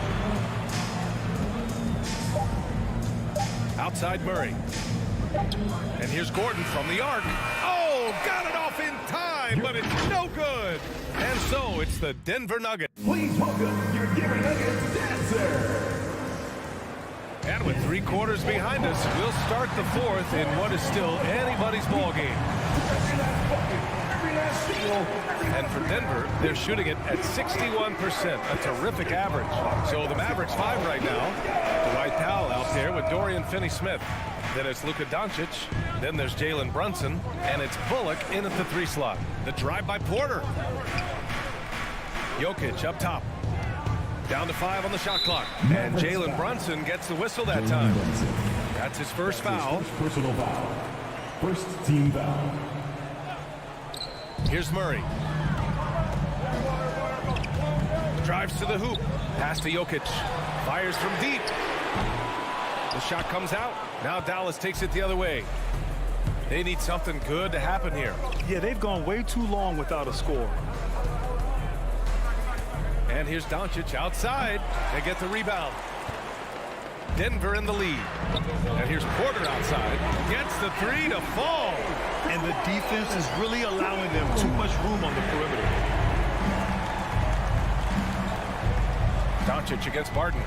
Outside Murray. And here's Gordon from the arc. Oh, got it off in time, but it's no good. And so it's the Denver Nuggets. Please welcome your Denver Nuggets dancer. And with 3 quarters behind us, we'll start the 4th in what is still anybody's ball game. And for Denver, they're shooting it at 61%, a terrific average. So the Mavericks 5 right now. Dwight Powell out there with Dorian Finney-Smith. Then it's Luka Doncic. Then there's Jalen Brunson. And it's Bullock in at the 3 slot. The drive by Porter. Jokic up top. Down to 5 on the shot clock. And Jalen Brunson gets the whistle that time. That's his first foul. First personal foul. First team foul. Here's Murray. Drives to the hoop. Pass to Jokic. Fires from deep. The shot comes out. Now Dallas takes it the other way. They need something good to happen here. Yeah, they've gone way too long without a score. And here's Doncic outside. They get the rebound. Denver in the lead. And here's Porter outside. Gets the 3 to fall. And the defense is really allowing them too much room on the perimeter. Doncic against Barton.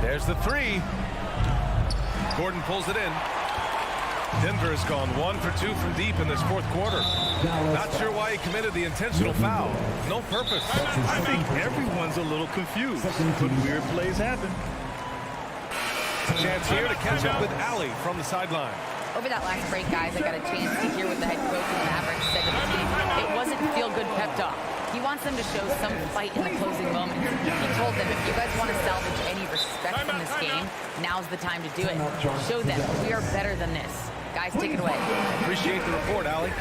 There's the 3. Gordon pulls it in. Denver has gone 1 for 2 from deep in this fourth quarter. Not sure why he committed the intentional foul. No purpose. I think everyone's a little confused, but weird plays happen. Chance here to catch up with Allie from the sideline. Over that last break, guys, I got a chance to hear what the head coach of the Mavericks said to the team. It wasn't feel-good pep talk. He wants them to show some fight in the closing moments. He told them, if you guys want to salvage any respect from this game, now's the time to do it. Show them we are better than this. Guys, take it away. Appreciate the report, Allie.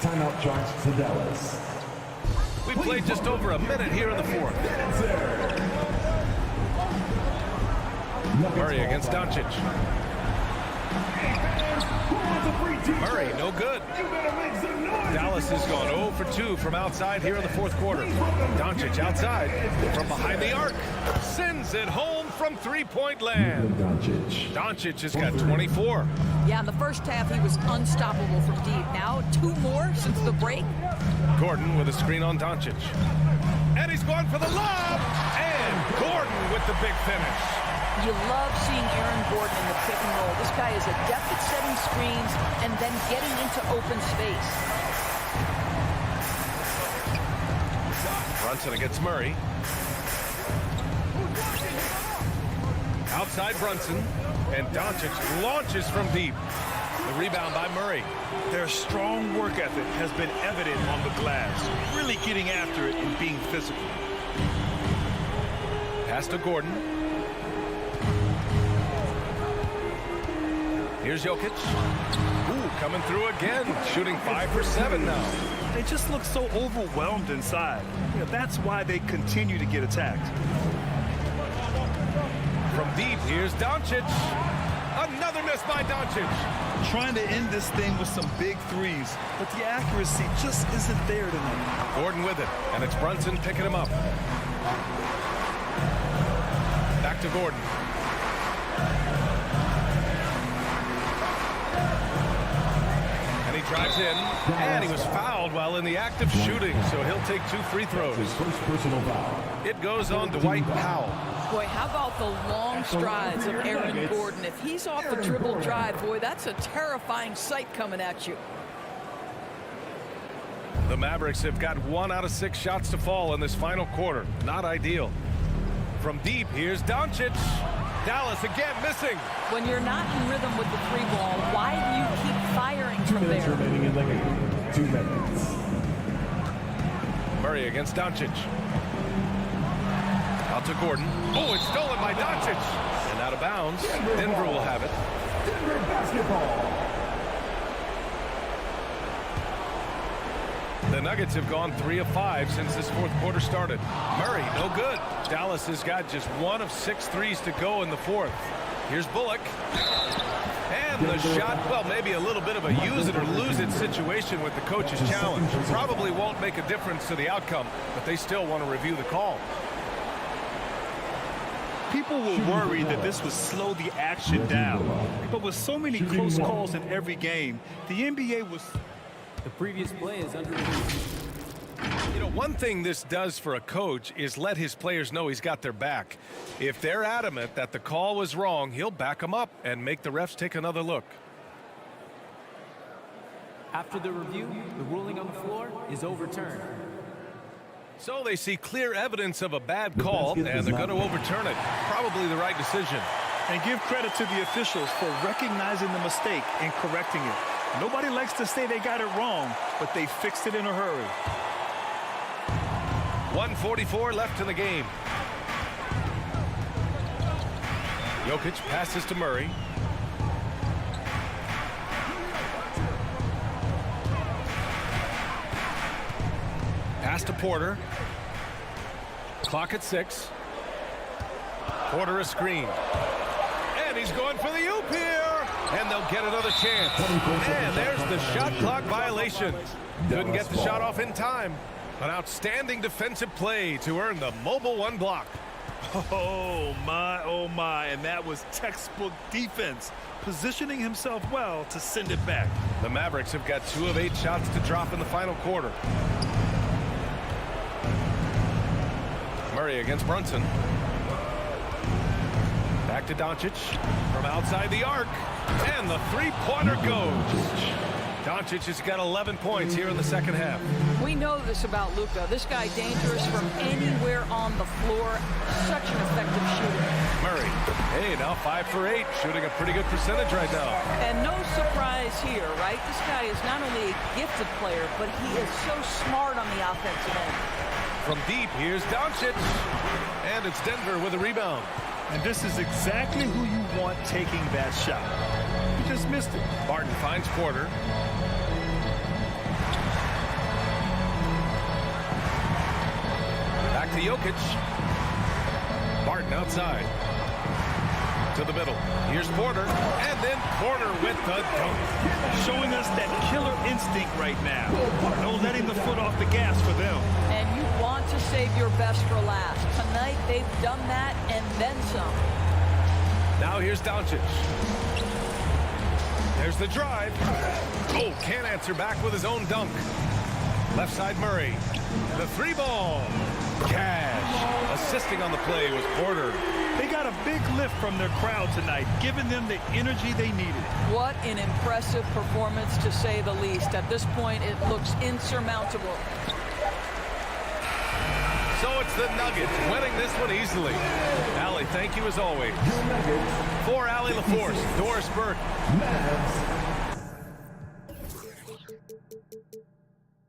Timeout charge to Dallas. We played just over a minute here in the fourth. Murray against Doncic. Murray, no good. Dallas has gone 0 for 2 from outside here in the fourth quarter. Doncic outside from behind the arc. Sends it home from three-point land. Doncic has got 24. Yeah, in the first half, he was unstoppable from deep. Now, 2 more since the break. Gordon with a screen on Doncic. And he's going for the lob. And Gordon with the big finish. You love seeing Aaron Gordon in the pick and roll. This guy is adept at setting screens and then getting into open space. Brunson against Murray. Outside Brunson. And Doncic launches from deep. The rebound by Murray. Their strong work ethic has been evident on the glass. Really getting after it and being physical. Pass to Gordon. Here's Jokic. Ooh, coming through again. Shooting 5 for 7 now. They just look so overwhelmed inside. You know, that's why they continue to get attacked. From deep, here's Doncic. Another miss by Doncic. Trying to end this thing with some big threes, but the accuracy just isn't there tonight. Gordon with it, and it's Brunson picking him up. Back to Gordon. Drives in, and he was fouled while in the act of shooting, so he'll take 2 free throws. His first personal foul. It goes on Dwight Powell. Boy, how about the long strides of Aaron Gordon? If he's off the dribble drive, boy, that's a terrifying sight coming at you. The Mavericks have got 1 out of 6 shots to fall in this final quarter. Not ideal. From deep, here's Doncic. Dallas again missing. When you're not in rhythm with the 3 ball, why do you keep firing from there? 2 minutes remaining in the game. 2 minutes. Murray against Doncic. Out to Gordon. Oh, it's stolen by Doncic. And out of bounds. Denver will have it. Denver basketball. The Nuggets have gone 3 of 5 since this fourth quarter started. Murray, no good. Dallas has got just 1 of 6 threes to go in the fourth. Here's Bullock. And the shot, well, maybe a little bit of a use it or lose it situation with the coach's challenge. Probably won't make a difference to the outcome, but they still want to review the call. People were worried that this would slow the action down. But with so many close calls in every game, the NBA was... The previous play is under review. You know, one thing this does for a coach is let his players know he's got their back. If they're adamant that the call was wrong, he'll back them up and make the refs take another look. After the review, the ruling on the floor is overturned. So they see clear evidence of a bad call, and they're going to overturn it. Probably the right decision. And give credit to the officials for recognizing the mistake and correcting it. Nobody likes to say they got it wrong, but they fixed it in a hurry. 1:44 left in the game. Jokic passes to Murray. Pass to Porter. Clock at 6. Porter a screen. And he's going for the oop here. And they'll get another chance. And there's the shot clock violation. Couldn't get the shot off in time. An outstanding defensive play to earn the Mobile One block. Oh my, and that was textbook defense, positioning himself well to send it back. The Mavericks have got 2 of 8 shots to drop in the final quarter. Murray against Brunson. Back to Doncic from outside the arc, and the three-pointer goes. Doncic has got 11 points here in the second half. We know this about Luka. This guy dangerous from anywhere on the floor. Such an effective shooter. Murray, hey, now 5 for 8, shooting a pretty good percentage right now. And no surprise here, right? This guy is not only a gifted player, but he is so smart on the offensive end. From deep, here's Doncic. And it's Denver with a rebound. And this is exactly who you want taking that shot. You just missed it. Barton finds Porter. Back to Jokic. Barton outside. To the middle. Here's Porter. And then Porter with the dunk. Showing us that killer instinct right now. No letting the foot off the gas for them. And you want to save your best for last. Tonight, they've done that and then some. Now here's Doncic. There's the drive. Oh, can't answer back with his own dunk. Left side Murray. The 3-ball. Cash. Assisting on the play was Porter. They got a big lift from their crowd tonight, giving them the energy they needed. What an impressive performance, to say the least. At this point, it looks insurmountable. So it's the Nuggets winning this one easily. Allie, thank you as always. For Allie LaForce, Doris Burke.